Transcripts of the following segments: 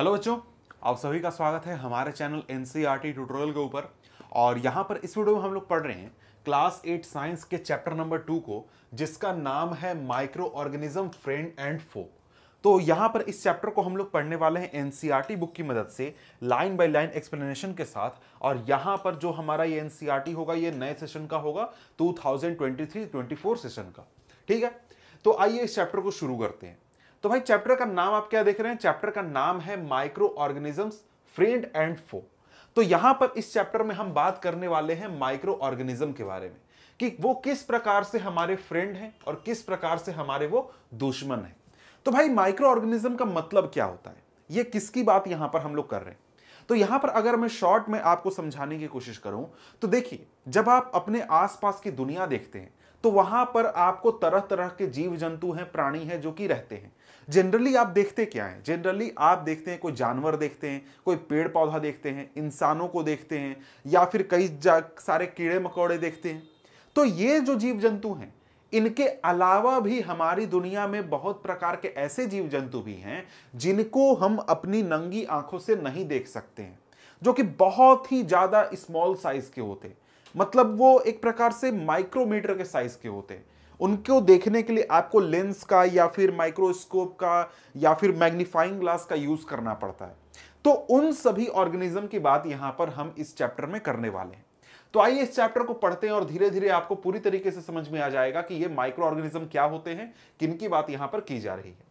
Hello बच्चों, आप सभी का स्वागत है हमारे चैनल एनसीईआरटी ट्यूटोरियल के ऊपर। और यहाँ पर इस वीडियो में हम लोग पढ़ रहे हैं क्लास 8 साइंस के चैप्टर नंबर 2 को, जिसका नाम है माइक्रो ऑर्गेनिज्म फ्रेंड एंड फो। तो यहाँ पर इस चैप्टर को हम लोग पढ़ने वाले हैं एनसीईआरटी बुक की मदद से, लाइन बाय लाइन एक्सप्लेनेशन के साथ। और यहाँ पर जो हमारा ये एनसीईआरटी होगा, ये नए सेशन का होगा, 2023-24 सेशन का। ठीक है, तो आइए इस चैप्टर को शुरू करते हैं। तो भाई चैप्टर का नाम आप क्या देख रहे हैं? चैप्टर का नाम है माइक्रो ऑर्गेनिजम्स फ्रेंड एंड फो। तो यहां पर इस चैप्टर में हम बात करने वाले हैं माइक्रो ऑर्गेनिज्म के बारे में, कि वो किस प्रकार से हमारे फ्रेंड हैं और किस प्रकार से हमारे वो दुश्मन हैं। तो भाई माइक्रो ऑर्गेनिज्म का मतलब क्या होता है, ये किसकी बात यहां पर हम लोग कर रहे हैं? तो यहां पर अगर मैं शॉर्ट में आपको समझाने की कोशिश करूं तो देखिए, जब आप अपने आसपास की दुनिया देखते हैं तो वहां पर आपको तरह तरह के जीव जंतु हैं, प्राणी हैं जो कि रहते हैं। जनरली आप देखते क्या हैं? जनरली आप देखते हैं कोई जानवर देखते हैं, कोई पेड़ पौधा देखते हैं, इंसानों को देखते हैं, या फिर कई सारे कीड़े मकोड़े देखते हैं। तो ये जो जीव जंतु हैं, इनके अलावा भी हमारी दुनिया में बहुत प्रकार के ऐसे जीव जंतु भी हैं जिनको हम अपनी नंगी आंखों से नहीं देख सकते हैं, जो कि बहुत ही ज्यादा स्मॉल साइज के होते हैं। मतलब वो एक प्रकार से माइक्रोमीटर के साइज के होते हैं। उनको देखने के लिए आपको लेंस का या फिर माइक्रोस्कोप का या फिर मैग्नीफाइंग ग्लास का यूज करना पड़ता है। तो उन सभी ऑर्गेनिज्म की बात यहां पर हम इस चैप्टर में करने वाले हैं। तो आइए इस चैप्टर को पढ़ते हैं और धीरे धीरे आपको पूरी तरीके से समझ में आ जाएगा कि ये माइक्रो ऑर्गेनिज्म क्या होते हैं, किनकी बात यहां पर की जा रही है।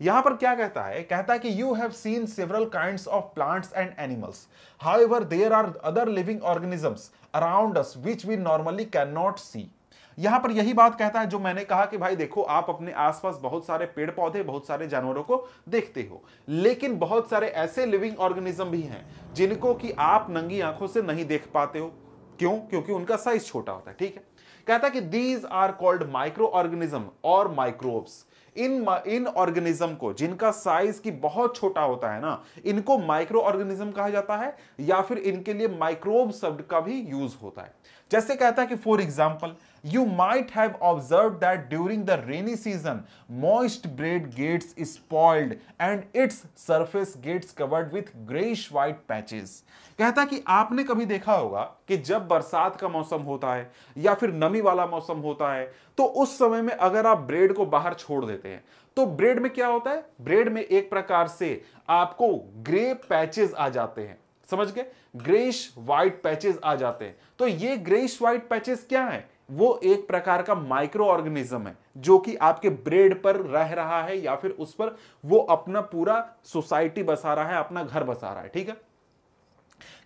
यहां पर क्या कहता है? कहता है कि you have seen several kinds of plants and animals, however there are other living organisms around us which we normally can not see. यहां पर यही बात कहता है जो मैंने कहा कि भाई देखो, आप अपने आसपास बहुत सारे पेड़ पौधे, बहुत सारे जानवरों को देखते हो, लेकिन बहुत सारे ऐसे लिविंग ऑर्गेनिज्म भी हैं जिनको कि आप नंगी आंखों से नहीं देख पाते हो। क्यों? क्योंकि उनका साइज छोटा होता है। ठीक है, कहता है कि these are called micro organism और माइक्रोब्स। इन ऑर्गेनिज्म को, जिनका साइज की बहुत छोटा होता है ना, इनको माइक्रो ऑर्गेनिज्म कहा जाता है, या फिर इनके लिए माइक्रोब शब्द का भी यूज होता है। जैसे कहता है कि for example, you might have observed that during the rainy season moist bread gets spoiled and its surface gets covered with grayish white patches। कहता कि आपने कभी देखा होगा कि जब बरसात का मौसम होता है या फिर नमी वाला मौसम होता है, तो उस समय में अगर आप ब्रेड को बाहर छोड़ देते हैं तो ब्रेड में क्या होता है? ब्रेड में एक प्रकार से आपको ग्रे पैचेस आ जाते हैं। समझ गए? ग्रेइश व्हाइट पैचेस आ जाते हैं। तो ये ग्रेइश व्हाइट पैचेस क्या है? वो एक प्रकार का माइक्रो ऑर्गेनिज्म है जो कि आपके ब्रेड पर रह रहा है, या फिर उस पर वो अपना पूरा सोसाइटी बसा रहा है, अपना घर बसा रहा है। ठीक है,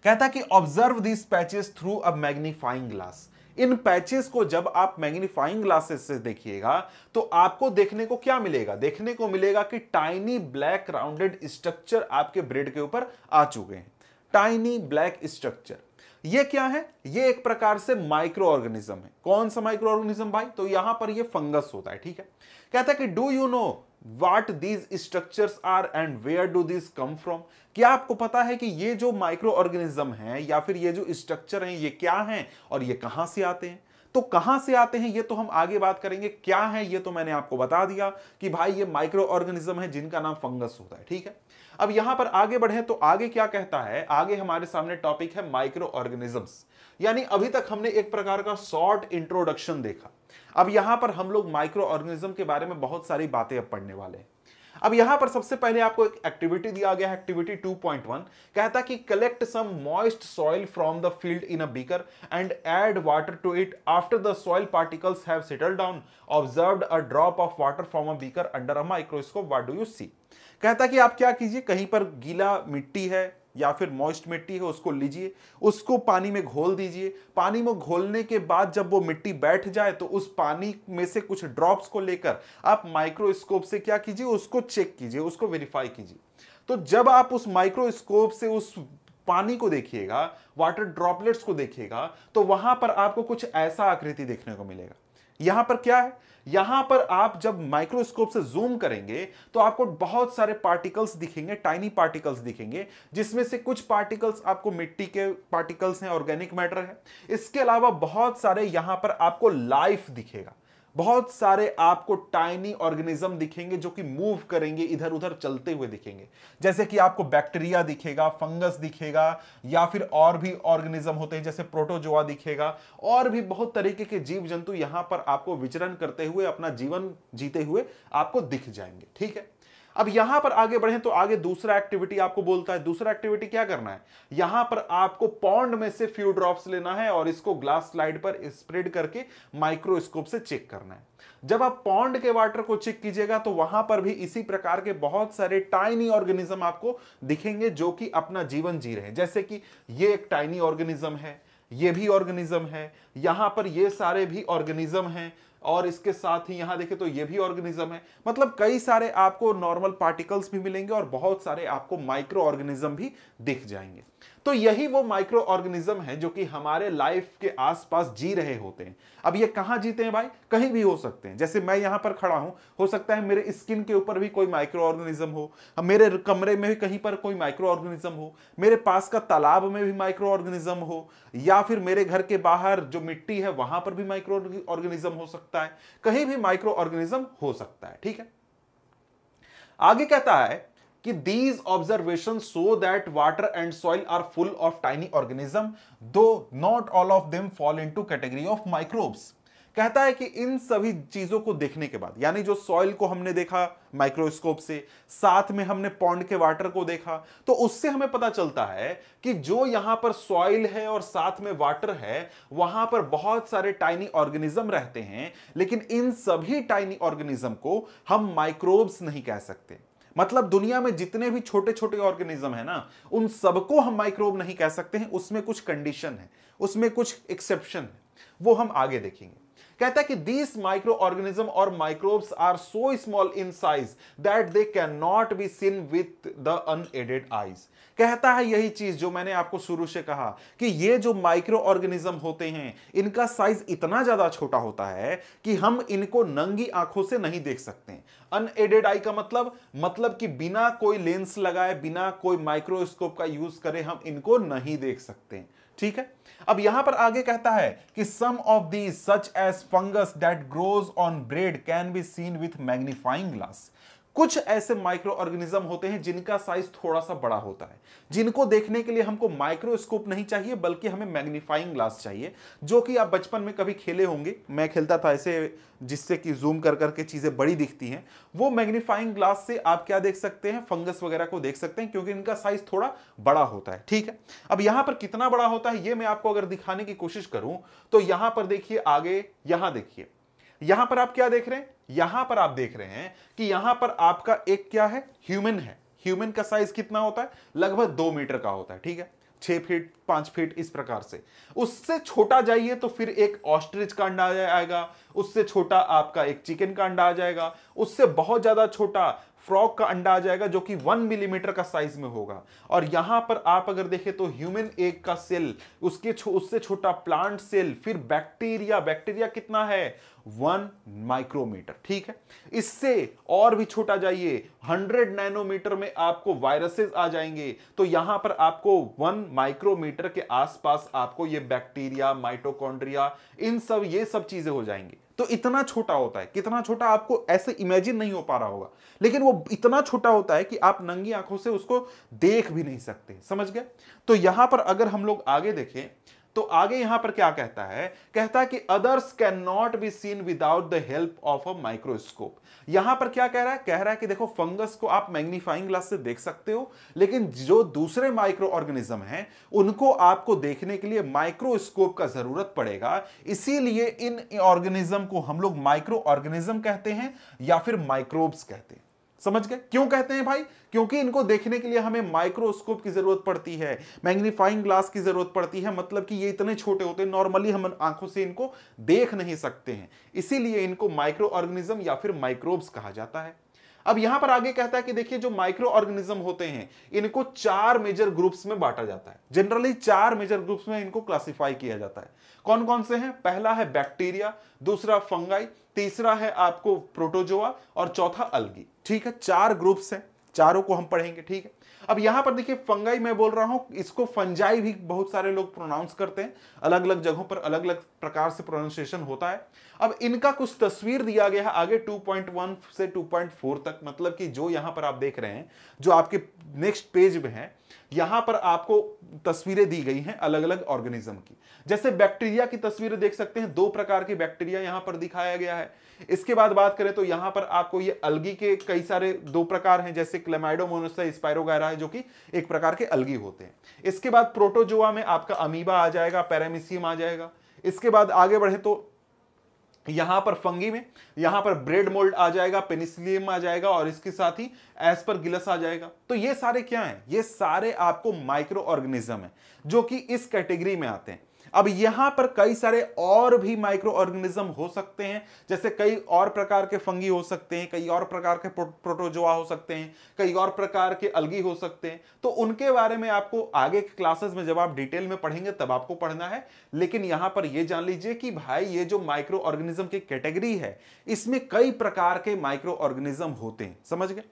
कहता कि observe this patches through a magnifying glass. In patches को जब आप मैग्नीफाइंग ग्लासेस से देखिएगा तो आपको देखने को क्या मिलेगा? देखने को मिलेगा कि टाइनी ब्लैक राउंडेड स्ट्रक्चर आपके ब्रेड के ऊपर आ चुके हैं। टाइनी ब्लैक स्ट्रक्चर, ये क्या है? ये एक प्रकार से माइक्रो ऑर्गेनिज्म है। कौन सा माइक्रो ऑर्गेनिज्म भाई? तो यहां पर ये फंगस होता है। ठीक है, कहता है कि do you know what these structures are and where do these come from. क्या आपको पता है कि ये जो माइक्रो ऑर्गेनिज्म है या फिर ये जो स्ट्रक्चर हैं, ये क्या हैं और ये कहां से आते हैं? तो कहां से आते हैं ये तो हम आगे बात करेंगे। क्या है ये तो मैंने आपको बता दिया कि भाई ये माइक्रो ऑर्गेनिज्म है जिनका नाम फंगस होता है। ठीक है, अब यहां पर आगे बढ़े तो आगे क्या कहता है? आगे हमारे सामने टॉपिक है माइक्रो ऑर्गेनिजम्स। यानी अभी तक हमने एक प्रकार का शॉर्ट इंट्रोडक्शन देखा। अब यहां पर हम लोग माइक्रो ऑर्गेनिज्म के बारे में बहुत सारी बातें अब पढ़ने वाले हैं। अब यहां पर सबसे पहले आपको एक एक्टिविटी दिया गया है, एक्टिविटी 2.1। कहता कि collect some moist soil from the field in a beaker and add water to it. After the soil particles have settled down, observed a drop of water from a beaker under a microscope, what do you see. कहता कि आप क्या कीजिए, कहीं पर गीला मिट्टी है या फिर मॉइस्ट मिट्टी है, उसको लीजिए, उसको पानी में घोल दीजिए। पानी में घोलने के बाद जब वो मिट्टी बैठ जाए तो उस पानी में से कुछ ड्रॉप्स को लेकर आप माइक्रोस्कोप से क्या कीजिए, उसको चेक कीजिए, उसको वेरीफाई कीजिए। तो जब आप उस माइक्रोस्कोप से उस पानी को देखिएगा, वाटर ड्रॉपलेट्स को देखिएगा, तो वहां पर आपको कुछ ऐसा आकृति देखने को मिलेगा। यहां पर क्या है? यहां पर आप जब माइक्रोस्कोप से जूम करेंगे तो आपको बहुत सारे पार्टिकल्स दिखेंगे, टाइनी पार्टिकल्स दिखेंगे, जिसमें से कुछ पार्टिकल्स आपको मिट्टी के पार्टिकल्स हैं, ऑर्गेनिक मैटर है। इसके अलावा बहुत सारे यहां पर आपको लाइफ दिखेगा। बहुत सारे आपको टाइनी ऑर्गेनिज्म दिखेंगे जो कि मूव करेंगे, इधर उधर चलते हुए दिखेंगे। जैसे कि आपको बैक्टीरिया दिखेगा, फंगस दिखेगा, या फिर और भी ऑर्गेनिज्म होते हैं जैसे प्रोटोजोआ दिखेगा, और भी बहुत तरीके के जीव जंतु यहां पर आपको विचरण करते हुए अपना जीवन जीते हुए आपको दिख जाएंगे। ठीक है, अब यहां पर आगे बढ़े तो आगे दूसरा एक्टिविटी आपको बोलता है। दूसरा एक्टिविटी क्या करना है, यहां पर आपको पॉन्ड में से फ्यू ड्रॉप्स लेना है और इसको ग्लास स्लाइड पर स्प्रेड करके माइक्रोस्कोप से चेक करना है। जब आप पॉन्ड के वाटर को चेक कीजिएगा तो वहां पर भी इसी प्रकार के बहुत सारे टाइनी ऑर्गेनिज्म आपको दिखेंगे जो कि अपना जीवन जी रहे हैं। जैसे कि ये एक टाइनी ऑर्गेनिज्म है, ये भी ऑर्गेनिज्म है, यहां पर ये सारे भी ऑर्गेनिज्म हैं, और इसके साथ ही यहां देखें तो ये भी ऑर्गेनिज्म है। मतलब कई सारे आपको नॉर्मल पार्टिकल्स भी मिलेंगे और बहुत सारे आपको माइक्रो ऑर्गेनिज्म भी दिख जाएंगे। तो यही वो माइक्रो ऑर्गेनिज्म है जो कि हमारे लाइफ के आसपास जी रहे होते हैं। अब ये कहां जीते हैं भाई, कहीं भी हो सकते हैं। जैसे मैं यहां पर खड़ा हूं, हो सकता है मेरे स्किन के ऊपर भी कोई माइक्रो ऑर्गेनिज्म हो, मेरे कमरे में भी कहीं पर कोई माइक्रो ऑर्गेनिज्म हो, मेरे पास का तालाब में भी माइक्रो ऑर्गेनिज्म हो, या फिर मेरे घर के बाहर जो मिट्टी है वहां पर भी माइक्रो ऑर्गेनिज्म हो सकता है। कहीं भी माइक्रो ऑर्गेनिज्म हो सकता है। ठीक है, आगे कहता है कि these observations show that water and soil are full of tiny organism, though not all of them fall into category of microbes। कहता है कि इन सभी चीजों को देखने के बाद, यानी जो सॉइल को हमने देखा माइक्रोस्कोप से, साथ में हमने पॉन्ड के वाटर को देखा, तो उससे हमें पता चलता है कि जो यहां पर सॉइल है और साथ में वाटर है वहां पर बहुत सारे टाइनी ऑर्गेनिज्म रहते हैं, लेकिन इन सभी टाइनी ऑर्गेनिज्म को हम माइक्रोब्स नहीं कह सकते। मतलब दुनिया में जितने भी छोटे छोटे ऑर्गेनिज्म है ना, उन सबको हम माइक्रोब नहीं कह सकते हैं। उसमें कुछ कंडीशन है, उसमें कुछ एक्सेप्शन है, वो हम आगे देखेंगे। कहता है कि these माइक्रो ऑर्गेनिज्म और microbes are so small in size that they can not be seen with the unaided eyes. कहता है यही चीज जो मैंने आपको शुरू से कहा कि ये जो माइक्रो ऑर्गेनिज्म होते हैं इनका साइज इतना ज्यादा छोटा होता है कि हम इनको नंगी आंखों से नहीं देख सकते। अनएडेड आई का मतलब कि बिना कोई लेंस लगाए, बिना कोई माइक्रोस्कोप का यूज करे हम इनको नहीं देख सकते। ठीक है, अब यहां पर आगे कहता है कि some of these such as fungus that grows on bread can be seen with magnifying glass. कुछ ऐसे माइक्रो ऑर्गेनिज्म होते हैं जिनका साइज थोड़ा सा बड़ा होता है, जिनको देखने के लिए हमको माइक्रोस्कोप नहीं चाहिए बल्कि हमें मैग्नीफाइंग ग्लास चाहिए, जो कि आप बचपन में कभी खेले होंगे। मैं खेलता था ऐसे, जिससे कि जूम कर करके चीजें बड़ी दिखती हैं। वो मैग्नीफाइंग ग्लास से आप क्या देख सकते हैं, फंगस वगैरह को देख सकते हैं, क्योंकि इनका साइज थोड़ा बड़ा होता है। ठीक है, अब यहां पर कितना बड़ा होता है ये मैं आपको अगर दिखाने की कोशिश करूं तो यहां पर देखिए, आगे यहां देखिए, यहां पर आप क्या देख रहे हैं, यहां पर आप देख रहे हैं कि यहां पर आपका एक क्या है, ह्यूमन है। ह्यूमन का साइज कितना होता है, लगभग 2 मीटर का होता है। ठीक है, 6 फीट 5 फीट इस प्रकार से। उससे छोटा जाइए तो फिर एक ऑस्ट्रिच का अंडा आ जाएगा, उससे छोटा आपका एक चिकन का अंडा आ जाएगा, उससे बहुत ज्यादा छोटा फ्रॉग का अंडा आ जाएगा जो कि 1 मिलीमीटर का साइज में होगा। और यहां पर आप अगर देखें तो ह्यूमन एग का सेल, उससे छोटा प्लांट सेल, फिर बैक्टीरिया कितना है, 1 माइक्रोमीटर। ठीक है, इससे और भी छोटा जाइए, 100 नैनोमीटर में आपको वायरसेस आ जाएंगे। तो यहां पर आपको 1 माइक्रोमीटर के आसपास आपको ये बैक्टीरिया, माइटोकॉन्ड्रिया, ये सब चीजें हो जाएंगी। तो इतना छोटा होता है, कितना छोटा आपको ऐसे इमेजिन नहीं हो पा रहा होगा, लेकिन वो इतना छोटा होता है कि आप नंगी आंखों से उसको देख भी नहीं सकते। समझ गए? तो यहां पर अगर हम लोग आगे देखें तो आगे यहां पर क्या कहता है, कि others can not be scene without the help of a microscope. यहां पर क्या कह रहा है कि देखो, फंगस को आप मैग्नीफाइंग ग्लास से देख सकते हो, लेकिन जो दूसरे माइक्रो ऑर्गेनिज्म हैं उनको आपको देखने के लिए माइक्रोस्कोप का जरूरत पड़ेगा। इसीलिए इन ऑर्गेनिज्म को हम लोग माइक्रो ऑर्गेनिज्म कहते हैं या फिर माइक्रोब्स कहते हैं। समझ गए क्यों कहते हैं भाई? क्योंकि इनको देखने के लिए हमें माइक्रोस्कोप की जरूरत पड़ती है, मैग्नीफाइंग ग्लास की जरूरत पड़ती है। मतलब कि ये इतने छोटे होते हैं, नॉर्मली हम आंखों से इनको देख नहीं सकते हैं, इसीलिए इनको माइक्रो ऑर्गेनिज्म या फिर माइक्रोब्स कहा जाता है। अब यहां पर आगे कहता है कि देखिए, जो माइक्रो ऑर्गेनिज्म होते हैं इनको 4 मेजर ग्रुप्स में बांटा जाता है। जनरली 4 मेजर ग्रुप्स में इनको क्लासिफाई किया जाता है। कौन कौन से हैं? पहला है बैक्टीरिया, दूसरा फंगाई, तीसरा है आपको प्रोटोजोआ और चौथा अलगी। ठीक है, 4 ग्रुप्स हैं, चारों को हम पढ़ेंगे। ठीक है, अब यहां पर देखिए फंगाई मैं बोल रहा हूं, इसको फंजाई भी बहुत सारे लोग प्रोनाउंस करते हैं, अलग अलग जगहों पर अलग अलग प्रकार से प्रोनाउंसिएशन होता है। अब इनका कुछ तस्वीर दिया गया है आगे 2.1 से 2.4 तक, मतलब कि जो यहां पर आप देख रहे हैं, जो आपके नेक्स्ट पेज में है, यहां पर आपको तस्वीरें दी गई हैं अलग अलग ऑर्गेनिज्म की। जैसे बैक्टीरिया की तस्वीरें देख सकते हैं, 2 प्रकार के बैक्टीरिया यहां पर दिखाया गया है। इसके बाद बात करें तो यहां पर आपको ये अलगी के कई सारे 2 प्रकार हैं, जैसे क्लेमाइडोमोनास स्पाइरोगायरा है, जो कि एक प्रकार के अलगी होते हैं। इसके बाद प्रोटोजोआ में आपका अमीबा आ जाएगा, पैरामीशियम आ जाएगा। इसके बाद आगे बढ़े तो यहां पर फंगी में यहां पर ब्रेड मोल्ड आ जाएगा, पेनिसिलियम आ जाएगा, और इसके साथ ही एस्परगिलस आ जाएगा। तो ये सारे क्या हैं? ये सारे आपको माइक्रो ऑर्गेनिज्म है जो कि इस कैटेगरी में आते हैं। अब यहां पर कई सारे और भी माइक्रो ऑर्गेनिज्म हो सकते हैं, जैसे कई और प्रकार के फंगी हो सकते हैं, कई और प्रकार के प्रोटोजोआ हो सकते हैं, कई और प्रकार के अलगी हो सकते हैं। तो उनके बारे में आपको आगे के क्लासेस में जब आप डिटेल में पढ़ेंगे तब आपको पढ़ना है। लेकिन यहां पर यह जान लीजिए कि भाई ये जो माइक्रो ऑर्गेनिज्म की कैटेगरी है, इसमें कई प्रकार के माइक्रो ऑर्गेनिज्म होते हैं। समझ गए?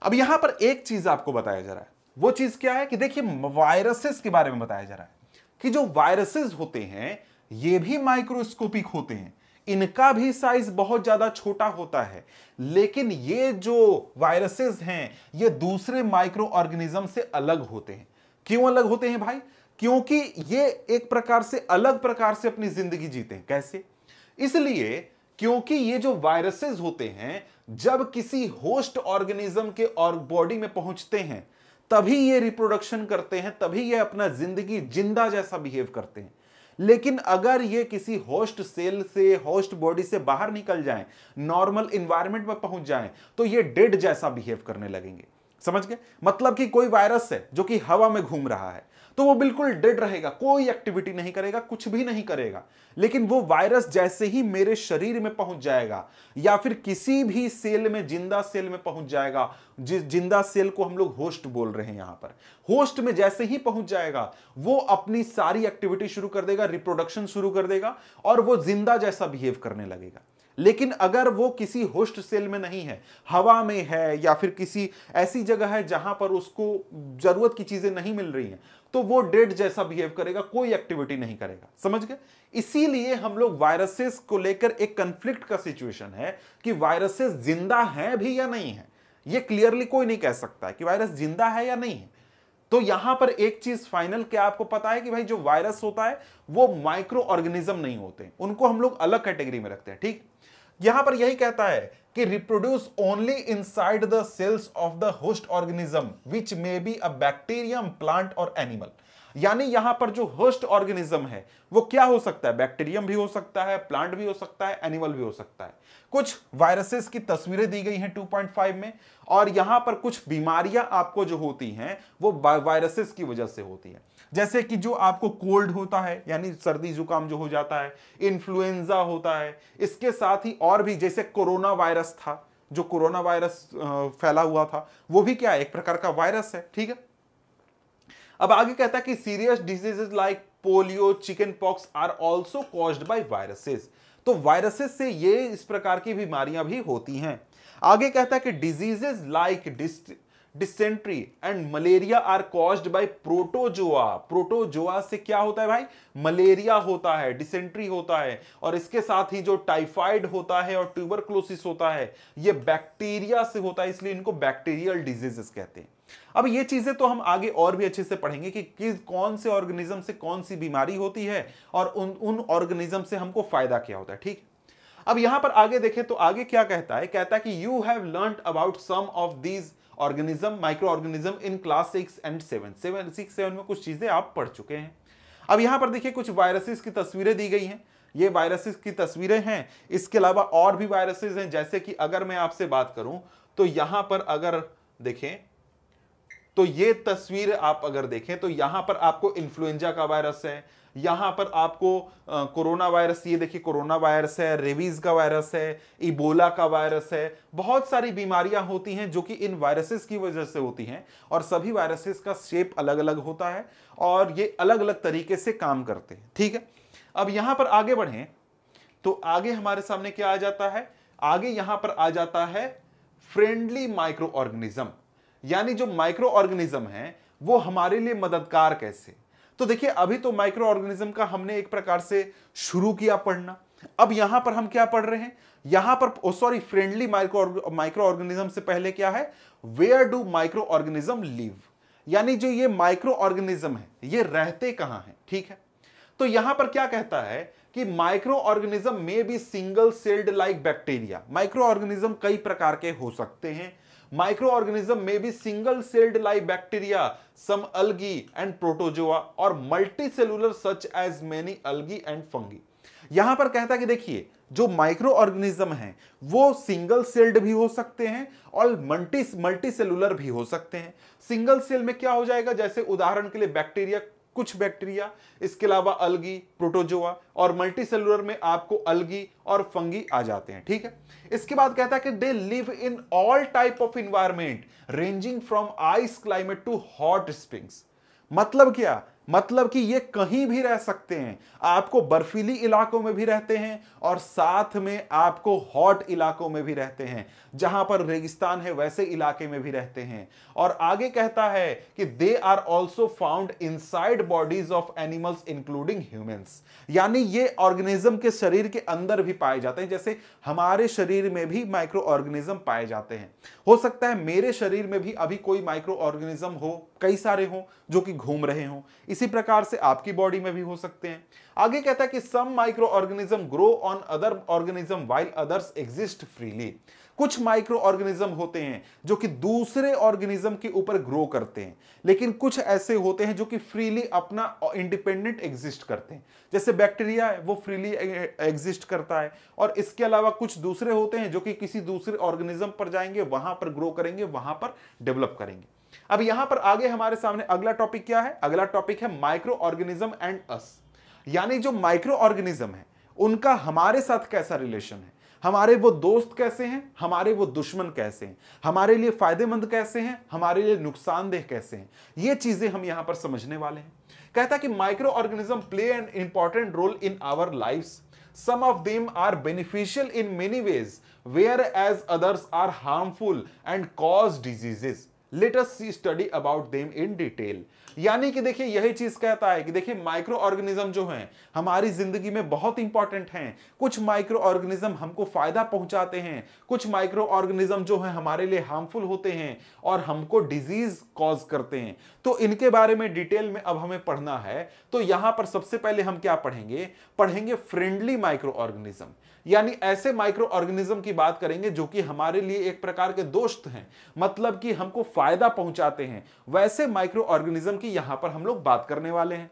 अब यहां पर एक चीज आपको बताया जा रहा है, वो चीज क्या है कि देखिए वायरसेस के बारे में बताया जा रहा है कि जो वायरसेस होते हैं ये भी माइक्रोस्कोपिक होते हैं, इनका भी साइज बहुत ज्यादा छोटा होता है। लेकिन ये जो वायरसेस हैं ये दूसरे माइक्रो ऑर्गेनिज्म से अलग होते हैं। क्यों अलग होते हैं भाई? क्योंकि ये एक प्रकार से अलग प्रकार से अपनी जिंदगी जीते हैं। कैसे? इसलिए क्योंकि ये जो वायरसेस होते हैं जब किसी होस्ट ऑर्गेनिज्म के और बॉडी में पहुंचते हैं तभी ये रिप्रोडक्शन करते हैं, तभी ये अपना जिंदगी जिंदा जैसा बिहेव करते हैं। लेकिन अगर ये किसी होस्ट सेल से, होस्ट बॉडी से बाहर निकल जाएं, नॉर्मल इन्वायरमेंट में पहुंच जाएं, तो ये डेड जैसा बिहेव करने लगेंगे। समझ गए? मतलब कि कोई वायरस है जो कि हवा में घूम रहा है तो वो बिल्कुल डेड रहेगा, कोई एक्टिविटी नहीं करेगा, कुछ भी नहीं करेगा। लेकिन वो वायरस जैसे ही मेरे शरीर में पहुंच जाएगा या फिर किसी भी सेल में, जिंदा सेल में पहुंच जाएगा, जिस जिंदा सेल को हम लोग होस्ट बोल रहे हैं, यहां पर होस्ट में जैसे ही पहुंच जाएगा वो अपनी सारी एक्टिविटी शुरू कर देगा, रिप्रोडक्शन शुरू कर देगा और वो जिंदा जैसा बिहेव करने लगेगा। लेकिन अगर वो किसी होस्ट सेल में नहीं है, हवा में है या फिर किसी ऐसी जगह है जहां पर उसको जरूरत की चीजें नहीं मिल रही हैं, तो वो डेड जैसा बिहेव करेगा, कोई एक्टिविटी नहीं करेगा। समझ गए? इसीलिए हम लोग वायरसेस को लेकर एक कंफ्लिक्ट का सिचुएशन है कि वायरसेस जिंदा हैं भी या नहीं है। ये क्लियरली कोई नहीं कह सकता है कि वायरस जिंदा है या नहीं है। तो यहां पर एक चीज फाइनल क्या आपको पता है कि भाई जो वायरस होता है वो माइक्रो ऑर्गेनिज्म नहीं होते, उनको हम लोग अलग कैटेगरी में रखते हैं। ठीक, यहां पर यही कहता है कि reproduce only inside the cells of the host organism which may be a bacterium, plant और एनिमल। यानी यहां पर जो होस्ट ऑर्गेनिज्म है वो क्या हो सकता है? बैक्टीरियम भी हो सकता है, प्लांट भी हो सकता है, एनिमल भी हो सकता है। कुछ वायरसेस की तस्वीरें दी गई हैं 2.5 में, और यहां पर कुछ बीमारियां आपको जो होती हैं वो वायरसेस की वजह से होती है। जैसे कि जो आपको कोल्ड होता है, यानी सर्दी जुकाम जो हो जाता है, इन्फ्लुएंजा होता है, इसके साथ ही और भी, जैसे कोरोना वायरस था, जो कोरोना वायरस फैला हुआ था, वो भी क्या है? एक प्रकार का वायरस है। ठीक है, अब आगे कहता है कि serious diseases like polio, chicken pox are also caused by viruses. तो वायरसेस से ये इस प्रकार की बीमारियां भी होती हैं। आगे कहता है कि diseases like dysentery and malaria are caused by protozoa. Protozoa से क्या होता है भाई? मलेरिया होता है, डिसेंट्री होता है, और इसके साथ ही जो टाइफाइड होता है और ट्यूबरक्लोसिस होता है ये बैक्टीरिया से होता है, इसलिए इनको बैक्टीरियल डिजीजेस कहते हैं। अब ये चीजें तो हम आगे और भी अच्छे से पढ़ेंगे कि कौन से ऑर्गेनिज्म से कौन सी बीमारी होती है और उन ऑर्गेनिज्म से हमको फायदा क्या होता है। ठीक, अब यहां पर आगे देखें तो आगे क्या कहता है? कहता है कि you have learned about some of these organism, micro organism in class 6 and 7 में कुछ चीजें आप पढ़ चुके हैं। अब यहां पर देखिए कुछ वायरसेस की तस्वीरें दी गई हैं, ये वायरसेस की तस्वीरें हैं। इसके अलावा और भी वायरसेस हैं, जैसे कि अगर मैं आपसे बात करूं तो यहां पर अगर देखें तो ये तस्वीर आप अगर देखें तो यहां पर आपको इन्फ्लुएंजा का वायरस है, यहां पर आपको कोरोना वायरस, ये देखिए कोरोना वायरस है, रेबीज का वायरस है, इबोला का वायरस है। बहुत सारी बीमारियां होती हैं जो कि इन वायरसेस की वजह से होती हैं, और सभी वायरसेस का शेप अलग अलग होता है और ये अलग अलग तरीके से काम करते हैं। ठीक है, अब यहां पर आगे बढ़ें तो आगे हमारे सामने क्या आ जाता है? आगे यहां पर आ जाता है फ्रेंडली माइक्रो ऑर्गेनिज्म। यानी जो माइक्रो ऑर्गेनिज्म है वो हमारे लिए मददगार कैसे। तो देखिए अभी तो माइक्रो ऑर्गेनिज्म का हमने एक प्रकार से शुरू किया पढ़ना। अब यहां पर हम क्या पढ़ रहे हैं, यहां पर फ्रेंडली माइक्रो ऑर्गेनिज्म से पहले क्या है, where do micro organism live, यानी जो ये माइक्रो ऑर्गेनिज्म है ये रहते कहां हैं। ठीक है, तो यहां पर क्या कहता है कि micro organism may be single celled like bacteria. Microorganism कई प्रकार के हो सकते हैं। Microorganism may be single celled like bacteria, some algae and protozoa और multicellular such as many algae and fungi. यहां पर कहता है कि देखिए जो माइक्रो ऑर्गेनिज्म है वो सिंगल सेल्ड भी हो सकते हैं और मल्टी सेलुलर भी हो सकते हैं। सिंगल सेल में क्या हो जाएगा, जैसे उदाहरण के लिए बैक्टीरिया, कुछ बैक्टीरिया, इसके अलावा अल्गी, प्रोटोजोआ, और मल्टी सेलुलर में आपको अल्गी और फंगी आ जाते हैं। ठीक है, इसके बाद कहता है कि they live in all type of environment ranging from ice climate to hot springs. मतलब क्या, मतलब कि ये कहीं भी रह सकते हैं, आपको बर्फीली इलाकों में भी रहते हैं और साथ में आपको हॉट इलाकों में भी रहते हैं, जहां पर रेगिस्तान है वैसे इलाके में भी रहते हैं। और आगे कहता है कि they are also found inside bodies of animals including humans, यानी ये ऑर्गेनिज्म के शरीर के अंदर भी पाए जाते हैं। जैसे हमारे शरीर में भी माइक्रो ऑर्गेनिज्म पाए जाते हैं, हो सकता है मेरे शरीर में भी अभी कोई माइक्रो ऑर्गेनिज्म हो, कई सारे हो जो कि घूम रहे हो, इसी प्रकार से आपकी बॉडी में भी हो सकते हैं। आगे कहता है कि some micro organism grow on other organism while others exist freely. कुछ माइक्रो ऑर्गेनिज्म होते हैं जो कि दूसरे ऑर्गेनिज्म के ऊपर ग्रो करते हैं, लेकिन कुछ ऐसे होते हैं जो कि फ्रीली अपना इंडिपेंडेंट एग्जिस्ट करते हैं। जैसे बैक्टीरिया है वो फ्रीली एग्जिस्ट करता है, और इसके अलावा कुछ दूसरे होते हैं जो कि किसी दूसरे ऑर्गेनिज्म पर जाएंगे, वहां पर ग्रो करेंगे, वहां पर डेवलप करेंगे। अब यहां पर आगे हमारे सामने अगला टॉपिक क्या है, अगला टॉपिक है माइक्रो ऑर्गेनिज्म एंड अस, यानी जो माइक्रो ऑर्गेनिज्म है उनका हमारे साथ कैसा रिलेशन है, हमारे वो दोस्त कैसे हैं, हमारे वो दुश्मन कैसे हैं, हमारे लिए फायदेमंद कैसे हैं, हमारे लिए नुकसानदेह कैसे हैं, ये चीजें हम यहां पर समझने वाले हैं। कहता है कि micro organism play an important role in our lives, some of them are beneficial in many ways whereas others are harmful and cause diseases. Let us see study about them in detail. यानी कि देखिए यही चीज कहता है कि देखिए micro organism जो हैं हमारी जिंदगी में बहुत इंपॉर्टेंट हैं। कुछ माइक्रो ऑर्गेनिज्म हमको फायदा पहुंचाते हैं, कुछ माइक्रो ऑर्गेनिज्म जो हैं हमारे लिए हार्मफुल होते हैं और हमको डिजीज कॉज करते हैं। तो इनके बारे में डिटेल में अब हमें पढ़ना है। तो यहां पर सबसे पहले हम क्या पढ़ेंगे, पढ़ेंगे फ्रेंडली माइक्रो ऑर्गेनिज्म, यानी ऐसे माइक्रो ऑर्गेनिज्म की बात करेंगे जो कि हमारे लिए एक प्रकार के दोस्त हैं, मतलब कि हमको फायदा पहुंचाते हैं, वैसे माइक्रो ऑर्गेनिज्म की यहां पर हम लोग बात करने वाले हैं।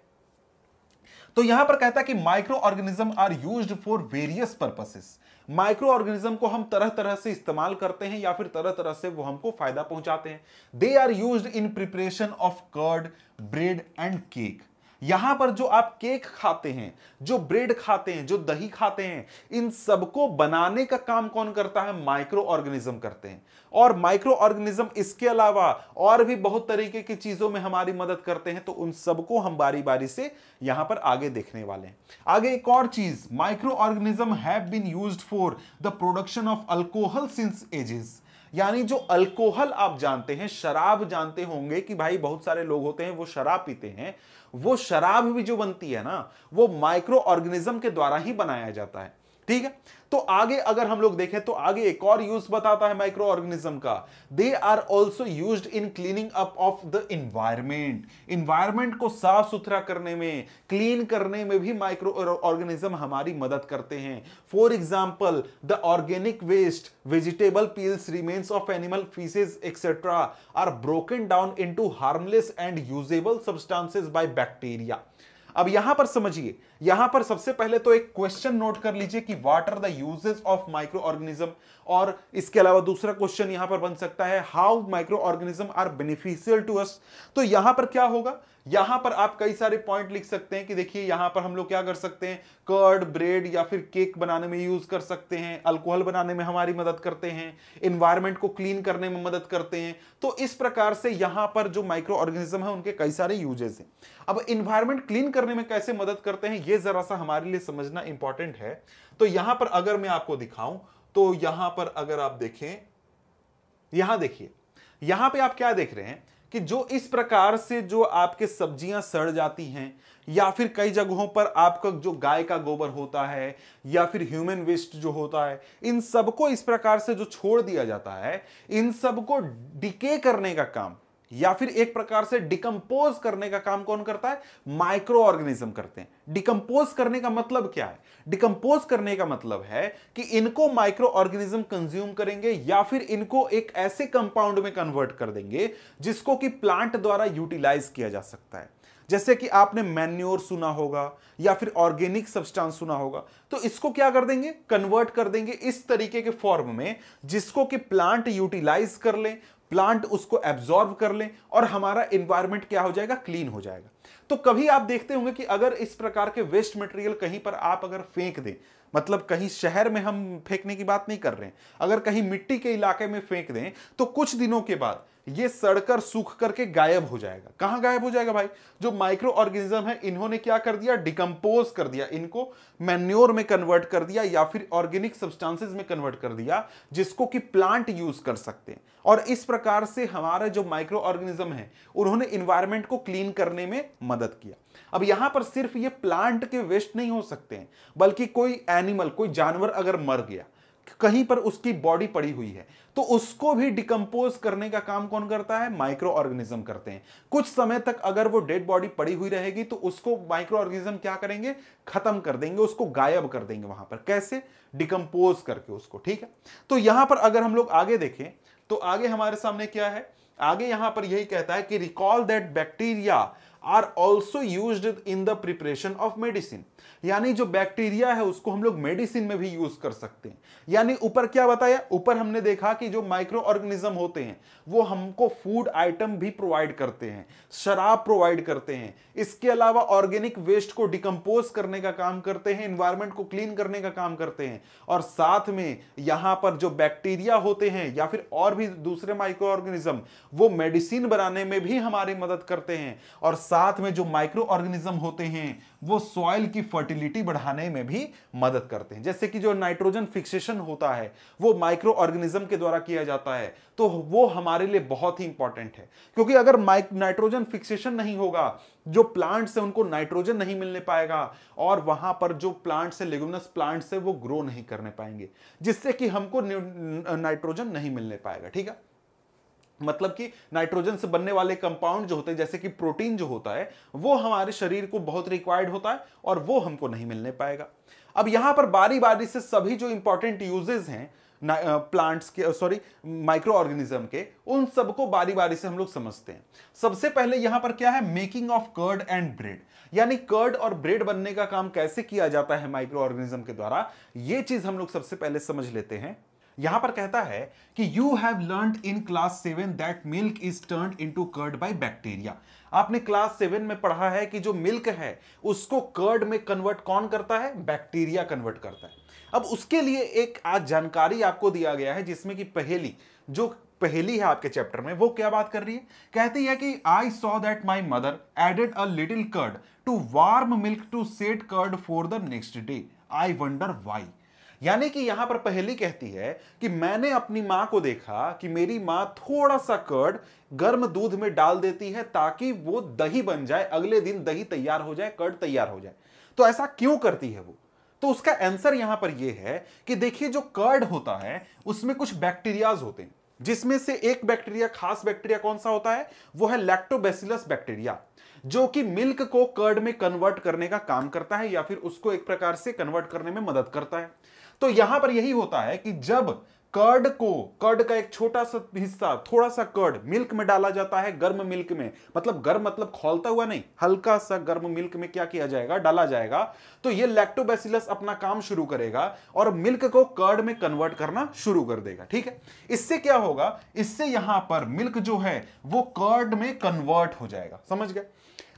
तो यहां पर कहता है कि micro organism are used for various purposes. Micro organism को हम तरह तरह से इस्तेमाल करते हैं या फिर तरह तरह से वो हमको फायदा पहुंचाते हैं। They are used in preparation of curd, bread and cake. यहां पर जो आप केक खाते हैं, जो ब्रेड खाते हैं, जो दही खाते हैं, इन सबको बनाने का काम कौन करता है, माइक्रो ऑर्गेनिज्म करते हैं। और माइक्रो ऑर्गेनिज्म इसके अलावा और भी बहुत तरीके की चीजों में हमारी मदद करते हैं, तो उन सबको हम बारी बारी से यहां पर आगे देखने वाले हैं। आगे एक और चीज, micro organism have been used for the production of alcohol since ages. यानी जो अल्कोहल आप जानते हैं, शराब जानते होंगे कि भाई बहुत सारे लोग होते हैं वो शराब पीते हैं, वो शराब भी जो बनती है ना वो माइक्रो ऑर्गेनिज्म के द्वारा ही बनाया जाता है। ठीक है, तो आगे अगर हम लोग देखें तो आगे एक और यूज बताता है माइक्रो ऑर्गेनिज्म का। They are also used in cleaning up of the environment. Environment को साफ सुथरा करने में, क्लीन करने में भी माइक्रो ऑर्गेनिज्म हमारी मदद करते हैं। For example the organic waste, vegetable peels, remains of animal faeces etcetera are broken down into harmless and usable substances by bacteria. अब यहां पर समझिए, यहां पर सबसे पहले तो एक क्वेश्चन नोट कर लीजिए कि what are the uses of micro organism, और इसके अलावा दूसरा क्वेश्चन यहां पर बन सकता है how micro organism are beneficial to us. तो यहां पर क्या होगा, यहां पर आप कई सारे पॉइंट लिख सकते हैं कि देखिए यहां पर हम लोग क्या कर सकते हैं, कर्ड, ब्रेड या फिर केक बनाने में यूज कर सकते हैं, अल्कोहल बनाने में हमारी मदद करते हैं, एनवायरनमेंट को क्लीन करने में मदद करते हैं। तो इस प्रकार से यहां पर जो माइक्रो ऑर्गेनिज्म है उनके कई सारे यूजेस हैं। अब एनवायरनमेंट क्लीन करने में कैसे मदद करते हैं ये जरा सा हमारे लिए समझना इंपॉर्टेंट है। तो यहां पर अगर मैं आपको दिखाऊं तो यहां पर अगर आप देखें, यहां देखिए, यहां पे आप क्या देख रहे हैं कि जो इस प्रकार से जो आपके सब्जियां सड़ जाती हैं, या फिर कई जगहों पर आपका जो गाय का गोबर होता है या फिर ह्यूमन वेस्ट जो होता है, इन सबको इस प्रकार से जो छोड़ दिया जाता है, इन सबको डिके करने का काम या फिर एक प्रकार से डिकम्पोज करने का काम कौन करता है? माइक्रो ऑर्गेनिज्म करते हैं। डिकम्पोज करने का मतलब क्या है? डिकम्पोज करने का मतलब है कि इनको माइक्रो ऑर्गेनिज्म कंज्यूम करेंगे या फिर इनको एक ऐसे कंपाउंड में कन्वर्ट कर देंगे जिसको कि प्लांट द्वारा यूटिलाइज किया जा सकता है। जैसे कि आपने मैन्योर सुना होगा या फिर ऑर्गेनिक सब्सटेंस सुना होगा, तो इसको क्या कर देंगे? कन्वर्ट कर देंगे इस तरीके के फॉर्म में जिसको कि प्लांट यूटिलाइज कर ले, प्लांट उसको एब्जॉर्ब कर ले और हमारा एनवायरनमेंट क्या हो जाएगा? क्लीन हो जाएगा। तो कभी आप देखते होंगे कि अगर इस प्रकार के वेस्ट मटेरियल कहीं पर आप अगर फेंक दें, मतलब कहीं शहर में हम फेंकने की बात नहीं कर रहे हैं, अगर कहीं मिट्टी के इलाके में फेंक दें तो कुछ दिनों के बाद ये सड़कर सूख करके गायब हो जाएगा। कहां गायब हो जाएगा भाई? जो माइक्रो ऑर्गेनिज्म है इन्होंने क्या कर दिया? डिकम्पोज कर दिया, इनको मैन्योर में कन्वर्ट कर दिया या फिर ऑर्गेनिक सब्सटेंसेस में कन्वर्ट कर दिया जिसको कि प्लांट यूज कर सकते हैं। और इस प्रकार से हमारा जो माइक्रो ऑर्गेनिज्म है उन्होंने इन्वायरमेंट को क्लीन करने में मदद किया। अब यहां पर सिर्फ ये प्लांट के वेस्ट नहीं हो सकते हैं, बल्कि कोई एनिमल, कोई जानवर अगर मर गया, कहीं पर उसकी बॉडी पड़ी हुई है, तो उसको भी डिकम्पोज करने का काम कौन करता है? माइक्रो ऑर्गेनिज्म करते हैं। कुछ समय तक अगर वो डेड बॉडी पड़ी हुई रहेगी तो उसको माइक्रो ऑर्गेनिज्म क्या करेंगे? खत्म कर देंगे, उसको गायब कर देंगे। वहां पर कैसे? डिकम्पोज करके उसको। ठीक है, तो यहां पर अगर हम लोग आगे देखें तो आगे हमारे सामने क्या है? आगे यहां पर यही कहता है कि recall that bacteria are also used in the preparation of medicine. यानी जो बैक्टीरिया है उसको हम लोग मेडिसिन में भी यूज कर सकते हैं। यानी ऊपर क्या बताया? ऊपर हमने देखा कि जो माइक्रो ऑर्गेनिज्म होते हैं वो हमको फूड आइटम भी प्रोवाइड करते हैं, शराब प्रोवाइड करते हैं, इसके अलावा ऑर्गेनिक वेस्ट को डिकम्पोज करने का काम करते हैं, एनवायरनमेंट को क्लीन करने का काम करते हैं, और साथ में यहां पर जो बैक्टीरिया होते हैं या फिर और भी दूसरे माइक्रो ऑर्गेनिज्म वो मेडिसिन बनाने में भी हमारी मदद करते हैं। और साथ में जो माइक्रो ऑर्गेनिज्म होते हैं वो सॉइल की फर्टिलिटी बढ़ाने में भी मदद करते हैं। जैसे कि जो नाइट्रोजन फिक्सेशन होता है वो माइक्रो ऑर्गेनिज्म के द्वारा किया जाता है, तो वो हमारे लिए बहुत ही इंपॉर्टेंट है, क्योंकि अगर नाइट्रोजन फिक्सेशन नहीं होगा, जो प्लांट्स है उनको नाइट्रोजन नहीं मिलने पाएगा और वहां पर जो प्लांट्स है, लेगुमिनस प्लांट्स है, वो ग्रो नहीं करने पाएंगे, जिससे कि हमको नाइट्रोजन नहीं मिलने पाएगा। ठीक है, मतलब कि नाइट्रोजन से बनने वाले कंपाउंड जो होते हैं, जैसे कि प्रोटीन जो होता है, वो हमारे शरीर को बहुत रिक्वायर्ड होता है और वो हमको नहीं मिलने पाएगा। अब यहां पर बारी बारी से सभी जो इंपॉर्टेंट यूजेस हैं प्लांट्स के, सॉरी माइक्रो ऑर्गेनिज्म के, उन सबको बारी बारी से हम लोग समझते हैं। सबसे पहले यहां पर क्या है? Making of curd and bread, यानी कर्ड और ब्रेड बनने का काम कैसे किया जाता है माइक्रो ऑर्गेनिज्म के द्वारा, ये चीज हम लोग सबसे पहले समझ लेते हैं। यहां पर कहता है कि you have learned in class 7 that milk is turned into curd by bacteria. आपने क्लास 7 में पढ़ा है कि जो मिल्क है उसको कर्ड में कन्वर्ट कौन करता है? बैक्टीरिया कन्वर्ट करता है। अब उसके लिए एक आज जानकारी आपको दिया गया है, जिसमें कि पहेली है आपके चैप्टर में, वो क्या बात कर रही है? कहती है कि I saw that my mother added a little curd to warm milk to set curd for the next day, I wonder why. यानी कि यहां पर पहेली कहती है कि मैंने अपनी मां को देखा कि मेरी मां थोड़ा सा कर्ड गर्म दूध में डाल देती है ताकि वो दही बन जाए, अगले दिन दही तैयार हो जाए, कर्ड तैयार हो जाए। तो ऐसा क्यों करती है वो? तो उसका आंसर यहां पर यह है कि देखिए, जो कर्ड होता है उसमें कुछ बैक्टीरियाज होते हैं, जिसमें से एक बैक्टीरिया, खास बैक्टीरिया कौन सा होता है? वो है लैक्टोबैसिलस बैक्टीरिया, जो कि मिल्क को कर्ड में कन्वर्ट करने का काम करता है या फिर उसको एक प्रकार से कन्वर्ट करने में मदद करता है। तो यहां पर यही होता है कि जब कर्ड का एक छोटा सा हिस्सा, थोड़ा सा कर्ड मिल्क में डाला जाता है, गर्म मिल्क में, मतलब गर्म मतलब खौलता हुआ नहीं, हल्का सा गर्म मिल्क में क्या किया जाएगा? डाला जाएगा, तो ये लैक्टोबैसिलस अपना काम शुरू करेगा और मिल्क को कर्ड में कन्वर्ट करना शुरू कर देगा। ठीक है, इससे क्या होगा? इससे यहां पर मिल्क जो है वो कर्ड में कन्वर्ट हो जाएगा। समझ गए?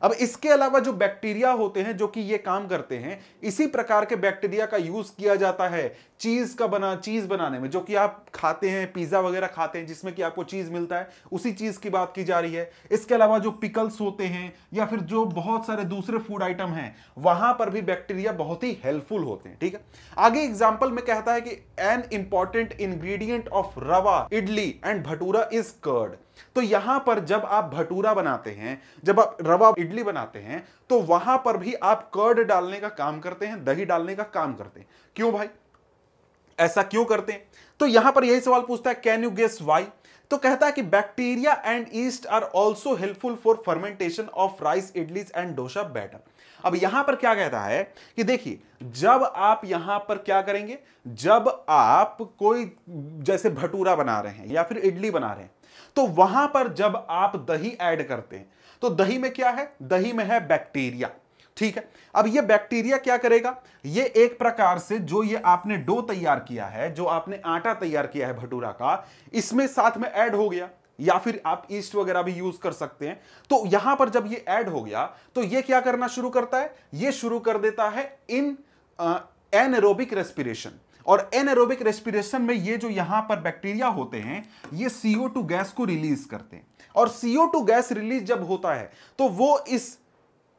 अब इसके अलावा जो बैक्टीरिया होते हैं जो कि ये काम करते हैं, इसी प्रकार के बैक्टीरिया का यूज किया जाता है चीज बनाने में, जो कि आप खाते हैं, पिज्जा वगैरह खाते हैं जिसमें कि आपको चीज मिलता है, उसी चीज की बात की जा रही है। इसके अलावा जो पिकल्स होते हैं या फिर जो बहुत सारे दूसरे फूड आइटम हैं, वहां पर भी बैक्टीरिया बहुत ही हेल्पफुल होते हैं। ठीक है, आगे एग्जाम्पल में कहता है कि an important ingredient of rava, idli and bhatura is curd. तो यहां पर जब आप भटूरा बनाते हैं, जब आप रवा इडली बनाते हैं, तो वहां पर भी आप कर्ड डालने का काम करते हैं, दही डालने का काम करते हैं। क्यों भाई, ऐसा क्यों करते हैं? तो यहां पर यही सवाल पूछता है, कैन यू गेस व्हाई? तो कहता है कि bacteria and yeast are also helpful for fermentation of rice, idlis and dosa batter. अब यहां पर क्या कहता है कि देखिए, जब आप यहां पर क्या करेंगे, जब आप कोई जैसे भटूरा बना रहे हैं या फिर इडली बना रहे हैं, तो वहां पर जब आप दही ऐड करते हैं, तो दही में क्या है? दही में है बैक्टीरिया, ठीक है। अब ये बैक्टीरिया क्या करेगा, ये एक प्रकार से जो ये आपने डो तैयार किया है, जो आपने आटा तैयार किया है भटूरा का, इसमें साथ में ऐड हो गया, या फिर आप ईस्ट वगैरह भी यूज कर सकते हैं। तो यहां पर जब ये ऐड हो गया, तो ये क्या करना शुरू करता है? ये शुरू कर देता है इन एनएरोबिक रेस्पिरेशन। और एनएरोबिक रेस्पिरेशन में ये जो यहां पर बैक्टीरिया होते हैं, ये CO2 गैस को रिलीज करते हैं। और CO2 गैस रिलीज जब होता है, तो वो इस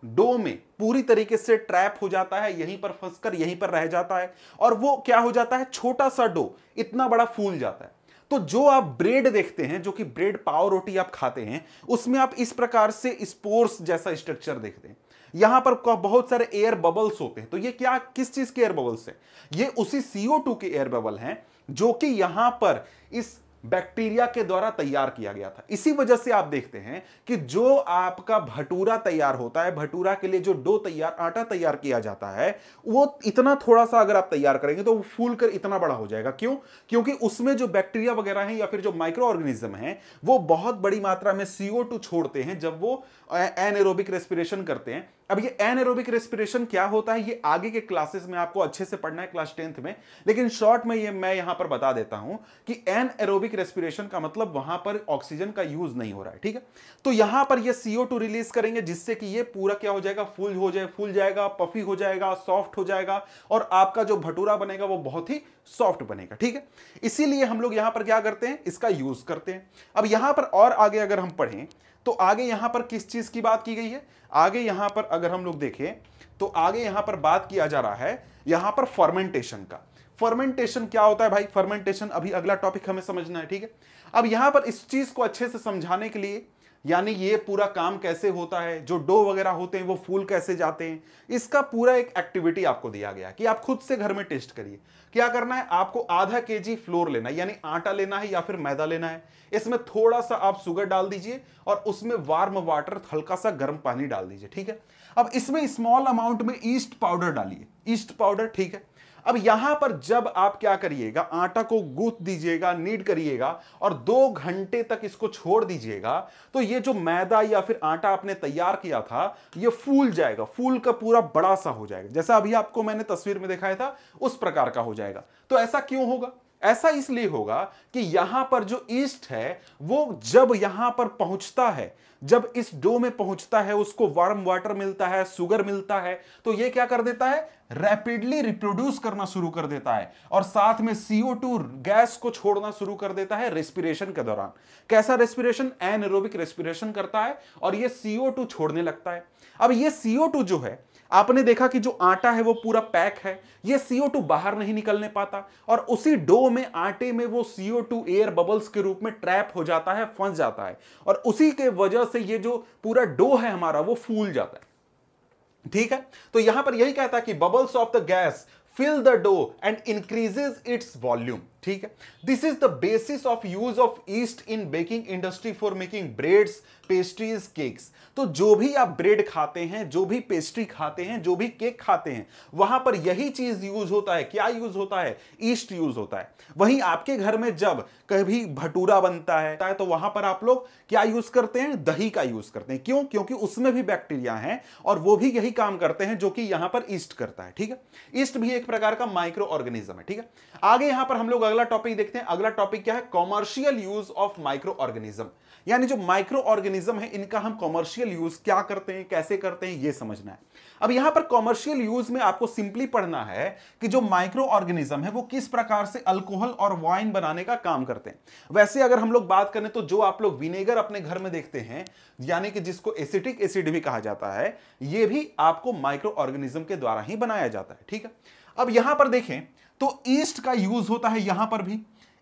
डो में पूरी तरीके से ट्रैप हो जाता है, यहीं पर फंसकर यहीं पर रह जाता है, और वो क्या हो जाता है, छोटा सा डो इतना बड़ा फूल जाता है। तो जो आप ब्रेड देखते हैं, जो कि ब्रेड पाव रोटी आप खाते हैं, उसमें आप इस प्रकार से स्पोर्स जैसा स्ट्रक्चर देखते हैं। यहां पर बहुत सारे एयर बबल्स होते हैं। तो ये क्या, किस चीज के एयर बबल्स है? ये उसी CO2 के एयर बबल हैं, जो कि यहां पर इस बैक्टीरिया के द्वारा तैयार किया गया था। इसी वजह से आप देखते हैं कि जो आपका भटूरा तैयार होता है, भटूरा के लिए जो डो तैयार, आटा तैयार किया जाता है, वो इतना थोड़ा सा अगर आप तैयार करेंगे तो वो फूल कर इतना बड़ा हो जाएगा। क्यों? क्योंकि उसमें जो बैक्टीरिया वगैरह हैं या फिर जो माइक्रो ऑर्गेनिज्म हैं, वो बहुत बड़ी मात्रा में CO2 छोड़ते हैं जब वो एनएरोबिक रेस्पिरेशन करते हैं। अब ये एनएरोबिक रेस्पिरेशन क्या होता है, ये आगे के क्लासेस में आपको अच्छे से पढ़ना है, क्लास 10th में, लेकिन शॉर्ट में ये मैं यहां पर बता देता हूं कि एनएरोबिक रेस्पिरेशन का मतलब वहां पर ऑक्सीजन का यूज नहीं हो रहा है, ठीक है। तो यहां पर ये CO2 रिलीज करेंगे, जिससे कि ये पूरा क्या हो जाएगा, फूल जाएगा, पफी हो जाएगा, सॉफ्ट हो जाएगा, और आपका जो भटूरा बनेगा वो बहुत ही सॉफ्ट बनेगा, ठीक है। इसीलिए हम लोग यहां पर क्या करते हैं, इसका यूज करते हैं। अब यहां पर और आगे अगर हम पढ़ें, तो आगे यहां पर किस चीज की बात की गई है? आगे यहां पर अगर हम लोग देखें, तो आगे यहां पर बात किया जा रहा है यहां पर फर्मेंटेशन का। फर्मेंटेशन क्या होता है भाई? फर्मेंटेशन अभी अगला टॉपिक हमें समझना है, ठीक है। अब यहां पर इस चीज को अच्छे से समझाने के लिए, यानी ये पूरा काम कैसे होता है, जो डो वगैरह होते हैं वो फूल कैसे जाते हैं, इसका पूरा एक एक्टिविटी आपको दिया गया कि आप खुद से घर में टेस्ट करिए। क्या करना है, आपको आधा kg फ्लोर लेना है, यानी आटा लेना है या फिर मैदा लेना है। इसमें थोड़ा सा आप शुगर डाल दीजिए और उसमें वार्म वाटर, हल्का सा गर्म पानी डाल दीजिए, ठीक है। अब इसमें स्मॉल अमाउंट में ईस्ट पाउडर डालिए, ईस्ट पाउडर, ठीक है। अब यहां पर जब आप क्या करिएगा, आटा को गूंथ दीजिएगा, नीड करिएगा और 2 घंटे तक इसको छोड़ दीजिएगा, तो ये जो मैदा या फिर आटा आपने तैयार किया था, ये फूल जाएगा, फूल का पूरा बड़ा सा हो जाएगा, जैसा अभी आपको मैंने तस्वीर में दिखाया था उस प्रकार का हो जाएगा। तो ऐसा क्यों होगा? ऐसा इसलिए होगा कि यहां पर जो ईस्ट है वो जब यहां पर पहुंचता है, जब इस डो में पहुंचता है, उसको वार्म वाटर मिलता है, शुगर मिलता है, तो ये क्या कर देता है, रैपिडली रिप्रोड्यूस करना शुरू कर देता है और साथ में CO2 गैस को छोड़ना शुरू कर देता है रेस्पिरेशन के दौरान। कैसा रेस्पिरेशन? एनएरोबिक रेस्पिरेशन करता है और ये CO2 छोड़ने लगता है। अब ये CO2 जो है, आपने देखा कि जो आटा है वो पूरा पैक है, ये CO2 बाहर नहीं निकलने पाता और उसी डो में, आटे में वो CO2 एयर बबल्स के रूप में ट्रैप हो जाता है, फंस जाता है, और उसी के वजह से ये जो पूरा डो है हमारा वो फूल जाता है, ठीक है। तो यहां पर यही कहता है कि bubbles of the gas fill the dough and increases its volume, ठीक है। This is the basis of use of east in baking industry for making breads, pastries, cakes. तो जो भी आप ब्रेड खाते हैं, जो भी पेस्ट्री खाते हैं, जो भी केक खाते हैं, वहां पर यही चीज यूज होता है। क्या यूज होता है? ईस्ट यूज होता है। वहीं आपके घर में जब कभी भटूरा बनता है तो वहां पर आप लोग क्या यूज करते हैं? दही का यूज करते हैं। क्यों? क्योंकि उसमें भी बैक्टीरिया हैं और वो भी यही काम करते हैं जो कि यहां पर ईस्ट करता है, ठीक है। ईस्ट भी एक प्रकार का माइक्रो ऑर्गेनिज्म है, ठीक है। आगे यहां पर हम लोग अगला टॉपिक देखते हैं। अगला टॉपिक क्या है? Commercial use of micro organism, यानी जो माइक्रो ऑर्गेनिज्म है इनका हम कॉमर्शियल यूज क्या करते हैं, कैसे करते हैं, ये समझना है। अब यहां पर कॉमर्शियल यूज में आपको सिंपली पढ़ना है कि जो माइक्रो ऑर्गेनिज्म है वो किस प्रकार से अल्कोहल और वाइन बनाने का काम करते हैं। वैसे अगर हम लोग बात करें तो जो आप लोग विनेगर अपने घर में देखते हैं, यानी कि जिसको एसिटिक एसिड भी कहा जाता है, ये भी आपको माइक्रो ऑर्गेनिज्म के द्वारा ही बनाया जाता है, ठीक है। अब यहां पर देखें तो ईस्ट का यूज होता है यहां पर भी।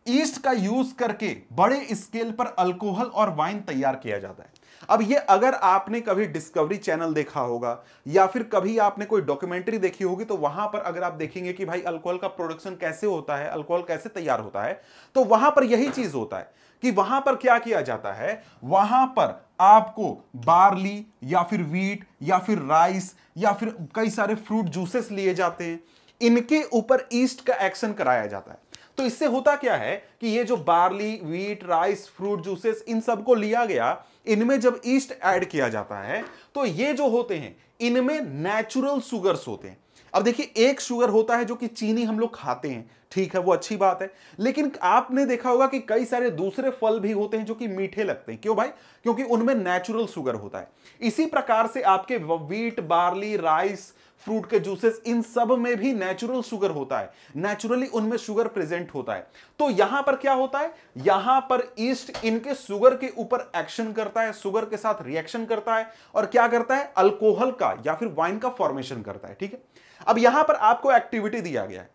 ईस्ट का यूज करके बड़े स्केल पर अल्कोहल और वाइन तैयार किया जाता है। अब ये अगर आपने कभी डिस्कवरी चैनल देखा होगा या फिर कभी आपने कोई डॉक्यूमेंट्री देखी होगी, तो वहां पर अगर आप देखेंगे कि भाई अल्कोहल का प्रोडक्शन कैसे होता है, अल्कोहल कैसे तैयार होता है, तो वहां पर यही चीज होता है कि वहां पर क्या किया जाता है, वहां पर आपको बार्ली या फिर व्हीट या फिर राइस या फिर कई सारे फ्रूट जूसेस लिए जाते हैं, इनके ऊपर ईस्ट का एक्शन कराया जाता है। तो इससे होता क्या है कि ये जो barley, wheat, rice, fruit juices, इन सबको लिया गया, इनमें जब ईस्ट ऐड किया जाता है तो ये जो होते हैं इनमें नेचुरल शुगर्स होते हैं। अब देखिए, एक शुगर होता है जो कि चीनी हम लोग खाते हैं, ठीक है, वो अच्छी बात है, लेकिन आपने देखा होगा कि कई सारे दूसरे फल भी होते हैं जो कि मीठे लगते हैं। क्यों भाई? क्योंकि उनमें नेचुरल शुगर होता है। इसी प्रकार से आपके व्हीट, बार्ली, राइस, फ्रूट के जूसेस, इन सब में भी नेचुरल शुगर होता है, नेचुरली उनमें शुगर प्रेजेंट होता है। तो यहां पर क्या होता है, यहां पर ईस्ट इनके शुगर के ऊपर एक्शन करता है, शुगर के साथ रिएक्शन करता है और क्या करता है, अल्कोहल का या फिर वाइन का फॉर्मेशन करता है। ठीक है, अब यहां पर आपको एक्टिविटी दिया गया है।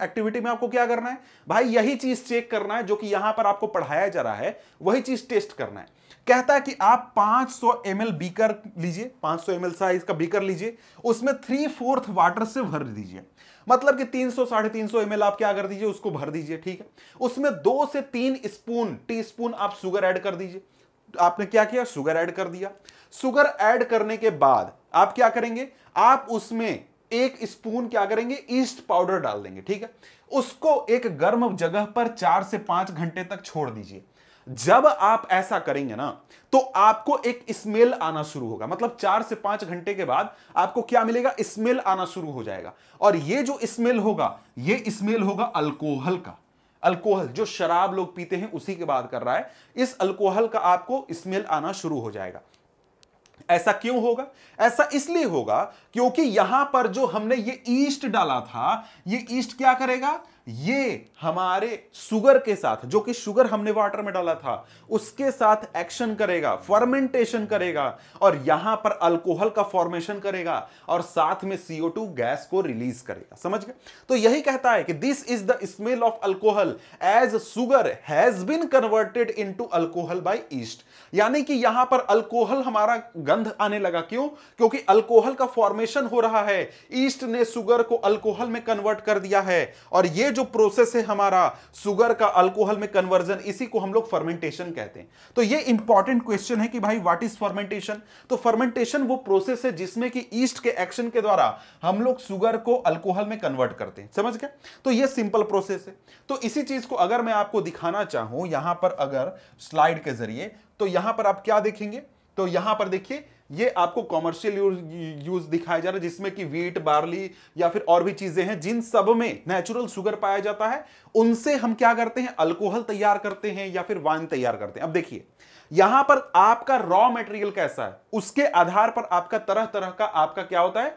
एक्टिविटी में आपको क्या करना है भाई, यही चीज चेक करना है जो कि यहां पर आपको पढ़ाया जा रहा है, वही चीज टेस्ट करना है। कहता है कि आप 500 ml बीकर लीजिए, 500 ml साइज का बीकर लीजिए, उसमें 3/4 वाटर से भर दीजिए, मतलब कि 300 350 ml आप क्या कर दीजिए, उसको भर दीजिए। ठीक है, उसमें 2 से 3 टीस्पून आप शुगर ऐड कर दीजिए। आपने क्या किया, शुगर ऐड कर दिया। शुगर ऐड करने के बाद आप क्या करेंगे, आप उसमें 1 स्पून क्या करेंगे, ईस्ट पाउडर डाल देंगे। ठीक है, उसको एक गर्म जगह पर 4 से 5 घंटे तक छोड़ दीजिए। जब आप ऐसा करेंगे ना, तो आपको एक स्मेल आना शुरू होगा, मतलब 4 से 5 घंटे के बाद आपको क्या मिलेगा, स्मेल आना शुरू हो जाएगा। और ये जो स्मेल होगा, ये स्मेल होगा अल्कोहल का। अल्कोहल जो शराब लोग पीते हैं उसी की बात कर रहा है। इस अल्कोहल का आपको स्मेल आना शुरू हो जाएगा। ऐसा क्यों होगा? ऐसा इसलिए होगा क्योंकि यहां पर जो हमने ये ईस्ट डाला था, ये ईस्ट क्या करेगा, ये हमारे शुगर के साथ, जो कि शुगर हमने वाटर में डाला था, उसके साथ एक्शन करेगा, फर्मेंटेशन करेगा और यहां पर अल्कोहल का फॉर्मेशन करेगा और साथ में CO2 गैस को रिलीज करेगा। समझ गए? तो यही कहता है कि this is the smell of alcohol as sugar has been converted into alcohol by yeast. यानी कि यहां पर अल्कोहल हमारा गंध आने लगा। क्यों? क्योंकि अल्कोहल का फॉर्मेशन हो रहा है, ईस्ट ने शुगर को अल्कोहल में कन्वर्ट कर दिया है और ये जो प्रोसेस है हमारा शुगर का अल्कोहल में कन्वर्जन, इसी को हम लोग फर्मेंटेशन कहते हैं। तो ये इंपॉर्टेंट क्वेश्चन है कि भाई व्हाट इज फर्मेंटेशन। तो फर्मेंटेशन वो प्रोसेस है जिसमें कि ईस्ट के एक्शन के द्वारा हम लोग शुगर को अल्कोहल में कन्वर्ट करते हैं। समझ गए? तो ये सिंपल प्रोसेस है। तो इसी चीज को अगर मैं आपको दिखाना चाहूं यहां पर अगर स्लाइड के जरिए, तो यहां पर आप क्या देखेंगे, तो यहां पर देखिए ये आपको कॉमर्शियल यूज दिखाया जा रहा है जिसमें कि व्हीट, बार्ली या फिर और भी चीजें हैं जिन सब में नेचुरल शुगर पाया जाता है, उनसे हम क्या करते हैं, अल्कोहल तैयार करते हैं या फिर वाइन तैयार करते हैं। अब देखिए यहां पर आपका रॉ मटेरियल कैसा है, उसके आधार पर आपका तरह तरह का आपका क्या होता है,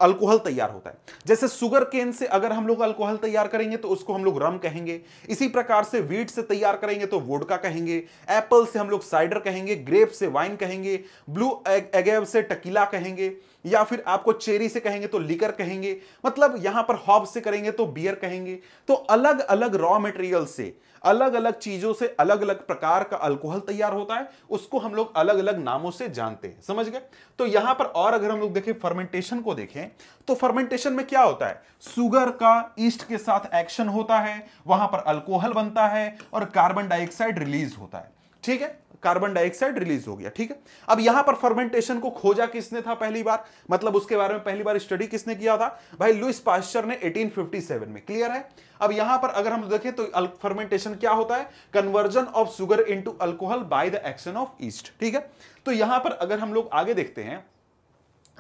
अल्कोहल तैयार होता है। जैसे शुगर केन से अगर हम लोग अल्कोहल तैयार करेंगे तो उसको हम लोग रम कहेंगे। इसी प्रकार से व्हीट से तैयार करेंगे तो वोडका कहेंगे, एप्पल से हम लोग साइडर कहेंगे, ग्रेप से वाइन कहेंगे, ब्लू एगेव से टकीला कहेंगे, या फिर आपको चेरी से कहेंगे तो लिकर कहेंगे, मतलब यहां पर हॉब से करेंगे तो बियर कहेंगे। तो अलग अलग रॉ मटेरियल से, अलग अलग चीजों से अलग अलग प्रकार का अल्कोहल तैयार होता है, उसको हम लोग अलग अलग नामों से जानते हैं। समझ गए? तो यहां पर और अगर हम लोग देखें फर्मेंटेशन को देखें, तो फर्मेंटेशन में क्या होता है, शुगर का ईस्ट के साथ एक्शन होता है, वहां पर अल्कोहल बनता है और कार्बन डाइऑक्साइड रिलीज होता है। ठीक है, कार्बन डाइऑक्साइड रिलीज हो गया। ठीक है, अब यहां पर फर्मेंटेशन को खोजा किसने था पहली बार, मतलब उसके बारे में पहली बार स्टडी किसने किया था भाई, लुईस पास्चर ने 1857 में। क्लियर है? अब यहां पर अगर हम देखें तो फर्मेंटेशन क्या होता है, conversion of sugar into alcohol bye the action of east. ठीक है, तो यहां पर अगर हम लोग आगे देखते हैं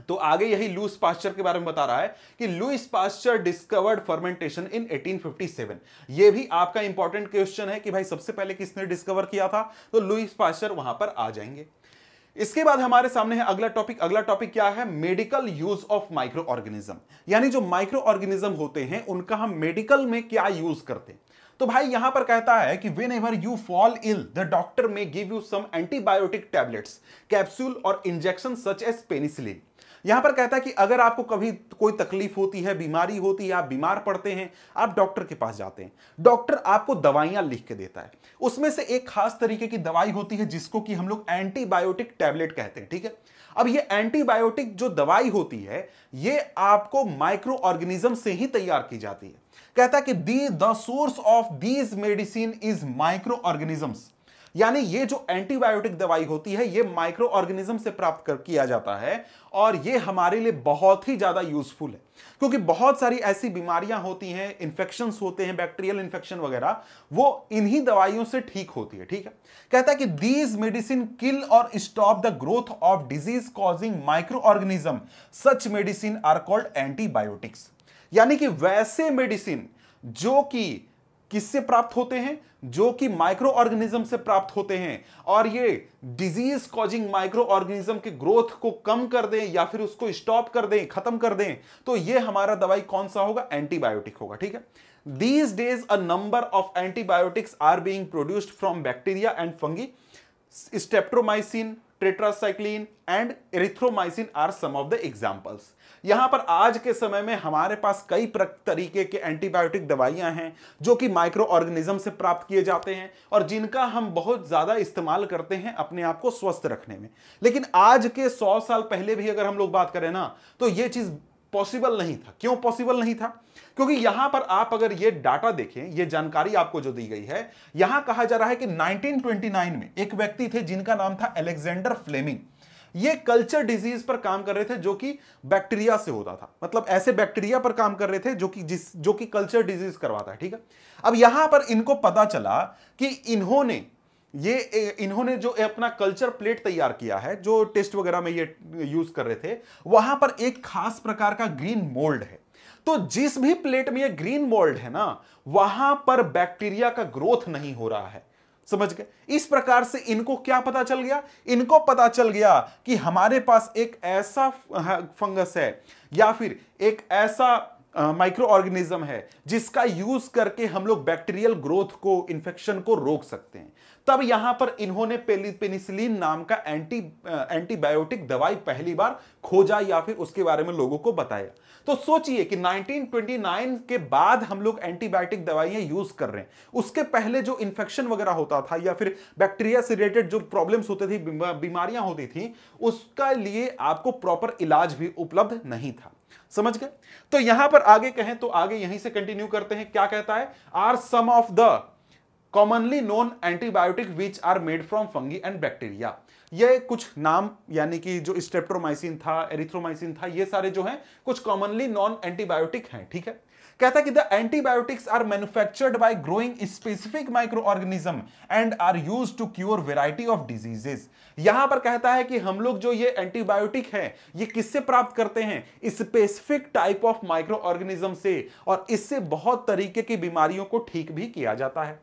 तो आगे यही लुईस पास्चर के बारे में बता रहा है कि लुईस पास्चर डिस्कवर्ड फर्मेंटेशन इन 1857। ये भी आपका इंपॉर्टेंट क्वेश्चन है कि भाई सबसे पहले किसने डिस्कवर किया था, तो लुईस पास्चर वहां पर आ जाएंगे। इसके बाद हमारे सामने है अगला टॉपिक। अगला टॉपिक क्या है, medical use of micro organism, यानी जो माइक्रो ऑर्गेनिज्म होते हैं उनका हम मेडिकल में क्या यूज करते हैं। तो भाई यहां पर कहता है कि whenever you fall ill, the doctor may give you some antibiotic tablets, capsule और injection such as penicillin। यहां पर कहता है कि अगर आपको कभी कोई तकलीफ होती है, बीमारी होती है, आप बीमार पड़ते हैं, आप डॉक्टर के पास जाते हैं, डॉक्टर आपको दवाइयां लिख के देता है। उसमें से एक खास तरीके की दवाई होती है जिसको कि हम लोग एंटीबायोटिक टैबलेट कहते हैं, ठीक है। अब ये एंटीबायोटिक जो दवाई होती है ये आपको माइक्रो ऑर्गेनिज्म से ही तैयार की जाती है। कहता है कि the source of these medicine is micro organisms, यानी ये जो एंटीबायोटिक दवाई होती है ये माइक्रो ऑर्गेनिज्म से प्राप्त कर किया जाता है और ये हमारे लिए बहुत ही ज्यादा यूजफुल है, क्योंकि बहुत सारी ऐसी बीमारियां होती हैं, इन्फेक्शंस होते हैं, बैक्टीरियल इन्फेक्शन वगैरह, वो इन्हीं दवाइयों से ठीक होती है, ठीक है। कहता है कि दीज मेडिसिन किल और stop the growth of disease causing micro organism, such medicine are called antibiotics. यानी कि वैसे मेडिसिन जो कि किससे प्राप्त होते हैं, जो कि माइक्रो ऑर्गेनिज्म से प्राप्त होते हैं और ये डिजीज कॉजिंग माइक्रो ऑर्गेनिज्म के ग्रोथ को कम कर दें या फिर उसको स्टॉप कर दें, खत्म कर दें, तो ये हमारा दवाई कौन सा होगा, एंटीबायोटिक होगा, ठीक है। These days a number of antibiotics are being produced from bacteria and fungi. Streptomycin, tetracycline and erythromycin are some of the examples. यहां पर आज के समय में हमारे पास कई तरीके के एंटीबायोटिक दवाइयां हैं जो कि माइक्रो ऑर्गेनिज्म से प्राप्त किए जाते हैं और जिनका हम बहुत ज्यादा इस्तेमाल करते हैं अपने आप को स्वस्थ रखने में। लेकिन आज के 100 साल पहले भी अगर हम लोग बात करें ना, तो यह चीज पॉसिबल नहीं था। क्यों पॉसिबल नहीं था? क्योंकि यहां पर आप अगर ये डाटा देखें, ये जानकारी आपको जो दी गई है, यहां कहा जा रहा है कि 1929 में एक व्यक्ति थे जिनका नाम था अलेक्जेंडर फ्लेमिंग। ये कल्चर डिजीज पर काम कर रहे थे जो कि बैक्टीरिया से होता था, मतलब ऐसे बैक्टीरिया पर काम कर रहे थे जो कि कल्चर डिजीज करवाता है, ठीक है। अब यहां पर इनको पता चला कि इन्होंने जो अपना कल्चर प्लेट तैयार किया है, जो टेस्ट वगैरह में ये यूज कर रहे थे, वहां पर एक खास प्रकार का ग्रीन मोल्ड है। तो जिस भी प्लेट में ये ग्रीन मोल्ड है ना, वहां पर बैक्टीरिया का ग्रोथ नहीं हो रहा है। समझ गए? इस प्रकार से इनको क्या पता चल गया? इनको पता चल गया कि हमारे पास एक ऐसा फंगस है या फिर एक ऐसा माइक्रो ऑर्गेनिज्म है जिसका यूज करके हम लोग बैक्टीरियल ग्रोथ को, इन्फेक्शन को रोक सकते हैं। तब यहां पर इन्होंने पेनिसिलिन नाम का एंटीबायोटिक दवाई पहली बार खोजा या फिर उसके बारे में लोगों को बताया। तो सोचिए कि 1929 के बाद हम लोग एंटीबायोटिक दवाइयां यूज कर रहे हैं। उसके पहले जो इन्फेक्शन वगैरह होता था या फिर बैक्टीरिया से रिलेटेड जो प्रॉब्लम्स होते थे, बीमारियां होती थी, उसका लिए आपको प्रॉपर इलाज भी उपलब्ध नहीं था। समझ गए? तो यहां पर आगे कहें तो आगे यहीं से कंटिन्यू करते हैं। क्या कहता है? Are some of the commonly known antibiotic which are made from fungi and bacteria. ये कुछ नाम, यानी कि जो स्ट्रेप्टोमाइसिन था, एरिथ्रोमाइसिन था, ये सारे जो हैं कुछ कॉमनली नॉन एंटीबायोटिक हैं, ठीक है। कहता है कि the antibiotics are manufactured by growing specific micro organism and are used to cure variety of diseases. यहां पर कहता है कि हम लोग जो ये एंटीबायोटिक है ये किससे प्राप्त करते हैं? Specific type of micro organism से, और इससे बहुत तरीके की बीमारियों को ठीक भी किया जाता है।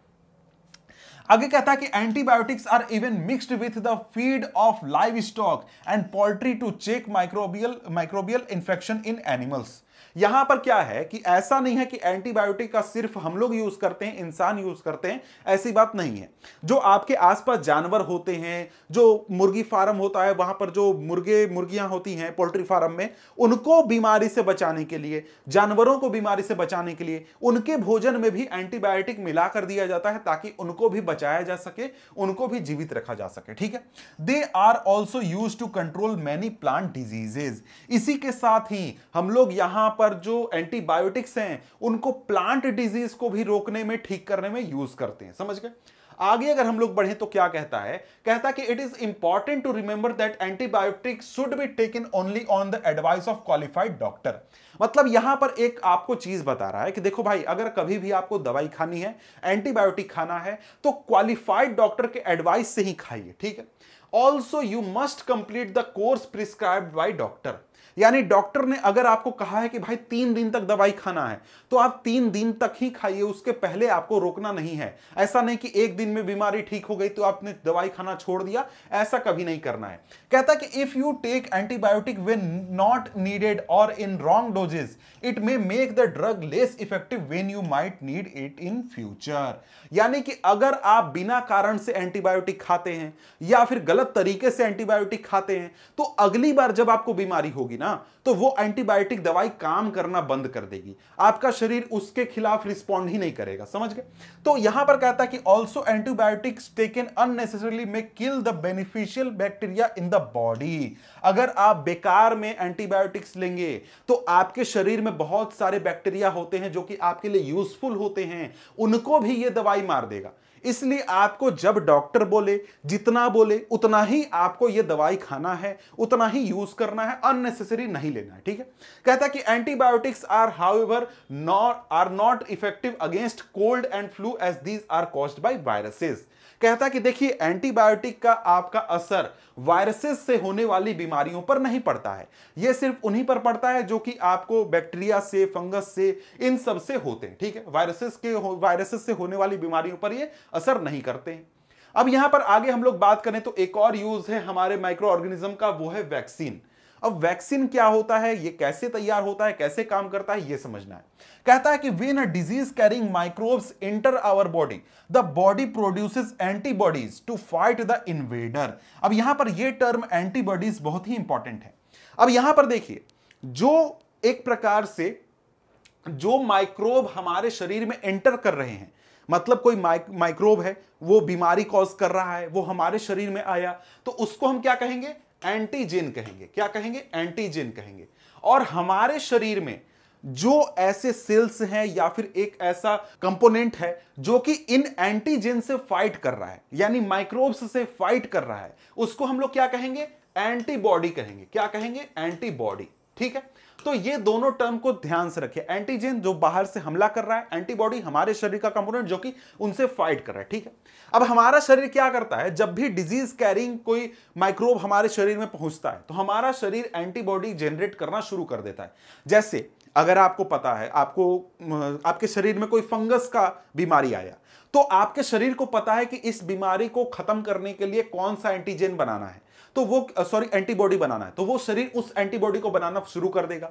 आगे कहता है कि antibiotics are even mixed with the feed of livestock and poultry to check microbial infection in animals. यहां पर क्या है कि ऐसा नहीं है कि एंटीबायोटिक का सिर्फ हम लोग यूज करते हैं, इंसान यूज करते हैं, ऐसी बात नहीं है। जो आपके आसपास जानवर होते हैं, जो मुर्गी फार्म होता है, वहां पर जो मुर्गियां होती हैं पोल्ट्री फार्म में, उनको बीमारी से बचाने के लिए, जानवरों को बीमारी से बचाने के लिए उनके भोजन में भी एंटीबायोटिक मिला कर दिया जाता है ताकि उनको भी बचाया जा सके, उनको भी जीवित रखा जा सके, ठीक है। They are also use to control many plant diseases. इसी के साथ ही हम लोग यहां पर जो एंटीबायोटिक्स हैं उनको प्लांट डिजीज को भी रोकने में, ठीक करने में यूज करते हैं। समझ गए? आगे अगर हम लोग बढ़े तो क्या कहता है? कहता है कि it is important to remember that antibiotics should be taken only on the advice of qualified doctor. मतलब यहां पर एक आपको चीज बता रहा है कि देखो भाई, अगर कभी भी आपको दवाई खानी है, एंटीबायोटिक खाना है, तो क्वालिफाइड डॉक्टर के एडवाइस से ही खाइए, ठीक है। Also you must complete the course prescribed by doctor. यानी डॉक्टर ने अगर आपको कहा है कि भाई 3 दिन तक दवाई खाना है, तो आप 3 दिन तक ही खाइए, उसके पहले आपको रोकना नहीं है। ऐसा नहीं कि एक दिन में बीमारी ठीक हो गई तो आपने दवाई खाना छोड़ दिया, ऐसा कभी नहीं करना है। कहता है कि if you take antibiotic when not needed और in wrong doses, it may make the drug less effective when you might need it in future. यानी कि अगर आप बिना कारण से एंटीबायोटिक खाते हैं या फिर गलत तरीके से एंटीबायोटिक खाते हैं तो अगली बार जब आपको बीमारी होगी ना तो वो एंटीबायोटिक दवाई काम करना बंद कर देगी, आपका शरीर उसके खिलाफ रिस्पॉन्ड ही नहीं करेगा। समझ गए? तो यहां पर कहता है कि also antibiotics taken unnecessarily may kill the beneficial bacteria in the body. अगर आप बेकार में एंटीबायोटिक्स लेंगे तो आपके शरीर में बहुत सारे बैक्टीरिया होते हैं जो कि आपके लिए यूजफुल होते हैं, उनको भी ये दवाई मार देगा। इसलिए आपको जब डॉक्टर बोले, जितना बोले उतना ही आपको यह दवाई खाना है, उतना ही यूज करना है, अननेसेसरी नहीं लेना है। ठीक है? कहता है कि antibiotics are however not effective against cold and flu as these are caused by viruses. कहता है कि देखिए एंटीबायोटिक का आपका असर वायरसेस से होने वाली बीमारियों पर नहीं पड़ता है, यह सिर्फ उन्हीं पर पड़ता है जो कि आपको बैक्टीरिया से, फंगस से, इन सब से होते हैं। ठीक है? वायरसेस से होने वाली बीमारियों पर यह असर नहीं करते हैं। अब यहां पर आगे हम लोग बात करें तो एक और यूज है हमारे माइक्रो ऑर्गेनिज्म का, वो है वैक्सीन। अब वैक्सीन क्या होता है, ये कैसे तैयार होता है, कैसे काम करता है, ये समझना है। कहता है कि when a disease carrying microbes enter our body the body produces antibodies to fight the invader. अब यहां पर ये टर्म एंटीबॉडीज बहुत ही इंपॉर्टेंट है। अब यहां पर देखिए, जो एक प्रकार से जो माइक्रोब हमारे शरीर में एंटर कर रहे हैं, मतलब कोई माइक्रोब है, वो बीमारी कॉज कर रहा है, वो हमारे शरीर में आया, तो उसको हम क्या कहेंगे? एंटीजन कहेंगे। क्या कहेंगे? एंटीजन कहेंगे। और हमारे शरीर में जो ऐसे सेल्स हैं या फिर एक ऐसा कंपोनेंट है जो कि इन एंटीजन से फाइट कर रहा है, यानी माइक्रोब्स से फाइट कर रहा है, उसको हम लोग क्या कहेंगे? एंटीबॉडी कहेंगे। क्या कहेंगे? एंटीबॉडी। ठीक है? तो ये दोनों टर्म को ध्यान से रखिए। एंटीजन जो बाहर से हमला कर रहा है, एंटीबॉडी हमारे शरीर का कंपोनेंट जो कि उनसे फाइट कर रहा है। ठीक है? अब हमारा शरीर क्या करता है? जब भी डिजीज कैरिंग कोई माइक्रोब हमारे शरीर में पहुंचता है तो हमारा शरीर एंटीबॉडी जनरेट करना शुरू कर देता है। जैसे अगर आपको पता है, आपके शरीर में कोई फंगस का बीमारी आया तो आपके शरीर को पता है कि इस बीमारी को खत्म करने के लिए कौन सा एंटीजन बनाना है, तो वो एंटीबॉडी बनाना है, तो वो शरीर उस एंटीबॉडी को बनाना शुरू कर देगा।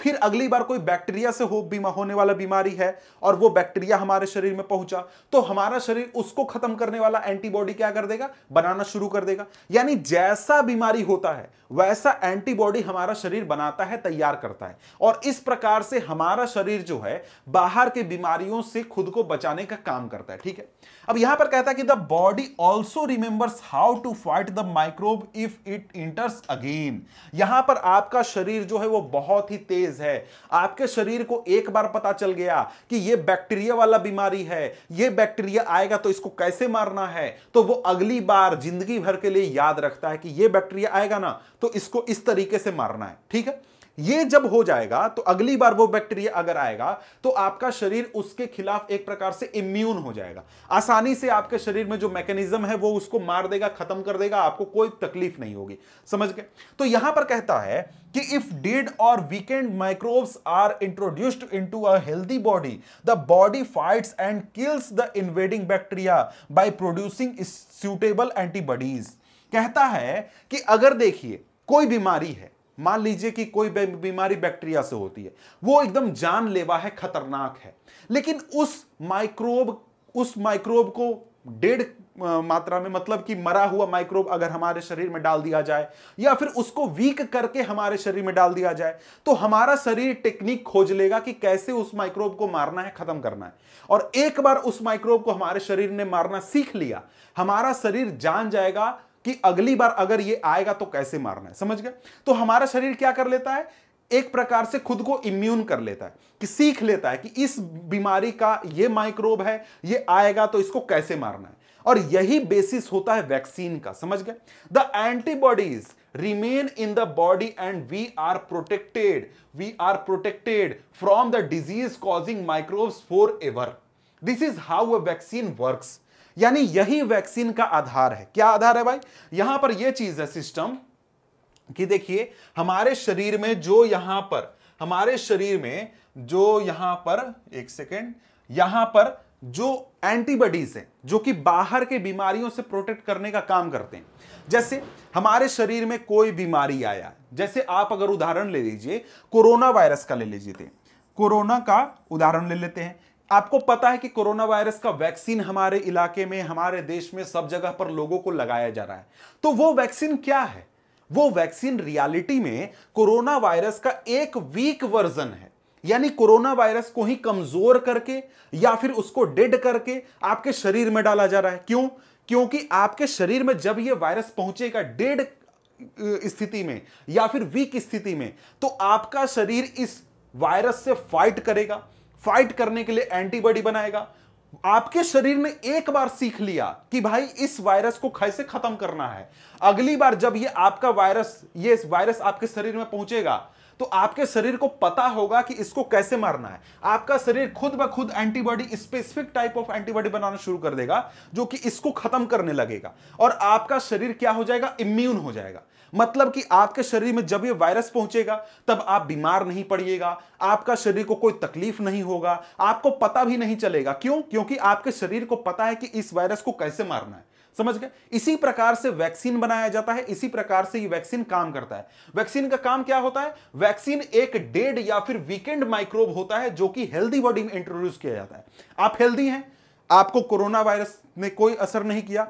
फिर अगली बार कोई बैक्टीरिया से होने वाला बीमारी है और वो बैक्टीरिया हमारे शरीर में पहुंचा तो हमारा शरीर उसको खत्म करने वाला एंटीबॉडी क्या कर देगा? बनाना शुरू कर देगा। यानी जैसा बीमारी होता है वैसा एंटीबॉडी हमारा शरीर बनाता है, तैयार करता है, और इस प्रकार से हमारा शरीर जो है बाहर के बीमारियों से खुद को बचाने का काम करता है। ठीक है? अब यहां पर कहता है कि the body also remembers how to fight the microbe if it enters again. यहां पर आपका शरीर जो है वो बहुत ही तेज है। आपके शरीर को एक बार पता चल गया कि ये बैक्टीरिया वाला बीमारी है, ये बैक्टीरिया आएगा तो इसको कैसे मारना है, तो वो अगली बार जिंदगी भर के लिए याद रखता है कि ये बैक्टीरिया आएगा ना तो इसको इस तरीके से मारना है। ठीक है? ये जब हो जाएगा तो अगली बार वो बैक्टीरिया अगर आएगा तो आपका शरीर उसके खिलाफ एक प्रकार से इम्यून हो जाएगा। आसानी से आपके शरीर में जो मैकेनिज्म है वो उसको मार देगा, खत्म कर देगा, आपको कोई तकलीफ नहीं होगी। समझ गए? तो यहां पर कहता है कि इफ डेड और weakened microbes are introduced into a healthy body the body fights and kills the invading bacteria by producing suitable antibodies. कहता है कि अगर देखिए कोई बीमारी है, मान लीजिए कि कोई बीमारी बैक्टीरिया से होती है, वो एकदम जानलेवा है, खतरनाक है, लेकिन उस माइक्रोब को डेढ़ मात्रा में, मतलब कि मरा हुआ माइक्रोब अगर हमारे शरीर में डाल दिया जाए या फिर उसको वीक करके हमारे शरीर में डाल दिया जाए तो हमारा शरीर टेक्निक खोज लेगा कि कैसे उस माइक्रोब को मारना है, खत्म करना है। और एक बार उस माइक्रोब को हमारे शरीर ने मारना सीख लिया, हमारा शरीर जान जाएगा कि अगली बार अगर ये आएगा तो कैसे मारना है। समझ गए? तो हमारा शरीर क्या कर लेता है? एक प्रकार से खुद को इम्यून कर लेता है, कि सीख लेता है कि इस बीमारी का ये माइक्रोब है, ये आएगा तो इसको कैसे मारना है। और यही बेसिस होता है वैक्सीन का। समझ गए? The antibodies remain in the body and we are protected from the disease causing microbes forever. This is how a vaccine works. यानी यही वैक्सीन का आधार है। क्या आधार है भाई? यहां पर यह चीज है सिस्टम कि देखिए हमारे शरीर में जो यहां पर एक सेकेंड, यहां पर जो एंटीबॉडीज हैं जो कि बाहर के बीमारियों से प्रोटेक्ट करने का काम करते हैं। जैसे हमारे शरीर में कोई बीमारी आया, जैसे आप अगर उदाहरण ले लीजिए कोरोना वायरस का ले लीजिए, कोरोना का उदाहरण ले लेते हैं। आपको पता है कि कोरोना वायरस का वैक्सीन हमारे इलाके में, हमारे देश में सब जगह पर लोगों को लगाया जा रहा है। तो वो वैक्सीन क्या है? वो वैक्सीन रियलिटी में कोरोना वायरस का एक वीक वर्जन है, यानी कोरोना वायरस को ही कमजोर करके या फिर उसको डेड करके आपके शरीर में डाला जा रहा है। क्यों? क्योंकि आपके शरीर में जब यह वायरस पहुंचेगा डेड स्थिति में या फिर वीक स्थिति में, तो आपका शरीर इस वायरस से फाइट करेगा। फाइट करने के लिए एंटीबॉडी बनाएगा। आपके शरीर ने एक बार सीख लिया कि भाई इस वायरस को कैसे खत्म करना है, अगली बार जब ये वायरस आपके शरीर में पहुंचेगा तो आपके शरीर को पता होगा कि इसको कैसे मारना है। आपका शरीर खुद ब खुद antibody, specific type of antibody बनाना शुरू कर देगा जो कि इसको खत्म करने लगेगा, और आपका शरीर क्या हो जाएगा? इम्यून हो जाएगा। मतलब कि आपके शरीर में जब ये वायरस पहुंचेगा तब आप बीमार नहीं पड़िएगा, आपका शरीर को कोई तकलीफ नहीं होगा, आपको पता भी नहीं चलेगा। क्यों? क्योंकि आपके शरीर को पता है कि इस वायरस को कैसे मारना है। समझ गए? इसी प्रकार से वैक्सीन बनाया जाता है, इसी प्रकार से ये वैक्सीन काम करता है। वैक्सीन का काम क्या होता है? वैक्सीन एक डेड या फिर वीकेंड माइक्रोब होता है जो कि हेल्दी बॉडी में इंट्रोड्यूस किया जाता है। आप हेल्दी हैं, आपको कोरोना वायरस ने कोई असर नहीं किया।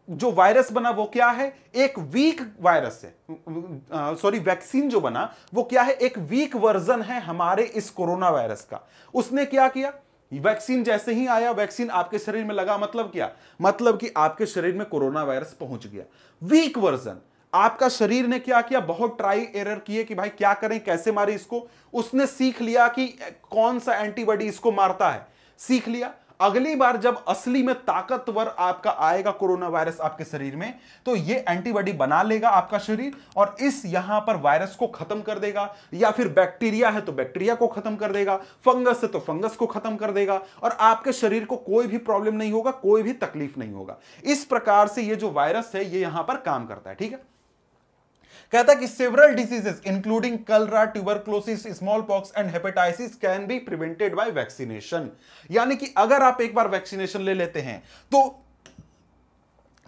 जो वायरस बना वो क्या है? एक वीक वायरस है, वैक्सीन जो बना वो क्या है? एक वीक वर्जन है हमारे इस कोरोना वायरस का। उसने क्या किया? वैक्सीन जैसे ही आया, वैक्सीन आपके शरीर में लगा, मतलब क्या? मतलब कि आपके शरीर में कोरोना वायरस पहुंच गया। Week version. आपका शरीर ने क्या किया? बहुत ट्राई एरर किए कि भाई क्या करें, कैसे मारे इसको। उसने सीख लिया कि कौन सा एंटीबॉडी इसको मारता है, सीख लिया। अगली बार जब असली में ताकतवर आपका आएगा कोरोना वायरस आपके शरीर में, तो ये एंटीबॉडी बना लेगा आपका शरीर और इस यहां पर वायरस को खत्म कर देगा। या फिर बैक्टीरिया है तो बैक्टीरिया को खत्म कर देगा, फंगस है तो फंगस को खत्म कर देगा, और आपके शरीर को कोई भी प्रॉब्लम नहीं होगा, कोई भी तकलीफ नहीं होगा। इस प्रकार से ये जो वायरस है ये यहां पर काम करता है। ठीक है? कहता है कि सेवरल डिजीजेस इंक्लूडिंग कलरा, tuberculosis, small pox and hepatitis can be prevented by vaccination. यानी कि अगर आप एक बार वैक्सीनेशन ले लेते हैं तो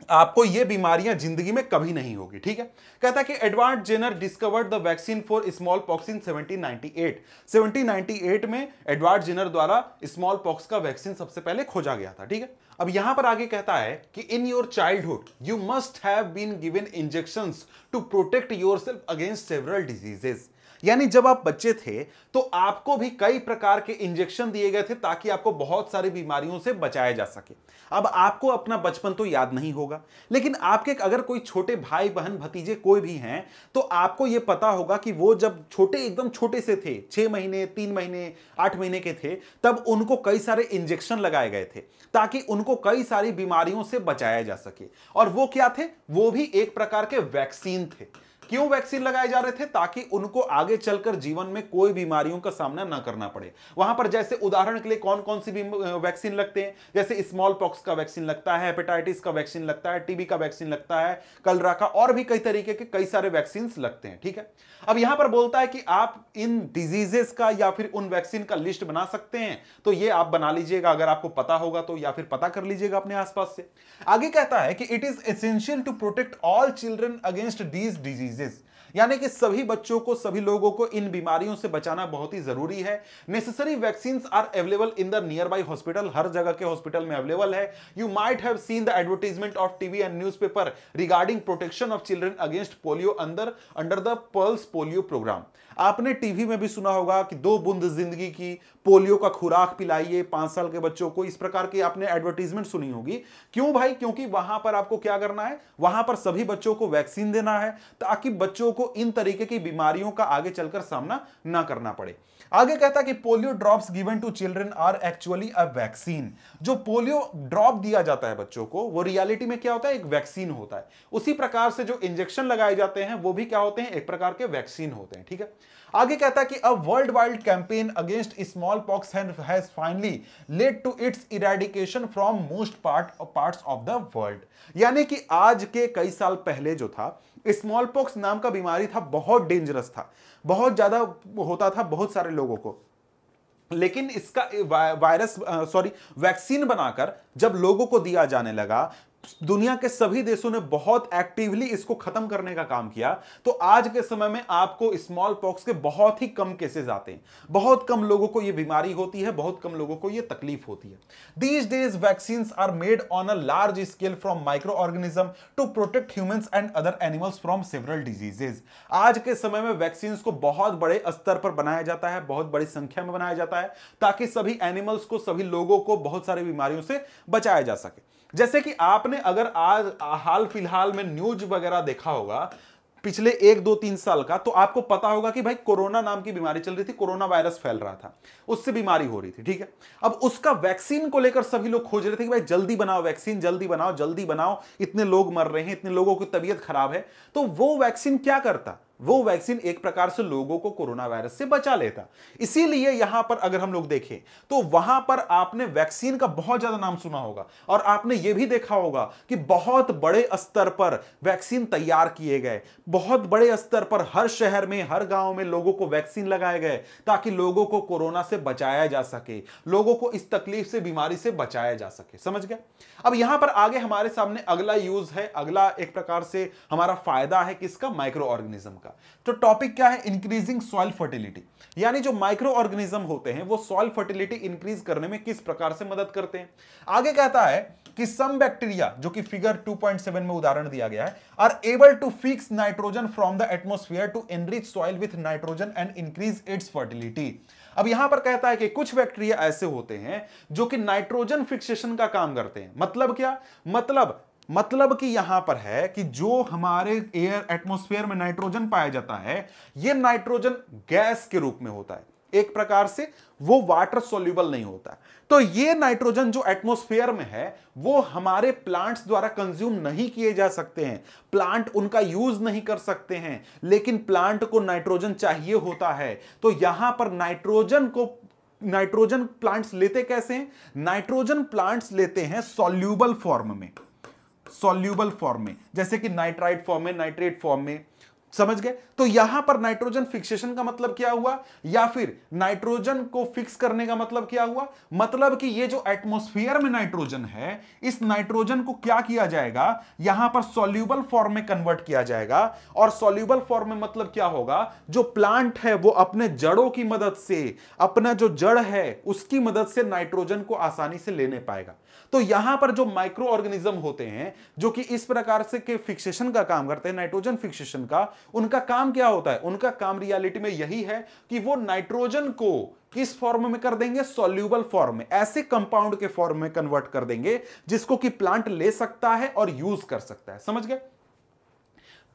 आपको ये बीमारियां जिंदगी में कभी नहीं होगी। ठीक है? कहता है कि Edward Jenner discovered the vaccine for smallpox in 1798। 1798 में एडवर्ड जेनर द्वारा स्मॉल पॉक्स का वैक्सीन सबसे पहले खोजा गया था। ठीक है? अब यहां पर आगे कहता है कि in your childhood you must have been given injections to protect yourself against several diseases. यानी जब आप बच्चे थे तो आपको भी कई प्रकार के इंजेक्शन दिए गए थे ताकि आपको बहुत सारी बीमारियों से बचाया जा सके। अब आपको अपना बचपन तो याद नहीं होगा, लेकिन आपके अगर कोई छोटे भाई बहन भतीजे कोई भी हैं तो आपको यह पता होगा कि वो जब एकदम छोटे से थे, 6 महीने, 3 महीने, 8 महीने के थे, तब उनको कई सारे इंजेक्शन लगाए गए थे ताकि उनको कई सारी बीमारियों से बचाया जा सके। और वो क्या थे? वो भी एक प्रकार के वैक्सीन थे। क्यों वैक्सीन लगाए जा रहे थे? ताकि उनको आगे चलकर जीवन में कोई बीमारियों का सामना ना करना पड़े। वहां पर जैसे उदाहरण के लिए कौन कौन सी वैक्सीन लगते हैं? जैसे स्मॉल पॉक्स का वैक्सीन लगता है, हेपेटाइटिस का वैक्सीन लगता है, टीबी का वैक्सीन लगता है, कलरा का, और भी कई तरीके के कई सारे वैक्सीन लगते हैं। ठीक है? अब यहां पर बोलता है कि आप इन डिजीजेस का या फिर उन वैक्सीन का लिस्ट बना सकते हैं, तो ये आप बना लीजिएगा अगर आपको पता होगा तो, या फिर पता कर लीजिएगा अपने आसपास से। आगे कहता है कि it is essential to protect all children against these diseases. यानी कि सभी बच्चों को, सभी लोगों को इन बीमारियों से बचाना बहुत ही जरूरी है। Necessary vaccines are available in the nearby hospital. हर जगह के हॉस्पिटल में अवेलेबल है। You might have seen the advertisement of TV and newspaper regarding protection of children against polio under the pulse polio programme. आपने TV में भी सुना होगा कि 2 बूंद जिंदगी की, पोलियो का खुराक पिलाइए 5 साल के बच्चों को, इस प्रकार की आपने एडवर्टाइजमेंट सुनी होगी। क्यों भाई? क्योंकि वहां पर आपको क्या करना है? वहां पर सभी बच्चों को वैक्सीन देना है ताकि बच्चों को इन तरीके की बीमारियों का आगे चलकर सामना ना करना पड़े। आगे कहता है कि polio drops given to children are actually a vaccine. जो पोलियो ड्रॉप दिया जाता है बच्चों को, वो रियलिटी में क्या होता है? एक वैक्सीन होता है। उसी प्रकार से जो इंजेक्शन लगाए जाते हैं वो भी क्या होते हैं? एक प्रकार के वैक्सीन होते हैं। ठीक है? आगे कहता है कि a worldwide campaign against smallpox has finally led to its eradication from most parts of the world. यानी कि आज के कई साल पहले जो था, स्मॉल पॉक्स नाम का बीमारी था, बहुत डेंजरस था, बहुत ज्यादा होता था बहुत सारे लोगों को। लेकिन इसका वैक्सीन बनाकर जब लोगों को दिया जाने लगा, दुनिया के सभी देशों ने बहुत एक्टिवली इसको खत्म करने का काम किया, तो आज के समय में आपको स्मॉल पॉक्स के बहुत ही कम केसेस आते हैं, बहुत कम लोगों को यह बीमारी होती है, बहुत कम लोगों को यह तकलीफ होती है। These days vaccines are made on a large scale from micro organism to protect humans and other animals from several diseases. आज के समय में वैक्सीन को बहुत बड़े स्तर पर बनाया जाता है, बहुत बड़ी संख्या में बनाया जाता है, ताकि सभी एनिमल्स को, सभी लोगों को बहुत सारी बीमारियों से बचाया जा सके। जैसे कि आपने अगर आज हाल फिलहाल में न्यूज वगैरह देखा होगा पिछले 1-2-3 साल का, तो आपको पता होगा कि भाई कोरोना नाम की बीमारी चल रही थी, कोरोना वायरस फैल रहा था, उससे बीमारी हो रही थी, ठीक है। अब उसका वैक्सीन को लेकर सभी लोग खोज रहे थे कि भाई जल्दी बनाओ वैक्सीन, जल्दी बनाओ, जल्दी बनाओ, इतने लोग मर रहे हैं, इतने लोगों की तबीयत खराब है। तो वो वैक्सीन क्या करता? वो वैक्सीन एक प्रकार से लोगों को कोरोना वायरस से बचा लेता। इसीलिए यहां पर अगर हम लोग देखें तो वहां पर आपने वैक्सीन का बहुत ज्यादा नाम सुना होगा, और आपने यह भी देखा होगा कि बहुत बड़े स्तर पर वैक्सीन तैयार किए गए, बहुत बड़े स्तर पर हर शहर में, हर गांव में लोगों को वैक्सीन लगाए गए, ताकि लोगों को कोरोना से बचाया जा सके, लोगों को इस तकलीफ से, बीमारी से बचाया जा सके। समझ गए? अब यहां पर आगे हमारे सामने अगला यूज है, अगला एक प्रकार से हमारा फायदा है किसका? माइक्रो ऑर्गेनिज्म का। तो टॉपिक क्या है? Increasing soil fertility. यानी जो माइक्रो ऑर्गेनिज्म होते हैं वो सॉइल फर्टिलिटी इंक्रीज करने में किस प्रकार से मदद करते हैं। आगे कहता है कि सम बैक्टीरिया, जो कि फिगर 2.7 में उदाहरण दिया गया है, are able to fix nitrogen from the atmosphere to enrich soil with nitrogen and increase its fertility. अब यहां पर कहता है कि कुछ बैक्टीरिया ऐसे होते हैं जो कि नाइट्रोजन फिक्सेशन का काम करते हैं। मतलब क्या? मतलब कि यहां पर है कि जो हमारे एयर एटमॉस्फेयर में नाइट्रोजन पाया जाता है, यह नाइट्रोजन गैस के रूप में होता है, एक प्रकार से वो वाटर सोल्यूबल नहीं होता। तो ये नाइट्रोजन जो एटमॉस्फेयर में है वो हमारे प्लांट्स द्वारा कंज्यूम नहीं किए जा सकते हैं, प्लांट उनका यूज नहीं कर सकते हैं, लेकिन प्लांट को नाइट्रोजन चाहिए होता है। तो यहां पर नाइट्रोजन प्लांट्स लेते कैसे हैं? नाइट्रोजन प्लांट्स लेते हैं सॉल्यूबल फॉर्म में, सॉल्यूबल फॉर्म में, जैसे कि नाइट्राइट फॉर्म में, नाइट्रेट फॉर्म में। समझ गए? तो यहां पर नाइट्रोजन फिक्सेशन का मतलब क्या हुआ, या फिर नाइट्रोजन को फिक्स करने का मतलब क्या हुआ? मतलब कि ये जो एटमॉस्फेयर में नाइट्रोजन है, इस नाइट्रोजन को क्या किया जाएगा? यहां पर सॉल्यूबल फॉर्म में कन्वर्ट किया जाएगा। और सॉल्यूबल फॉर्म में मतलब क्या होगा? जो प्लांट है वो अपने जड़ों की मदद से, अपना जो जड़ है उसकी मदद से नाइट्रोजन को आसानी से लेने पाएगा। तो यहां पर जो माइक्रो ऑर्गेनिज्म होते हैं जो कि इस प्रकार से के फिक्सेशन का काम करते हैं, नाइट्रोजन फिक्सेशन का, उनका काम क्या होता है? उनका काम रियलिटी में यही है कि वो नाइट्रोजन को किस फॉर्म में कर देंगे? सॉल्यूबल फॉर्म में, ऐसे कंपाउंड के फॉर्म में कन्वर्ट कर देंगे जिसको कि प्लांट ले सकता है और यूज कर सकता है। समझ गए?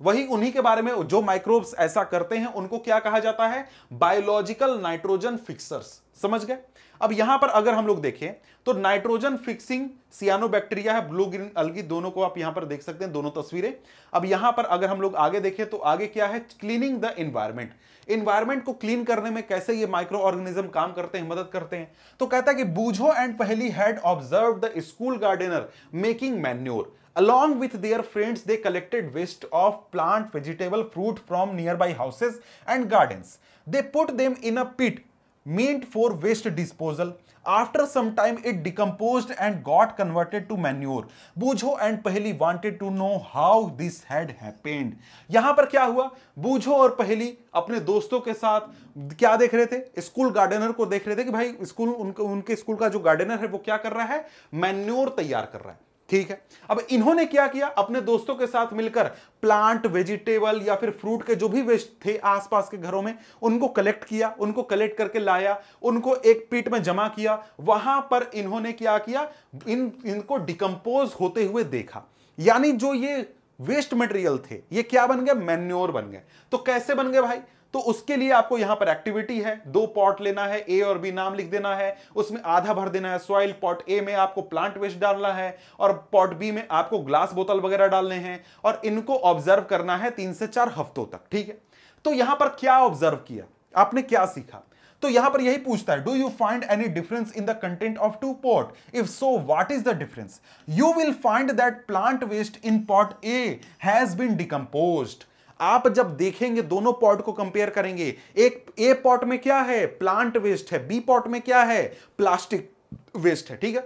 वही उन्हीं के बारे में जो माइक्रोब्स ऐसा करते हैं उनको क्या कहा जाता है? Biological nitrogen fixers. समझ गए? अब यहां पर अगर हम लोग देखें तो नाइट्रोजन फिक्सिंग सियानोबैक्टीरिया है, ब्लू ग्रीन अलगी, दोनों को आप यहां पर देख सकते हैं, दोनों तस्वीरें। अब यहां पर अगर हम लोग आगे देखें तो आगे क्या है? Cleaning the environment. एनवायरमेंट को क्लीन करने में कैसे ये माइक्रो ऑर्गेनिज्म काम करते हैं, मदद करते हैं? तो कहता है कि Boojho and Paheli had observe the school gardener making manure along with their friends. They collected waste of plant, vegetable, fruit from nearby houses and gardens. They put them in a pit meant for waste disposal. After some time it decomposed and got converted to manure. बूझो and पहेली wanted to know how this had happened. यहां पर क्या हुआ? बूझो और पहेली अपने दोस्तों के साथ क्या देख रहे थे? स्कूल गार्डनर को देख रहे थे कि भाई स्कूल, उनके स्कूल का जो गार्डनर है वो क्या कर रहा है? मैन्योर तैयार कर रहा है। ठीक है। अब इन्होंने क्या किया? अपने दोस्तों के साथ मिलकर प्लांट, वेजिटेबल या फिर फ्रूट के जो भी वेस्ट थे आसपास के घरों में, उनको कलेक्ट किया, उनको कलेक्ट करके लाया, उनको एक पिट में जमा किया। वहां पर इन्होंने क्या किया? इनको डिकम्पोज होते हुए देखा। यानी जो ये वेस्ट मटेरियल थे ये क्या बन गए? मैन्योर बन गए। तो कैसे बन गए भाई? तो उसके लिए आपको यहां पर एक्टिविटी है, 2 पॉट लेना है, ए और बी नाम लिख देना है, उसमें आधा भर देना है सॉइल। पॉट ए में आपको प्लांट वेस्ट डालना है और पॉट बी में आपको ग्लास बोतल वगैरह डालने हैं, और इनको ऑब्जर्व करना है 3 से 4 हफ्तों तक। ठीक है। तो यहां पर क्या ऑब्जर्व किया आपने, क्या सीखा? तो यहां पर यही पूछता है, do you find any difference in the content of 2 pot? If so what is the difference? You will find that plant waste in pot A has been decomposed. आप जब देखेंगे, दोनों पॉट को कंपेयर करेंगे, एक ए पॉट में क्या है? प्लांट वेस्ट है, बी पॉट में क्या है? प्लास्टिक वेस्ट है। ठीक है।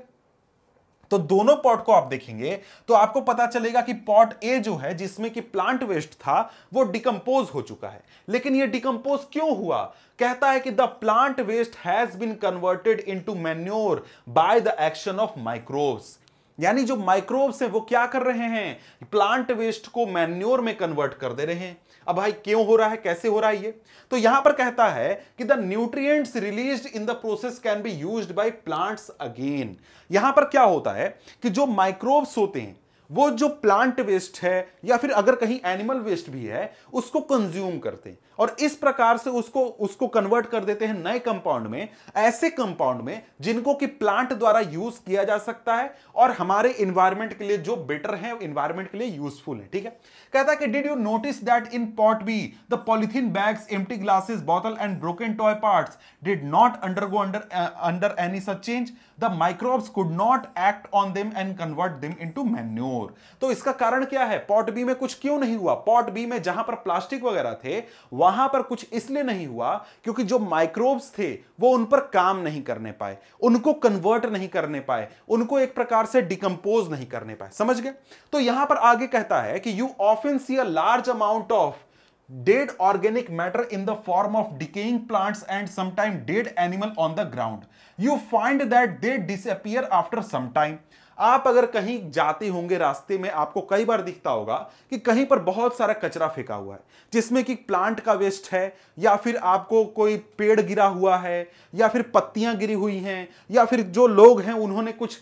तो दोनों पॉट को आप देखेंगे तो आपको पता चलेगा कि पॉट ए जो है जिसमें कि प्लांट वेस्ट था वो डिकम्पोज हो चुका है। लेकिन ये डिकम्पोज क्यों हुआ? कहता है कि the plant waste has been converted into manure by the action of microbes. यानी जो माइक्रोब्स हैं वो क्या कर रहे हैं? प्लांट वेस्ट को मैन्योर में कन्वर्ट कर दे रहे हैं। अब भाई क्यों हो रहा है, कैसे हो रहा है ये? तो यहां पर कहता है कि the nutrients released in the process can be used by plants again. यहां पर क्या होता है कि जो माइक्रोब्स होते हैं वो जो प्लांट वेस्ट है या फिर अगर कहीं एनिमल वेस्ट भी है उसको कंज्यूम करते हैं और इस प्रकार से उसको कन्वर्ट कर देते हैं नए कंपाउंड में, ऐसे कंपाउंड में जिनको कि प्लांट द्वारा यूज किया जा सकता है और हमारे एनवायरनमेंट के लिए जो बेटर है, एनवायरनमेंट के लिए यूजफुल है। ठीक है, कहता है कि did you notice that in pot be the polythene bags, empty glasses, bottle and broken toy parts did not undergo under any such change. The microbes could not act on them and convert them into manure. तो इसका कारण क्या है? Pot B में कुछ क्यों नहीं हुआ? पॉट बी में जहां पर प्लास्टिक वगैरह थे वहां पर कुछ इसलिए नहीं हुआ क्योंकि जो माइक्रोब्स थे वो उन पर काम नहीं करने पाए, उनको कन्वर्ट नहीं करने पाए, उनको एक प्रकार से डिकम्पोज नहीं करने पाए। समझ गए? तो यहां पर आगे कहता है कि you often see a large amount of dead organic matter in the form of decaying plants and sometimes dead animal on the ground. You find that they disappear after some time. आप अगर कहीं जाते होंगे रास्ते में आपको कई बार दिखता होगा कि कहीं पर बहुत सारा कचरा फेंका हुआ है जिसमें कि प्लांट का वेस्ट है या फिर आपको कोई पेड़ गिरा हुआ है या फिर पत्तियां गिरी हुई हैं या फिर जो लोग हैं उन्होंने कुछ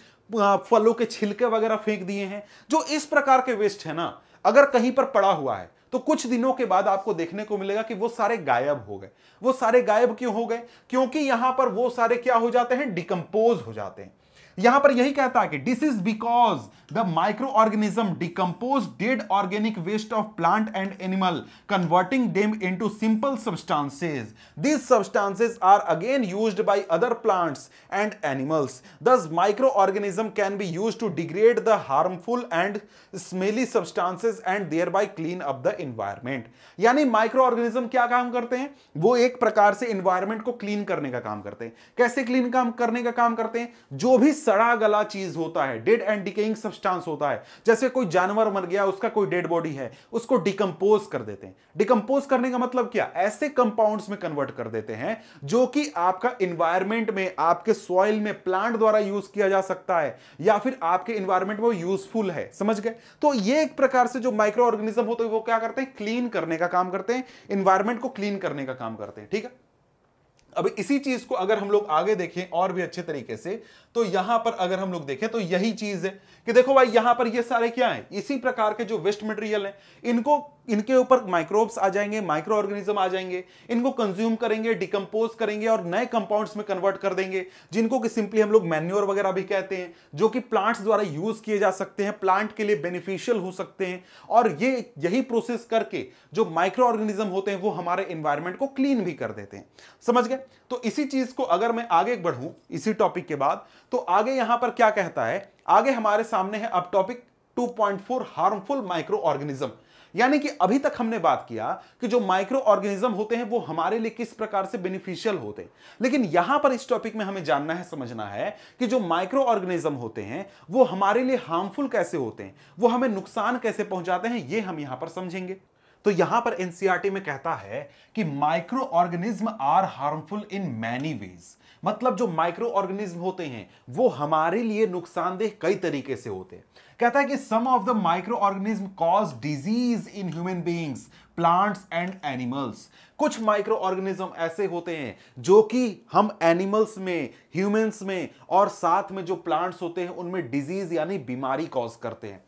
फलों के छिलके वगैरह फेंक दिए हैं। जो इस प्रकार के वेस्ट है ना, अगर कहीं पर पड़ा हुआ है तो कुछ दिनों के बाद आपको देखने को मिलेगा कि वो सारे गायब हो गए। वो सारे गायब क्यों हो गए? क्योंकि यहां पर वो सारे क्या हो जाते हैं? डिकम्पोज हो जाते हैं। यहां पर यही कहता है कि this is because the microorganism decompose dead organic waste of plant and animal converting them into simple substances. This substances are again used by other plants and animals. These microorganism can be used to degrade the harmful and smelly substances and thereby clean up the environment. यानी microorganism क्या काम करते हैं? वो एक प्रकार से environment को क्लीन करने का काम करते हैं। कैसे क्लीन काम करने का काम करते हैं? जो भी सड़ा गला चीज होता है, डेड एंड डिकेइंग सब्सटेंस होता है, जैसे कोई जानवर मर गया, उसका कोई डेड बॉडी है, उसको डिकम्पोज कर देते हैं। डिकम्पोज करने का मतलब क्या? ऐसे कंपाउंड्स में कन्वर्ट कर देते हैं जो कि आपका एनवायरनमेंट में, आपके सॉइल में प्लांट द्वारा यूज किया जा सकता है या फिर आपके एनवायरनमेंट में यूजफुल है। समझ गए? तो ये एक प्रकार से जो माइक्रो ऑर्गेनिज्म होते हैं वो क्या करते हैं? क्लीन करने का काम करते हैं, एनवायरनमेंट को क्लीन करने का काम करते हैं। ठीक है, अब इसी चीज को अगर हम लोग आगे देखें और भी अच्छे तरीके से तो यहां पर अगर हम लोग देखें तो यही चीज है कि देखो भाई यहां पर ये सारे क्या हैं? इसी प्रकार के जो वेस्ट मटेरियल हैं, इनके ऊपर माइक्रोब्स आ जाएंगे, माइक्रो ऑर्गेनिज्म आ जाएंगे, इनको कंज्यूम करेंगे, डिकम्पोज करेंगे और नए कंपाउंड्स में कन्वर्ट कर देंगे जिनको कि सिंपली हम लोग मैन्योर वगैरह भी कहते हैं, जो कि प्लांट्स द्वारा यूज किए जा सकते हैं, प्लांट के लिए बेनिफिशियल हो सकते हैं। और ये यही प्रोसेस करके जो माइक्रो ऑर्गेनिज्म होते हैं वो हमारे एनवायरनमेंट को क्लीन भी कर देते हैं। समझ गए? तो इसी चीज को अगर मैं आगे बढ़ूं इसी टॉपिक के बाद तो आगे यहां पर क्या कहता है? आगे हमारे सामने है अब टॉपिक 2.4 हार्मफुल माइक्रो ऑर्गेनिज्म। यानी कि अभी तक हमने बात किया कि जो माइक्रो ऑर्गेनिज्म होते हैं वो हमारे लिए किस प्रकार से बेनिफिशियल होते हैं, लेकिन यहां पर इस टॉपिक में हमें जानना है, समझना है कि जो माइक्रो ऑर्गेनिज्म होते हैं वो हमारे लिए हार्मफुल कैसे होते हैं, वो हमें नुकसान कैसे पहुंचाते हैं, ये हम यहां पर समझेंगे। तो यहां पर एनसीईआरटी में कहता है कि micro organism are harmful in many ways. मतलब जो माइक्रो ऑर्गेनिज्म होते हैं वो हमारे लिए नुकसानदेह कई तरीके से होते हैं। कहता है कि some of the micro organism cause disease in human beings, plants and animals. कुछ माइक्रो ऑर्गेनिज्म ऐसे होते हैं जो कि हम एनिमल्स में, ह्यूमंस में और साथ में जो प्लांट्स होते हैं उनमें डिजीज यानी बीमारी कॉज करते हैं।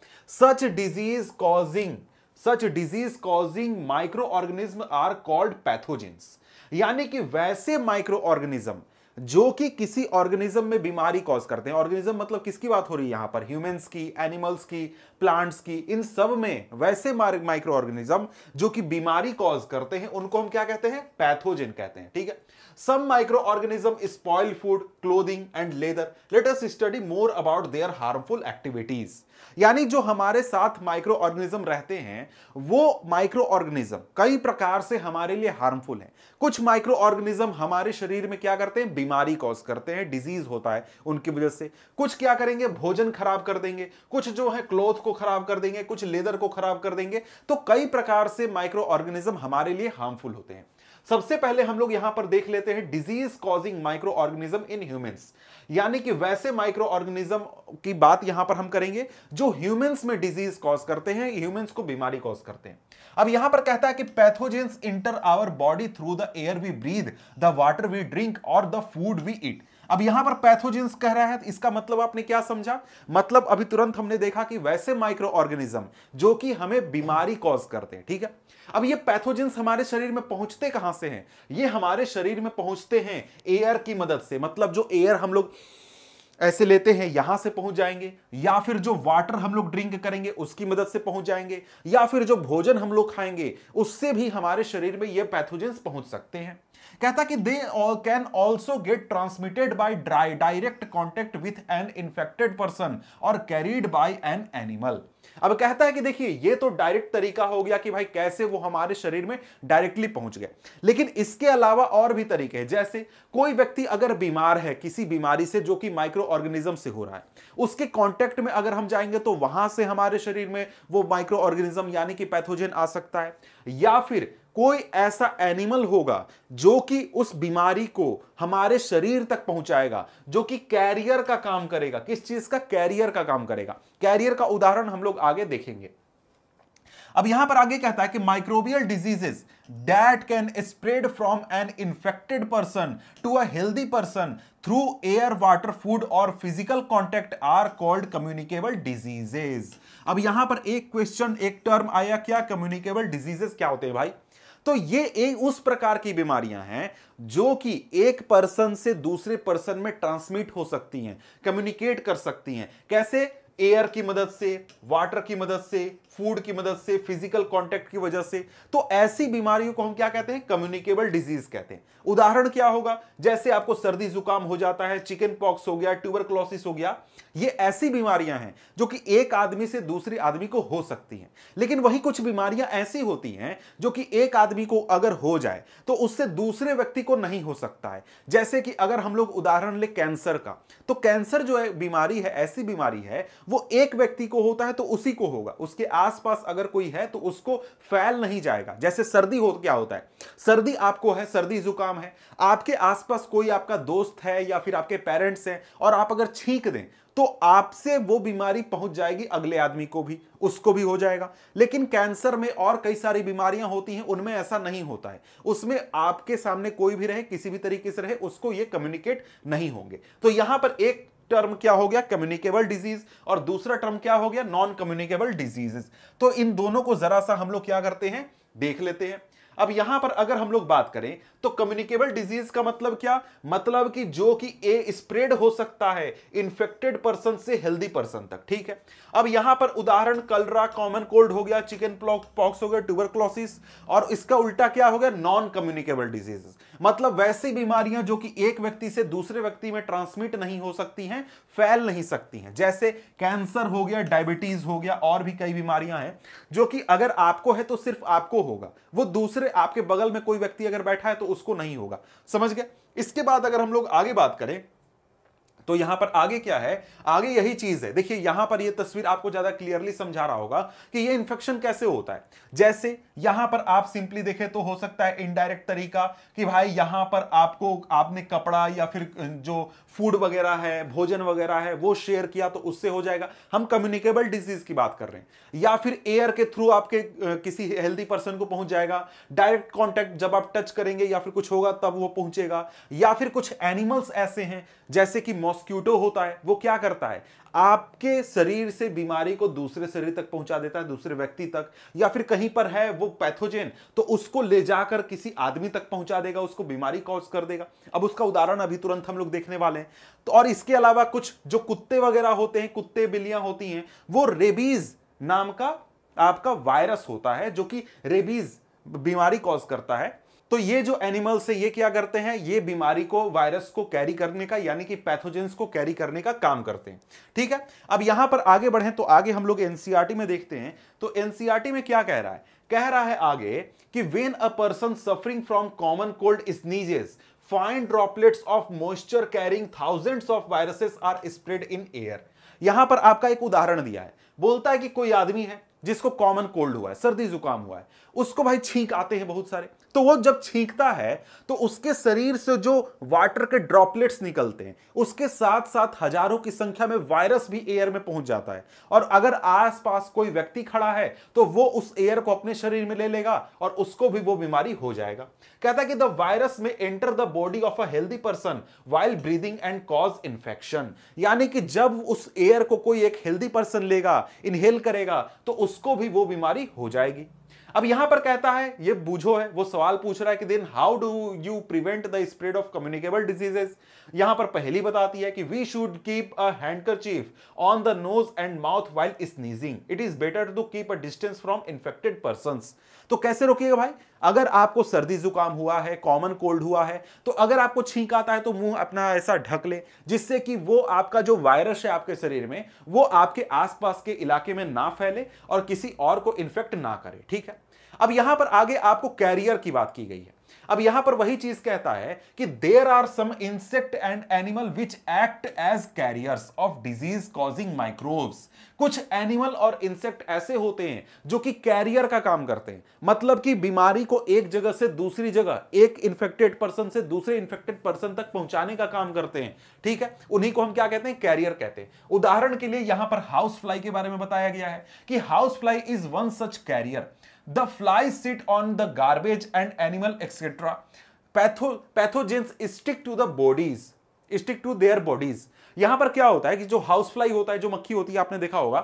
Such disease causing microorganisms are called pathogens। यानी कि वैसे माइक्रो ऑर्गेनिज्म जो कि किसी ऑर्गेनिज्म में बीमारी कॉज करते हैं। ऑर्गेनिज्म मतलब किसकी बात हो रही है यहां पर? ह्यूमंस की, एनिमल्स की, प्लांट्स की, इन सब में वैसे माइक्रो ऑर्गेनिज्म जो कि बीमारी कॉज करते हैं उनको हम क्या कहते हैं? पैथोजन कहते हैं। ठीक है, some micro organism spoil food, clothing and leather. Let us study more about their harmful activities. यानी जो हमारे साथ माइक्रो ऑर्गेनिज्म रहते हैं वो माइक्रो ऑर्गेनिज्म कई प्रकार से हमारे लिए हार्मफुल हैं। कुछ माइक्रो ऑर्गेनिज्म हमारे शरीर में क्या करते हैं? बीमारी कॉज करते हैं, डिजीज होता है उनकी वजह से। कुछ क्या करेंगे, भोजन खराब कर देंगे, कुछ जो है क्लॉथ को खराब कर देंगे, कुछ लेदर को खराब कर देंगे। तो कई प्रकार से माइक्रो ऑर्गेनिज्म हमारे लिए हार्मफुल होते हैं। सबसे पहले हम लोग यहां पर देख लेते हैं disease causing micro organism in humans, यानी कि वैसे माइक्रो ऑर्गेनिज्म की बात यहां पर हम करेंगे जो ह्यूमंस में डिजीज कॉज करते हैं, ह्यूमंस को बीमारी कॉज करते हैं। अब यहां पर कहता है कि pathogens enter our body through the air we breathe, the water we drink और द फूड वी ईट। अब यहां पर पैथोजेंस कह रहा है, इसका मतलब आपने क्या समझा? मतलब अभी तुरंत हमने देखा कि वैसे माइक्रो ऑर्गेनिज्म जो कि हमें बीमारी कॉज करते हैं, ठीक है। अब ये पैथोजेंस हमारे शरीर में पहुंचते कहां से हैं? ये हमारे शरीर में पहुंचते हैं एयर की मदद से, मतलब जो एयर हम लोग ऐसे लेते हैं यहां से पहुंच जाएंगे, या फिर जो वाटर हम लोग ड्रिंक करेंगे उसकी मदद से पहुंच जाएंगे, या फिर जो भोजन हम लोग खाएंगे उससे भी हमारे शरीर में ये पैथोजेंस पहुंच सकते हैं। कहता कि they can also get transmitted by direct contact with an infected person और कैरीड बाय एन एनिमल। अब कहता है कि देखिए ये तो डायरेक्ट तरीका हो गया कि भाई कैसे वो हमारे शरीर में डायरेक्टली पहुंच गए, लेकिन इसके अलावा और भी तरीके हैं। जैसे कोई व्यक्ति अगर बीमार है किसी बीमारी से जो कि माइक्रो ऑर्गेनिज्म से हो रहा है, उसके कांटेक्ट में अगर हम जाएंगे तो वहां से हमारे शरीर में वो माइक्रो ऑर्गेनिज्म यानी कि पैथोजन आ सकता है। या फिर कोई ऐसा एनिमल होगा जो कि उस बीमारी को हमारे शरीर तक पहुंचाएगा, जो कि कैरियर का काम करेगा। किस चीज का? कैरियर का काम करेगा। कैरियर का उदाहरण हम लोग आगे देखेंगे। अब यहां पर आगे कहता है कि microbial diseases that can spread from an infected person to a healthy person through air, water, food और physical contact are called communicable diseases. अब यहां पर एक क्वेश्चन, एक टर्म आया, क्या कम्युनिकेबल डिजीजेस क्या होते हैं भाई? तो ये एक उस प्रकार की बीमारियां हैं जो कि एक पर्सन से दूसरे पर्सन में ट्रांसमिट हो सकती हैं, कम्युनिकेट कर सकती हैं। कैसे? एयर की मदद से, वाटर की मदद से, फूड की मदद से, फिजिकल कांटेक्ट की वजह से। तो ऐसी बीमारियों को हम क्या कहते हैं? कम्युनिकेबल डिजीज कहते हैं। उदाहरण क्या होगा? जैसे आपको सर्दी जुकाम हो जाता है, चिकन पॉक्स हो गया, ट्यूबरक्लोसिस हो गया। ये ऐसी बीमारियां हैं जो कि एक आदमी से दूसरे आदमी को हो सकती हैं। लेकिन वही कुछ बीमारियां ऐसी होती हैं जो कि एक आदमी को अगर हो जाए तो उससे दूसरे व्यक्ति को नहीं हो सकता है। जैसे कि अगर हम लोग उदाहरण ले कैंसर का, तो कैंसर जो है बीमारी है, ऐसी बीमारी है वो एक व्यक्ति को होता है तो उसी को होगा, उसके आसपास अगर कोई है तो उसको फैल नहीं जाएगा। जैसे सर्दी हो तो क्या होता है? सर्दी आपको है, सर्दी जुकाम है, आपके आसपास कोई आपका दोस्त है या फिर आपके पेरेंट्स हैं और आप अगर छींक दें तो आपसे वो बीमारी पहुंच जाएगी अगले आदमी को भी, उसको भी हो जाएगा। लेकिन कैंसर में और कई सारी बीमारियां होती हैं, उनमें ऐसा नहीं होता है। उसमें आपके सामने कोई भी रहे, किसी भी तरीके से रहे, उसको ये कम्युनिकेट नहीं होंगे। तो यहां पर एक टर्म क्या हो गया? कम्युनिकेबल डिजीज, और दूसरा टर्म क्या हो गया? Non communicable diseases. तो इन दोनों को जरा सा हम लोग क्या करते हैं, देख लेते हैं। अब यहां पर अगर हम लोग बात करें तो कम्युनिकेबल डिजीज का मतलब क्या? मतलब कि जो कि ए स्प्रेड हो सकता है इन्फेक्टेड पर्सन से हेल्दी पर्सन तक, ठीक है। अब यहां पर उदाहरण कलरा, कॉमन कोल्ड हो गया, चिकन पॉक्स हो गया, ट्यूबरक्लोसिस, और इसका उल्टा क्या हो गया? Non communicable diseases. मतलब वैसी बीमारियां जो कि एक व्यक्ति से दूसरे व्यक्ति में ट्रांसमिट नहीं हो सकती हैं, फैल नहीं सकती हैं। जैसे कैंसर हो गया, डायबिटीज हो गया, और भी कई बीमारियां हैं जो कि अगर आपको है तो सिर्फ आपको होगा, वो दूसरे आपके बगल में कोई व्यक्ति अगर बैठा है तो उसको नहीं होगा। समझ गए? इसके बाद अगर हम लोग आगे बात करें तो यहां पर आगे क्या है? आगे यही चीज है। देखिए यहां पर ये तस्वीर आपको ज्यादा क्लियरली समझा रहा होगा कि ये इंफेक्शन कैसे होता है। जैसे यहां पर आप सिंपली देखें तो हो सकता है इनडायरेक्ट तरीका कि भाई यहां पर आपने कपड़ा या फिर जो फूड वगैरह है, भोजन वगैरह है, वो शेयर किया तो उससे हो जाएगा। हम कम्युनिकेबल डिजीज की बात कर रहे हैं। या फिर एयर के थ्रू आपके किसी हेल्दी पर्सन को पहुंच जाएगा। डायरेक्ट कांटेक्ट जब आप टच करेंगे या फिर कुछ होगा तब वो पहुंचेगा। या फिर कुछ एनिमल्स ऐसे हैं जैसे कि मॉस्क्यूटो होता है, वो क्या करता है? आपके शरीर से बीमारी को दूसरे शरीर तक पहुंचा देता है, दूसरे व्यक्ति तक। या फिर कहीं पर है वो पैथोजेन, तो उसको ले जाकर किसी आदमी तक पहुंचा देगा, उसको बीमारी कॉज कर देगा। अब उसका उदाहरण अभी तुरंत हम लोग देखने वाले हैं। तो और इसके अलावा कुछ जो कुत्ते वगैरह होते हैं, कुत्ते बिल्लियां होती हैं, वो रेबीज नाम का आपका वायरस होता है जो कि रेबीज बीमारी कॉज करता है। तो ये जो एनिमल्स है ये क्या करते हैं, ये बीमारी को, वायरस को कैरी करने का, यानी कि पैथोजेंस को कैरी करने का काम करते हैं। ठीक है, अब यहां पर आगे बढ़ें तो आगे हम लोग एनसीईआरटी में देखते हैं, तो एनसीईआरटी में क्या कह रहा है, कह रहा है आगे कि when a person suffering from common cold sneezes fine droplets of moisture carrying thousands of viruses are spread in air. यहां पर आपका एक उदाहरण दिया है, बोलता है कि कोई आदमी है जिसको कॉमन कोल्ड हुआ है, सर्दी जुकाम हुआ है, उसको भाई छींक आते हैं बहुत सारे, तो वो जब छींकता है तो उसके शरीर से जो वाटर के ड्रॉपलेट्स निकलते हैं उसके साथ साथ हजारों की संख्या में वायरस भी एयर में पहुंच जाता है, और अगर आसपास कोई व्यक्ति खड़ा है तो वो उस एयर को अपने शरीर में ले लेगा और उसको भी वो बीमारी हो जाएगा। कहता है कि द वायरस में enter the body of a healthy person while breathing and cause infection, यानी कि जब उस एयर को कोई एक हेल्दी पर्सन लेगा, इनहेल करेगा, तो उसको भी वो बीमारी हो जाएगी। अब यहां पर कहता है, ये बूझो है, वो सवाल पूछ रहा है कि then how do you prevent the spread of communicable diseases. यहां पर पहली बताती है कि we should keep a handkerchief on the nose and mouth while sneezing, it is better to keep a distance from infected persons. तो कैसे रोकिएगा भाई, अगर आपको सर्दी जुकाम हुआ है, कॉमन कोल्ड हुआ है, तो अगर आपको छींक आता है तो मुंह अपना ऐसा ढक ले, जिससे कि वो आपका जो वायरस है आपके शरीर में वो आपके आसपास के इलाके में ना फैले और किसी और को इन्फेक्ट ना करे। ठीक है, अब यहां पर आगे आपको कैरियर की बात की गई है। अब यहां पर वही चीज कहता है कि there are some insect and animal which act as carriers of disease causing microbes. कुछ एनिमल और इंसेक्ट ऐसे होते हैं जो कि कैरियर का काम करते हैं, मतलब कि बीमारी को एक जगह से दूसरी जगह, एक इन्फेक्टेड पर्सन से दूसरे इन्फेक्टेड पर्सन तक पहुंचाने का काम करते हैं। ठीक है, उन्हीं को हम क्या कहते हैं, कैरियर कहते हैं। उदाहरण के लिए यहां पर हाउस फ्लाई के बारे में बताया गया है कि house fly is one such carrier. The flies sit on the garbage and animal etc. Pathogens stick to the bodies, stick to their bodies. यहां पर क्या होता है कि जो हाउस फ्लाई होता है, जो मक्खी होती है, आपने देखा होगा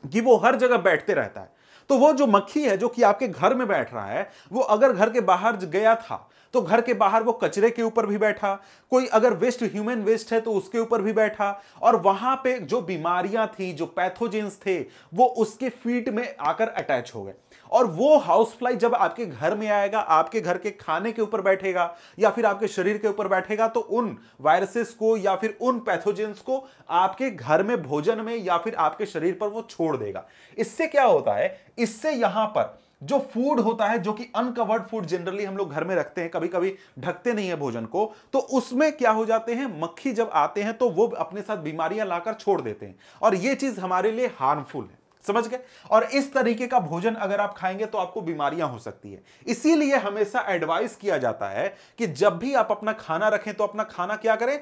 कि वो हर जगह बैठते रहता है। तो वो जो मक्खी है जो कि आपके घर में बैठ रहा है, वो अगर घर के बाहर गया था तो घर के बाहर वो कचरे के ऊपर भी बैठा, कोई अगर वेस्ट, ह्यूमन वेस्ट है तो उसके ऊपर भी बैठा, और वहां पे जो बीमारियां थी, जो पैथोजेंस थे, वो उसके फीट में आकर अटैच हो गए। और वो हाउस फ्लाई जब आपके घर में आएगा, आपके घर के खाने के ऊपर बैठेगा या फिर आपके शरीर के ऊपर बैठेगा, तो उन वायरसेस को या फिर उन पैथोजेंस को आपके घर में, भोजन में या फिर आपके शरीर पर वो छोड़ देगा। इससे क्या होता है, इससे यहां पर जो फूड होता है, जो कि अनकवर्ड फूड जनरली हम लोग घर में रखते हैं, कभी कभी ढकते नहीं है भोजन को, तो उसमें क्या हो जाते हैं, मक्खी जब आते हैं तो वो अपने साथ बीमारियां लाकर छोड़ देते हैं, और ये चीज हमारे लिए हार्मफुल है। समझ गए? और इस तरीके का भोजन अगर आप खाएंगे तो आपको बीमारियां हो सकती है। इसीलिए हमेशा एडवाइस किया जाता है कि जब भी आप अपना खाना रखें तो अपना खाना क्या करें,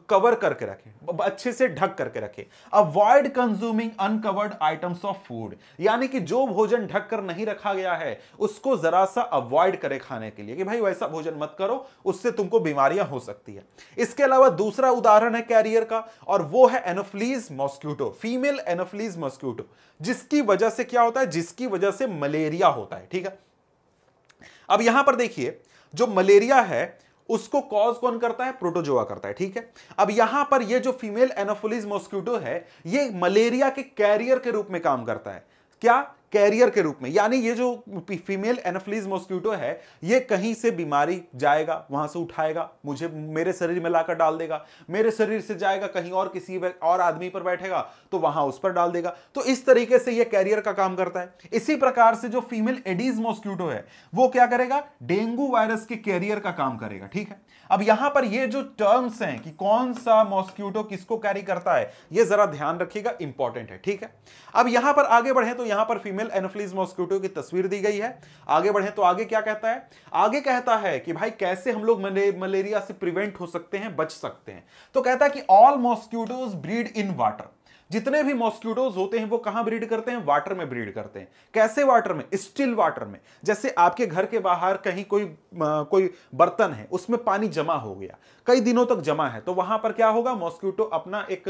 कवर करके रखें, अच्छे से ढक करके रखें। Avoid consuming uncovered items of food, यानी कि जो भोजन ढक कर नहीं रखा गया है उसको जरा सा अवॉइड करें खाने के लिए, कि भाई वैसा भोजन मत करो, उससे तुमको बीमारियां हो सकती है। इसके अलावा दूसरा उदाहरण है कैरियर का, और वो है anopheles mosquito, female anopheles mosquito, जिसकी वजह से क्या होता है, जिसकी वजह से मलेरिया होता है। ठीक है, अब यहां पर देखिए, जो मलेरिया है उसको कॉज कौन करता है, प्रोटोजोआ करता है। ठीक है, अब यहां पर ये जो फीमेल एनोफिलीज मॉस्क्यूटो है, ये मलेरिया के कैरियर के रूप में काम करता है। क्या, कैरियर के रूप में, यानी ये जो फीमेल एनोफिलीज मॉस्क्यूटो है, ये कहीं से बीमारी जाएगा, वहां से उठाएगा, मुझे मेरे शरीर में लाकर डाल देगा, मेरे शरीर से जाएगा कहीं और, किसी और आदमी पर बैठेगा तो वहां उस पर डाल देगा। तो इस तरीके से ये कैरियर का काम करता है। इसी प्रकार से जो फीमेल एडीज मॉस्क्यूटो है, वो क्या करेगा, डेंगू वायरस के कैरियर का काम करेगा। ठीक है, अब यहां पर ये जो टर्म्स हैं कि कौन सा मॉस्क्यूटो किसको कैरी करता है, ये जरा ध्यान रखिएगा, इंपॉर्टेंट है। ठीक है, अब यहां पर आगे बढ़े तो यहां पर फीमेल एनोफिलीज मॉस्क्यूटो की तस्वीर दी गई है। आगे बढ़े तो आगे क्या कहता है, आगे कहता है कि भाई कैसे हम लोग मलेरिया से प्रिवेंट हो सकते हैं, बच सकते हैं। तो कहता है कि all mosquitoes breed in water, जितने भी मॉस्क्यूटोज होते हैं वो कहां ब्रीड करते हैं, वाटर में ब्रीड करते हैं। कैसे वाटर में, स्टिल वाटर में। जैसे आपके घर के बाहर कहीं कोई बर्तन है, उसमें पानी जमा हो गया, कई दिनों तक जमा है, तो वहां पर क्या होगा, मॉस्क्यूटो अपना एक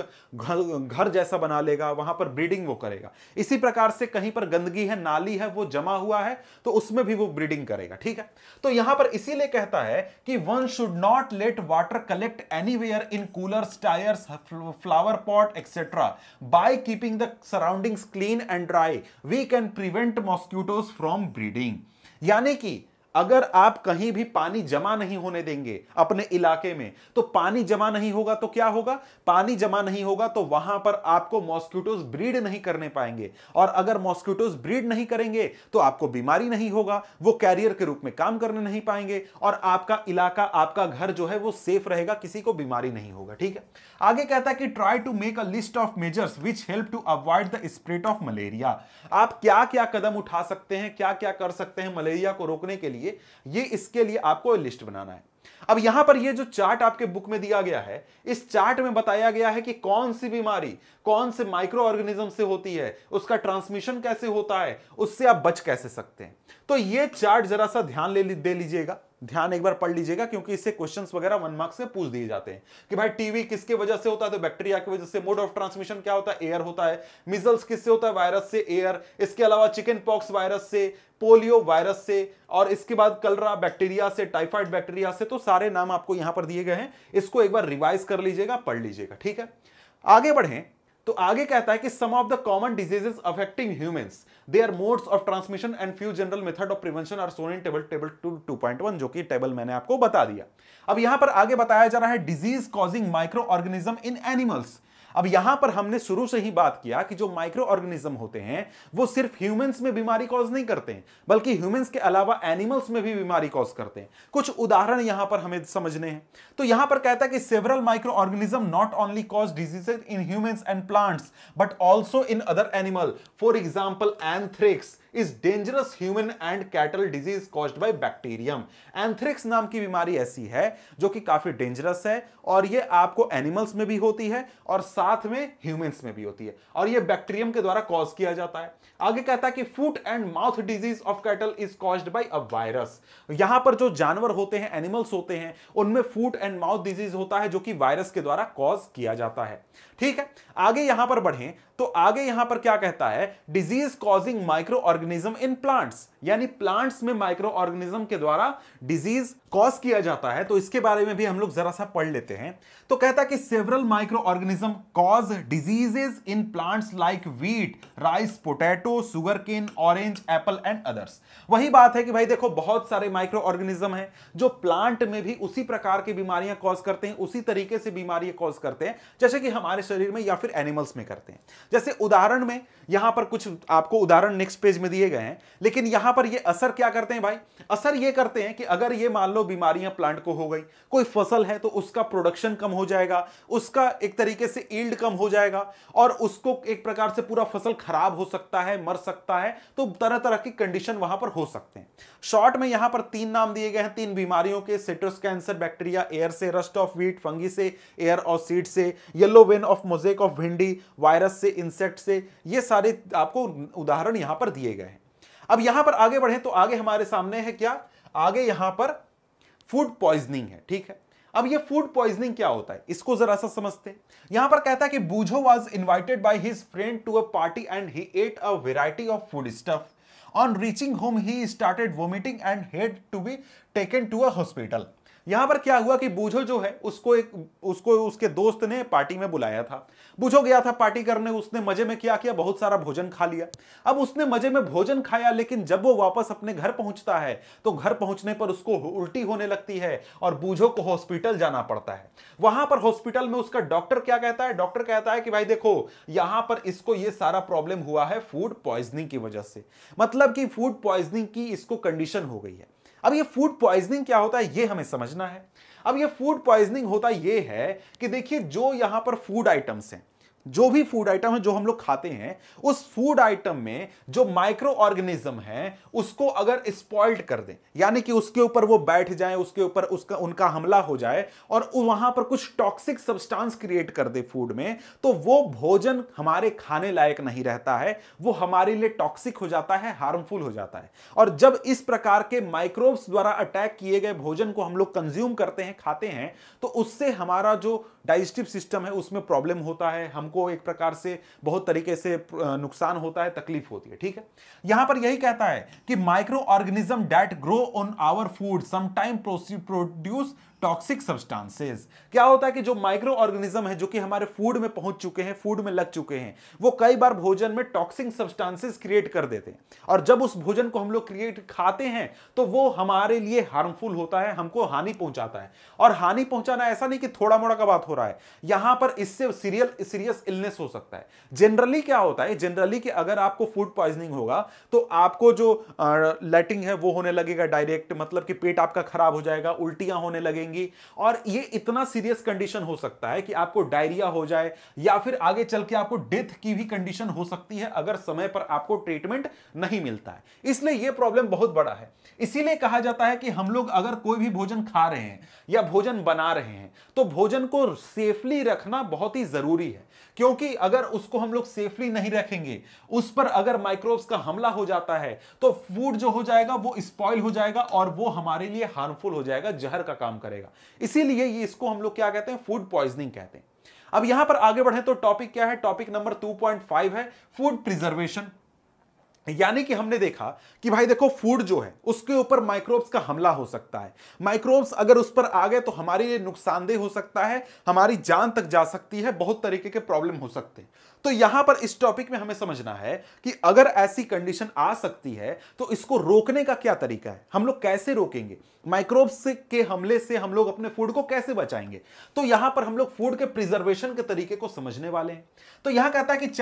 घर जैसा बना लेगा, वहां पर ब्रीडिंग वो करेगा। इसी प्रकार से कहीं पर गंदगी है, नाली है, वो जमा हुआ है, तो उसमें भी वो ब्रीडिंग करेगा। ठीक है, तो यहां पर इसीलिए कहता है कि one should not let water collect anywhere in coolers, tyres, flower pot etcetera. By keeping the surroundings clean and dry, we can prevent mosquitoes from breeding. यानी कि अगर आप कहीं भी पानी जमा नहीं होने देंगे अपने इलाके में, तो पानी जमा नहीं होगा तो क्या होगा, पानी जमा नहीं होगा तो वहां पर आपको मॉस्किटोज ब्रीड नहीं करने पाएंगे, और अगर मॉस्किटोज ब्रीड नहीं करेंगे तो आपको बीमारी नहीं होगा, वो कैरियर के रूप में काम करने नहीं पाएंगे, और आपका इलाका, आपका घर जो है वो सेफ रहेगा, किसी को बीमारी नहीं होगा। ठीक है, आगे कहता है कि try to make a list of measures which help to avoid the spread of malaria. आप क्या क्या कदम उठा सकते हैं, क्या क्या कर सकते हैं मलेरिया को रोकने के लिए, ये इसके लिए आपको लिस्ट बनाना है। अब यहां पर ये जो चार्ट आपके बुक में दिया गया है, इस चार्ट में बताया गया है कि कौन सी बीमारी कौन से माइक्रो ऑर्गेनिज्म से होती है, उसका ट्रांसमिशन कैसे होता है, उससे आप बच कैसे सकते हैं। तो ये चार्ट जरा सा ध्यान दे लीजिएगा, ध्यान एक बार पढ़ लीजिएगा, क्योंकि इससे क्वेश्चंस वगैरह 1 मार्क्स में पूछ दिए जाते हैं कि भाई टीवी किसके वजह से होता है, तो बैक्टीरिया की वजह से। मोड ऑफ ट्रांसमिशन क्या होता है, एयर होता है। मिजल्स किससे होता है, वायरस से, एयर। इसके अलावा चिकन पॉक्स वायरस से, पोलियो वायरस से, और इसके बाद कलरा बैक्टीरिया से, टाइफाइड बैक्टीरिया से। तो सारे नाम आपको यहां पर दिए गए हैं, इसको एक बार रिवाइज कर लीजिएगा, पढ़ लीजिएगा। ठीक है, आगे बढ़ें तो आगे कहता है कि some of the common diseases affecting humans, their modes of transmission and few general method of prevention are shown in table 2.1, जो कि टेबल मैंने आपको बता दिया। अब यहां पर आगे बताया जा रहा है डिजीज कॉजिंग माइक्रो ऑर्गेनिज्म इन एनिमल्स। अब यहां पर हमने शुरू से ही बात किया कि जो माइक्रो ऑर्गेनिज्म होते हैं वो सिर्फ ह्यूमंस में बीमारी कॉज नहीं करते हैं, बल्कि ह्यूमंस के अलावा एनिमल्स में भी बीमारी कॉज करते हैं। कुछ उदाहरण यहां पर हमें समझने हैं। तो यहां पर कहता है कि several micro organism not only cause diseases in humans and plants but also in other animal. For example anthrax is dangerous human and cattle disease caused by bacterium. Anthrax नाम की बीमारी ऐसी है जो कि काफी डेंजरस है, और ये आपको एनिमल्स में भी होती है और साथ में ह्यूमंस में भी होती है, और ये बैक्टीरियम के द्वारा कॉज किया जाता है। आगे कहता है कि foot and mouth disease of cattle is caused by a virus. यहां पर जो जानवर होते हैं, एनिमल्स होते हैं, उनमें फुट एंड माउथ डिजीज होता है जो कि वायरस के द्वारा कॉज किया जाता है। ठीक है, आगे यहां पर बढ़ें तो आगे यहां पर क्या कहता है, disease causing micro organism in plants, यानी प्लांट्स में माइक्रो ऑर्गेनिज्म के द्वारा डिजीज कॉज किया जाता है। तो इसके बारे में भी हम लोग जरा सा पढ़ लेते हैं। तो कहता है कि several micro organism cause diseases in plants like wheat, rice, potato, sugar cane, orange, apple and others. वही बात है कि भाई देखो, बहुत सारे माइक्रो ऑर्गेनिज्म हैं जो प्लांट में भी उसी प्रकार की बीमारियां कॉज करते हैं, उसी तरीके से बीमारियां कॉज करते हैं जैसे कि हमारे शरीर में या फिर एनिमल्स में करते हैं। जैसे उदाहरण में यहां पर कुछ आपको उदाहरण नेक्स्ट पेज में दिए गए हैं, लेकिन यहां पर ये असर क्या करते हैं भाई, असर ये करते हैं कि अगर ये मान लो बीमारियां प्लांट को हो गई, कोई फसल है तो उसका प्रोडक्शन कम हो जाएगा, उसका एक तरीके से यील्ड कम हो जाएगा, और उसको एक प्रकार से पूरा फसल खराब हो सकता है, मर सकता है। तो तरह तरह की कंडीशन वहां पर हो सकते हैं। शॉर्ट में यहां पर 3 नाम दिए गए हैं 3 बीमारियों के, सिट्रस कैंसर बैक्टीरिया एयर से, रस्ट ऑफ व्हीट फंगी से, एयर और सीड से, yellow vein of mosaic of भिंडी वायरस से, इंसेक्ट से। ये सारे आपको उदाहरण यहां पर दिए गए हैं। अब यहां पर आगे बढ़े तो आगे हमारे सामने है क्या, आगे यहां पर फूड पॉइजनिंग है। ठीक है, अब ये फूड पॉइजनिंग क्या होता है इसको जरा सा समझते हैं। यहां पर कहता है कि Boojho was invited by his friend to a party and he ate a variety of food stuff. On reaching home he started vomiting and had to be taken to a hospital. यहां पर क्या हुआ कि बूझो जो है उसको उसके दोस्त ने पार्टी में बुलाया था। बूझो गया था पार्टी करने, उसने मजे में क्या किया, बहुत सारा भोजन खा लिया। अब उसने मजे में भोजन खाया, लेकिन जब वो वापस अपने घर पहुंचता है तो घर पहुंचने पर उसको उल्टी होने लगती है और बूझो को हॉस्पिटल जाना पड़ता है। वहां पर हॉस्पिटल में उसका डॉक्टर क्या कहता है, डॉक्टर कहता है कि भाई देखो यहां पर इसको ये सारा प्रॉब्लम हुआ है फूड पॉइजनिंग की वजह से, मतलब कि फूड पॉइजनिंग की इसको कंडीशन हो गई है। अब ये फूड पॉइजनिंग क्या होता है ये हमें समझना है। अब ये फूड पॉइजनिंग होता ये है कि देखिए, जो यहां पर फूड आइटम्स हैं, जो भी फूड आइटम है जो हम लोग खाते हैं, उस फूड आइटम में जो माइक्रो ऑर्गेनिज्म है उसको अगर स्पॉइल्ड कर दें, यानी कि उसके ऊपर वो बैठ जाए, उसके ऊपर उनका हमला हो जाए और वहां पर कुछ टॉक्सिक सब्सटेंस क्रिएट कर दे फूड में, तो वो भोजन हमारे खाने लायक नहीं रहता है, वो हमारे लिए टॉक्सिक हो जाता है, हार्मफुल हो जाता है। और जब इस प्रकार के माइक्रोब्स द्वारा अटैक किए गए भोजन को हम लोग कंज्यूम करते हैं, खाते हैं, तो उससे हमारा जो डाइजेस्टिव सिस्टम है उसमें प्रॉब्लम होता है, हमको हमको एक प्रकार से बहुत तरीके से नुकसान होता है, तकलीफ होती है, ठीक है। यहां पर यही कहता है कि micro organism that grow on our food sometime produce toxic substances. क्या होता है कि जो माइक्रो ऑर्गेनिज्म है जो कि हमारे फूड में पहुंच चुके हैं, फूड में लग चुके हैं, वो कई बार भोजन में टॉक्सिक सब्सटेंसेस क्रिएट कर देते हैं, और जब उस भोजन को हम लोग क्रिएट खाते हैं तो वो हमारे लिए हार्मफुल होता है, हमको हानि पहुंचाता है। और हानि पहुंचाना ऐसा नहीं कि थोड़ा मोड़ा का बात हो रहा है, यहां पर इससे सीरियस इलनेस हो सकता है। जनरली क्या होता है, जनरली कि अगर आपको फूड पॉइजनिंग होगा तो आपको जो लेटिंग है वो होने लगेगा डायरेक्ट, मतलब कि पेट आपका खराब हो जाएगा, उल्टियां होने लगेंगी, और ये इतना सीरियस कंडीशन हो सकता है कि आपको डायरिया हो जाए, या फिर आगे चल के आपको डेथ की भी कंडीशन हो सकती है अगर समय पर आपको ट्रीटमेंट नहीं मिलता है। इसलिए ये प्रॉब्लम बहुत बड़ा है। इसीलिए कहा जाता है कि हम लोग अगर कोई भी भोजन खा रहे हैं या भोजन बना रहे हैं तो भोजन को सेफली रखना बहुत ही जरूरी है, क्योंकि अगर उसको हम लोग सेफली नहीं रखेंगे, उस पर अगर माइक्रोब्स का हमला हो जाता है तो फूड जो हो जाएगा वो स्पॉइल हो जाएगा और वो हमारे लिए हार्मफुल हो जाएगा, जहर का काम करेगा। इसीलिए ये इसको हम लोग क्या कहते हैं, फूड पॉइजनिंग कहते हैं। अब यहां पर आगे बढ़े तो टॉपिक क्या है, टॉपिक नंबर 2.5 है फूड प्रिजर्वेशन। यानी कि हमने देखा कि भाई देखो, फूड जो है उसके ऊपर माइक्रोब्स का हमला हो सकता है। माइक्रोब्स अगर उस पर आ गए तो हमारे लिए नुकसानदेह हो सकता है, हमारी जान तक जा सकती है, बहुत तरीके के प्रॉब्लम हो सकते हैं। तो यहां पर इस टॉपिक में हमें समझना है कि अगर ऐसी कंडीशन आ सकती है तो इसको रोकने का क्या तरीका है, हम लोग कैसे रोकेंगे, माइक्रोब्स के हमले से हम लोग अपने फूड को कैसे बचाएंगे। तो यहां पर हम लोग फूड के प्रिजर्वेशन के तरीके को समझने वाले हैं। तो यहां कहता है कि in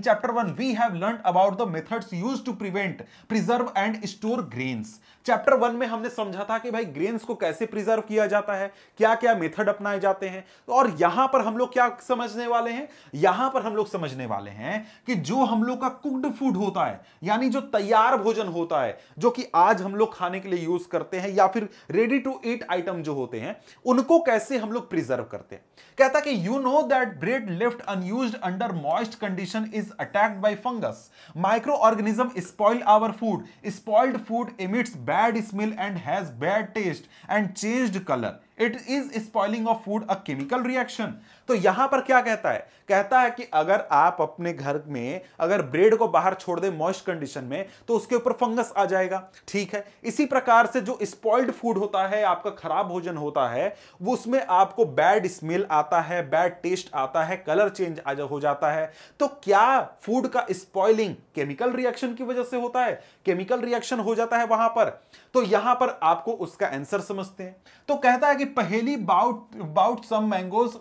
chapter 1 we have learned about the methods used to preserve and store grains. Chapter 1 में हमने समझा था कि भाई ग्रेन्स को कैसे प्रिजर्व किया जाता है, क्या क्या मेथड अपनाए जाते हैं। और यहां पर हम लोग क्या समझने वाले हैं, यहां पर हम लोग समझने वाले हैं कि जो हम लोग का कुक्ड फूड होता है, यानी जो तैयार भोजन होता है, जो कि आज हम लोग खाने के लिए यूज करते हैं, या फिर रेडी टू ईट आइटम जो होते हैं, उनको कैसे हम लोग प्रिजर्व करते हैं। कहता है कि you know that bread left unused under moist condition is attacked by fungus. Micro organism spoil our food. Spoiled food emits bad smell and has bad taste and changed colour. It is spoiling of food a chemical reaction. तो यहां पर क्या कहता है, कहता है कि अगर आप अपने घर में अगर ब्रेड को बाहर छोड़ दे मॉइस्ट कंडीशन में तो उसके ऊपर फंगस आ जाएगा, ठीक है। इसी प्रकार से जो स्पॉइल्ड फूड होता है, आपका खराब भोजन होता है, वो उसमें आपको बैड स्मेल आता है, बैड टेस्ट आता है, कलर चेंज हो जाता है। तो क्या फूड का स्पॉइलिंग केमिकल रिएक्शन की वजह से होता है, केमिकल रिएक्शन हो जाता है वहां पर। तो यहां पर आपको उसका आंसर समझते हैं। तो कहता है कि Paheli bought some mangoes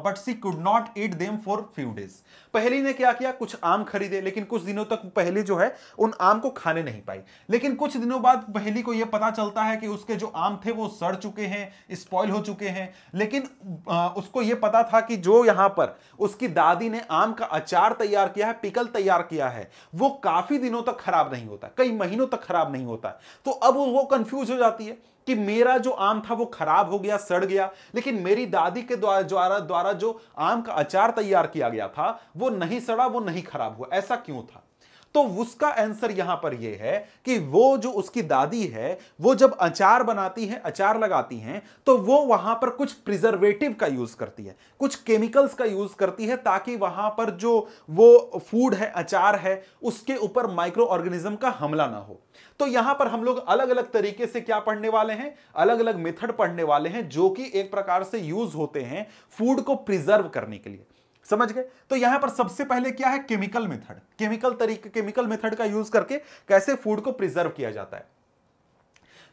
but she could not eat them for few days. Paheli ने क्या किया, कुछ आम खरीदे, लेकिन कुछ दिनों तक पहेली जो है उन आम को खाने नहीं पाई। लेकिन कुछ दिनों बाद पहेली को यह पता चलता है कि उसके जो आम थे वो सड़ चुके हैं, स्पॉइल हो चुके हैं। लेकिन उसको यह पता था कि जो यहां पर उसकी दादी ने आम का अचार तैयार किया है, पिकल तैयार किया है, वो काफी दिनों तक खराब नहीं होता, कई महीनों तक खराब नहीं होता। तो अब वो कंफ्यूज हो जाती है कि मेरा जो आम था वो खराब हो गया, सड़ गया, लेकिन मेरी दादी के द्वारा जो आम का अचार तैयार किया गया था वो नहीं सड़ा, वो नहीं खराब हुआ, ऐसा क्यों था। तो उसका आंसर यहां पर यह है कि वो जो उसकी दादी है वो जब अचार बनाती है, अचार लगाती हैं, तो वो वहां पर कुछ प्रिजर्वेटिव का यूज करती है, कुछ केमिकल्स का यूज करती है, ताकि वहां पर जो वो फूड है, अचार है, उसके ऊपर माइक्रो ऑर्गेनिज्म का हमला ना हो। तो यहां पर हम लोग अलग अलग तरीके से क्या पढ़ने वाले हैं, अलग अलग मेथड पढ़ने वाले हैं, जो कि एक प्रकार से यूज होते हैं फूड को प्रिजर्व करने के लिए। समझ गए। तो यहां पर सबसे पहले क्या है, केमिकल मेथड, केमिकल मेथड का यूज करके कैसे फूड को प्रिजर्व किया जाता है।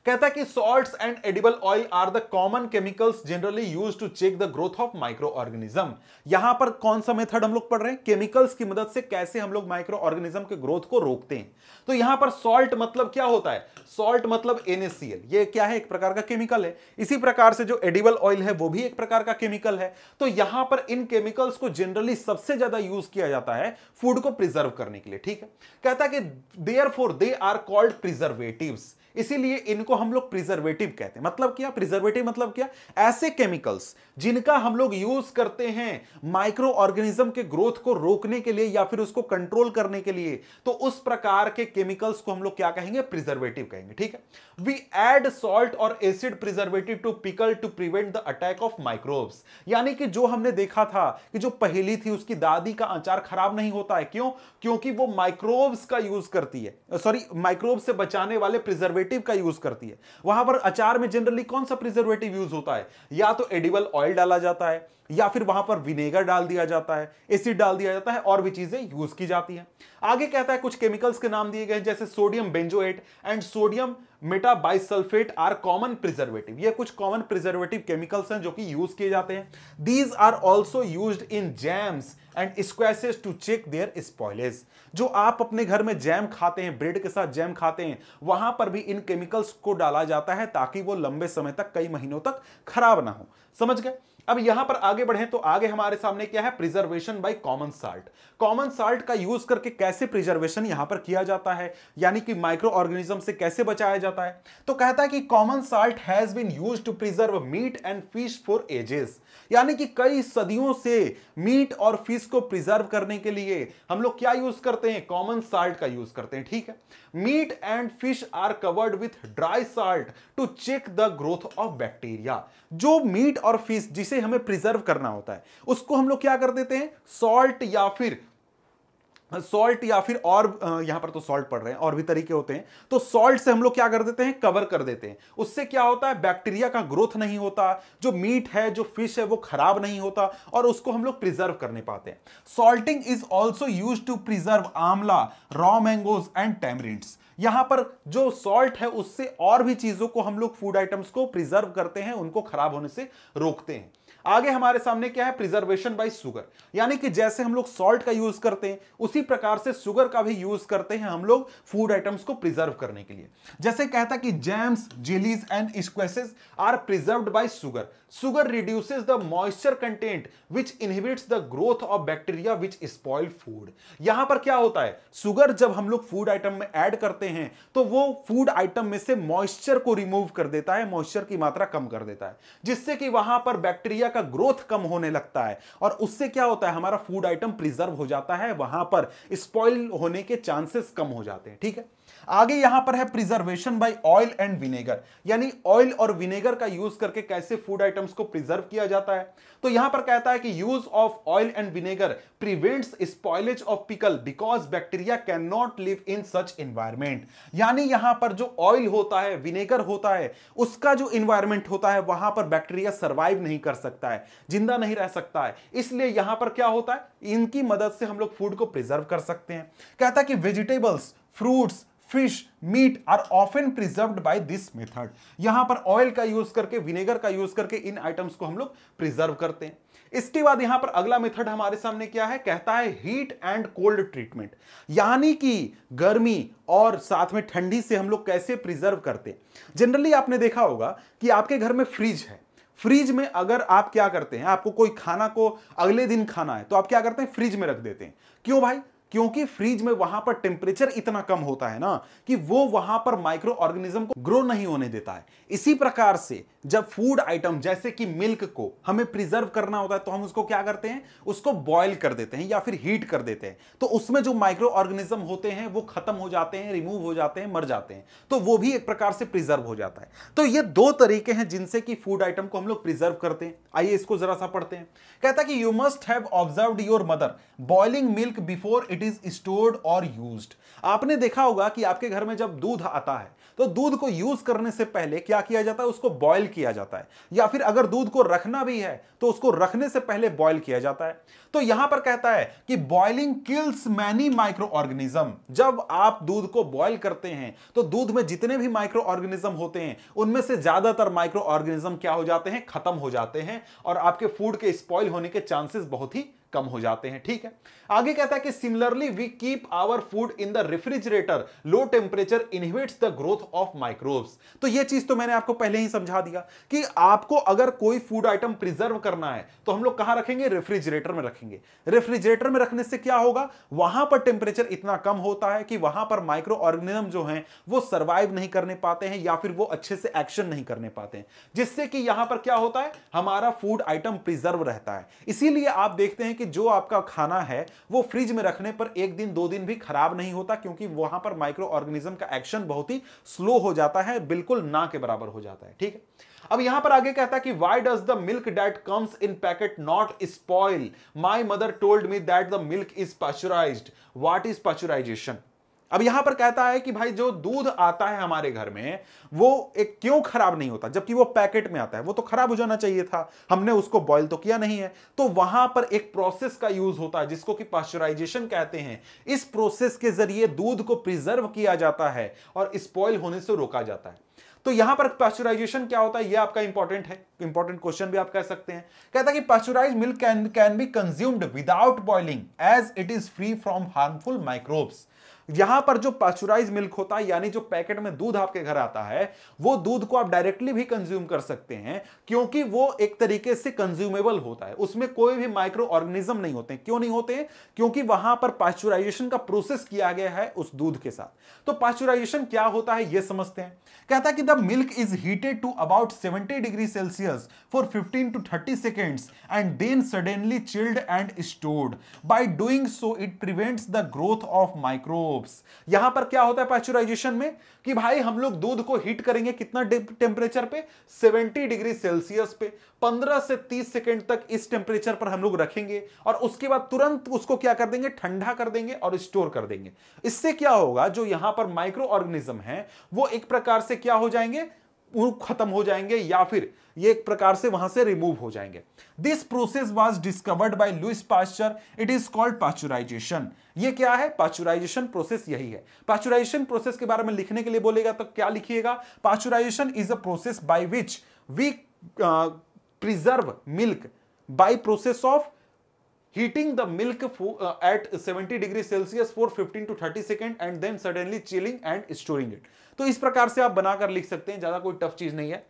कहता है कि salts and edible oil are the common chemicals generally used to check the growth of micro organism. यहां पर कौन सा मेथड हम लोग पढ़ रहे हैं, केमिकल्स की मदद से कैसे हम लोग माइक्रो ऑर्गेनिज्म के ग्रोथ को रोकते हैं। तो यहां पर सॉल्ट मतलब क्या होता है, सॉल्ट मतलब NaCl, ये क्या है, एक प्रकार का केमिकल है। इसी प्रकार से जो एडिबल ऑयल है वो भी एक प्रकार का केमिकल है। तो यहां पर इन केमिकल्स को जनरली सबसे ज्यादा यूज किया जाता है फूड को प्रिजर्व करने के लिए, ठीक है। कहता है कि therefore they are called preservatives. इसीलिए इनको हम लोग प्रिजर्वेटिव कहते हैं। मतलब क्या प्रिजर्वेटिव, मतलब क्या, ऐसे केमिकल्स जिनका हम लोग यूज करते हैं माइक्रो ऑर्गेनिज्म के ग्रोथ को रोकने के लिए या फिर उसको कंट्रोल करने के लिए, तो उस प्रकार के केमिकल्स को हम लोग क्या कहेंगे, प्रिजर्वेटिव कहेंगे। ठीक है, वी एड सॉल्ट और acid preservative to pickle to prevent the attack of microbes. यानी कि जो हमने देखा था कि जो पहेली थी उसकी दादी का अचार खराब नहीं होता है, क्यों? क्योंकि वो माइक्रोब्स का यूज करती है, सॉरी माइक्रोब्स से बचाने वाले प्रिजर्वेटिव का यूज करती है। वहां पर अचार में जनरली कौन सा प्रिजर्वेटिव यूज होता है? या तो एडिबल ऑयल डाला जाता है, या फिर वहां पर विनेगर डाल दिया जाता है, एसिड डाल दिया जाता है, और भी चीजें यूज की जाती हैं। आगे कहता है कुछ केमिकल्स के नाम दिए गए जैसे sodium benzoate and sodium metabisulphite are common preservative. ये कुछ कॉमन प्रिजर्वेटिव केमिकल्स हैं जो कि यूज किए जाते हैं। These are also used in jams and squashes to check their spoilage. जो आप अपने घर में जैम खाते हैं, ब्रेड के साथ जैम खाते हैं, वहां पर भी इन केमिकल्स को डाला जाता है ताकि वो लंबे समय तक, कई महीनों तक खराब ना हो। समझ गए? अब यहां पर आगे बढ़े तो आगे हमारे सामने क्या है, preservation by common salt. Common salt का यूज करके कैसे प्रिजर्वेशन यहां पर किया जाता है, यानी कि माइक्रो ऑर्गेनिज्म से कैसे बचाया जाता है। तो कहता है कि common salt has been used to preserve meat and fish for ages. यानी कि कई सदियों से मीट और फिश को प्रिजर्व करने के लिए हम लोग क्या यूज करते हैं, कॉमन साल्ट का यूज करते हैं। ठीक है, meat and fish are covered with dry salt to check the growth of bacteria. जो मीट और फिश जिसे हमें प्रिजर्व करना होता है उसको हम लोग क्या कर देते हैं, सॉल्ट या फिर और यहां पर तो सॉल्ट पड़ रहे हैं, और भी तरीके होते हैं। तो सॉल्ट से हम लोग क्या कर देते हैं, कवर कर देते हैं। उससे क्या होता है, बैक्टीरिया का ग्रोथ नहीं होता, जो मीट है, जो फिश है, वो खराब नहीं होता, और उसको हम लोग प्रिजर्व करने पाते हैं। Salting is also use to preserve amla, raw mangoes and tamarinds. यहां पर जो सॉल्ट है उससे और भी चीजों को हम लोग, फूड आइटम्स को प्रिजर्व करते हैं, उनको खराब होने से रोकते हैं। आगे हमारे सामने क्या है, प्रिजर्वेशन बाय शुगर। यानी कि जैसे हम लोग सॉल्ट का यूज करते हैं उसी प्रकार से शुगर का भी यूज करते हैं हम लोग फूड आइटम्स को प्रिजर्व करने के लिए। जैसे कहता है कि jams, jellies and squashes are preserved by sugar. Sugar reduces the moisture content which inhibits the growth of bacteria which spoil food। यहां पर क्या होता है, शुगर जब हम लोग फूड आइटम में ऐड करते हैं तो वो फूड आइटम में से मॉइस्चर को रिमूव कर देता है, मॉइस्चर की मात्रा कम कर देता है, जिससे कि वहां पर बैक्टीरिया का ग्रोथ कम होने लगता है, और उससे क्या होता है, हमारा फूड आइटम प्रिजर्व हो जाता है, वहां पर स्पॉइल होने के चांसेस कम हो जाते हैं। ठीक है, आगे यहां पर है preservation by oil and vinegar. यानी ऑयल और विनेगर का यूज करके कैसे फूड आइटम्स को प्रिजर्व किया जाता है। तो यहां पर कहता है कि use of oil and vinegar prevents spoilage of pickle because bacteria can not live in such environment. यानी यहां पर जो ऑयल होता है, विनेगर होता है, उसका जो एनवायरमेंट होता है वहां पर बैक्टीरिया सर्वाइव नहीं कर सकता है, जिंदा नहीं रह सकता है। इसलिए यहां पर क्या होता है, इनकी मदद से हम लोग फूड को प्रिजर्व कर सकते हैं। कहता है कि vegetables, fruits, fish, meat are often preserved by this method. यहां पर ऑयल का यूज करके, विनेगर का यूज करके इन आइटम्स को हम लोग प्रिजर्व करते हैं। इसके बाद यहां पर अगला मेथड हमारे सामने क्या है, कहता है हीट एंड कोल्ड ट्रीटमेंट। यानी कि गर्मी और साथ में ठंडी से हम लोग कैसे प्रिजर्व करते हैं। जनरली आपने देखा होगा कि आपके घर में फ्रिज है, फ्रिज में अगर आप क्या करते हैं, आपको कोई खाना को अगले दिन खाना है तो आप क्या करते हैं, फ्रिज में रख देते हैं। क्यों भाई? क्योंकि फ्रिज में वहां पर टेम्परेचर इतना कम होता है ना कि वो वहां पर माइक्रो ऑर्गेनिज्म को ग्रो नहीं होने देता है। इसी प्रकार से जब फूड आइटम जैसे कि मिल्क को हमें प्रिजर्व करना होता है तो हम उसको क्या करते हैं, उसको बॉयल कर देते हैं या फिर हीट कर देते हैं। तो उसमें जो माइक्रो ऑर्गेनिज्म होते हैं वो खत्म हो जाते हैं, रिमूव हो जाते हैं, मर जाते हैं, तो वो भी एक प्रकार से प्रिजर्व हो जाता है। तो ये दो तरीके हैं जिनसे कि फूड आइटम को हम लोग प्रिजर्व करते हैं। आइए इसको जरा सा पढ़ते हैं। कहता है कि you must have observed your mother boiling milk before it is stored और यूज्ड। आपने देखा होगा कि आपके घर में जब दूध आता है तो दूध को यूज करने से पहले क्या किया जाता है, उसको बॉयल किया जाता है, या फिर अगर दूध को रखना भी है तो उसको रखने से पहले बॉयल किया जाता है। तो यहां पर कहता है कि boiling kills many micro organism. जब आप दूध को बॉयल करते हैं तो दूध में जितने भी माइक्रो ऑर्गेनिज्म होते हैं उनमें से ज्यादातर माइक्रो ऑर्गेनिज्म क्या हो जाते हैं, खत्म हो जाते हैं, और आपके फूड के स्पॉइल होने के चांसेस बहुत ही कम हो जाते हैं। ठीक है, आगे कहता है कि similarly we keep our food in the refrigerator, low temperature inhibits the growth of microbes. तो ये चीज तो मैंने आपको पहले ही समझा दिया कि आपको अगर कोई फूड आइटम प्रिजर्व करना है तो हम लोग कहां रखेंगे, रेफ्रिजरेटर में रखेंगे। रेफ्रिजरेटर में रखने से क्या होगा, वहां पर टेम्परेचर इतना कम होता है कि वहां पर माइक्रो ऑर्गेनिज्म जो हैं वो सर्वाइव नहीं करने पाते हैं या फिर वो अच्छे से एक्शन नहीं करने पाते हैं, जिससे कि यहां पर क्या होता है, हमारा फूड आइटम प्रिजर्व रहता है। इसीलिए आप देखते हैं कि जो आपका खाना है वो फ्रिज में रखने पर 1 दिन 2 दिन भी खराब नहीं होता, क्योंकि वहां पर माइक्रो ऑर्गेनिज्म का एक्शन बहुत ही स्लो हो जाता है, बिल्कुल ना के बराबर हो जाता है। ठीक है, अब यहां पर आगे कहता है कि why does the milk that comes in packet not spoil, my mother told me that the milk is pasteurised, what is pasteurisation. अब यहां पर कहता है कि भाई जो दूध आता है हमारे घर में वो एक क्यों खराब नहीं होता, जबकि वो पैकेट में आता है, वो तो खराब हो जाना चाहिए था, हमने उसको बॉयल तो किया नहीं है। तो वहां पर एक प्रोसेस का यूज होता है जिसको कि पाश्चराइजेशन कहते हैं। इस प्रोसेस के जरिए दूध को प्रिजर्व किया जाता है और स्पॉइल होने से रोका जाता है। तो यहां पर पाश्चराइजेशन क्या होता है, ये आपका इंपॉर्टेंट है, इंपॉर्टेंट क्वेश्चन भी आप कह सकते हैं। कहता है कि pasteurised milk can be consumed without boiling as it is free from harmful microbes. यहां पर जो पाश्चराइज मिल्क होता है, यानी जो पैकेट में दूध आपके घर आता है, वो दूध को आप डायरेक्टली भी कंज्यूम कर सकते हैं, क्योंकि वो एक तरीके से कंज्यूमेबल होता है, उसमें कोई भी माइक्रो ऑर्गेनिज्म नहीं होते हैं। क्यों नहीं होते हैं, क्योंकि वहां पर पाश्चराइजेशन का प्रोसेस किया गया है उस दूध के साथ। तो पाश्चराइजेशन क्या होता है ये समझते हैं। कहता है कि the milk is heated to about 70 degree Celsius for 15 to 30 seconds and then suddenly chilled and stored. By doing so, it prevents the growth of microbes. यहां पर क्या होता है पाश्चराइजेशन में कि भाई हम लोग दूध को हीट करेंगे कितना टेम्परेचर पे, 70 डिग्री सेल्सियस पे, 15 से 30 सेकंड तक इस टेम्परेचर पर हम लोग रखेंगे और उसके बाद तुरंत उसको क्या कर देंगे, ठंडा कर देंगे और स्टोर कर देंगे। इससे क्या होगा, जो यहां पर माइक्रो ऑर्गेनिज्म है वो एक प्रकार से क्या हो जाएंगे, वो खत्म हो जाएंगे या फिर ये एक प्रकार से वहां से रिमूव हो जाएंगे। This process was discovered by Louis Pasteur, it is called pasteurisation. ये क्या है, पाश्चराइजेशन प्रोसेस यही है। पाश्चराइजेशन प्रोसेस के बारे में लिखने के लिए बोलेगा तो क्या लिखिएगा, pasteurisation is a process by which we preserve milk by process of heating the milk at 70 degree Celsius for 15 to 30 seconds and then suddenly chilling and storing it। तो इस प्रकार से आप बनाकर लिख सकते हैं, ज्यादा कोई टफ चीज नहीं है।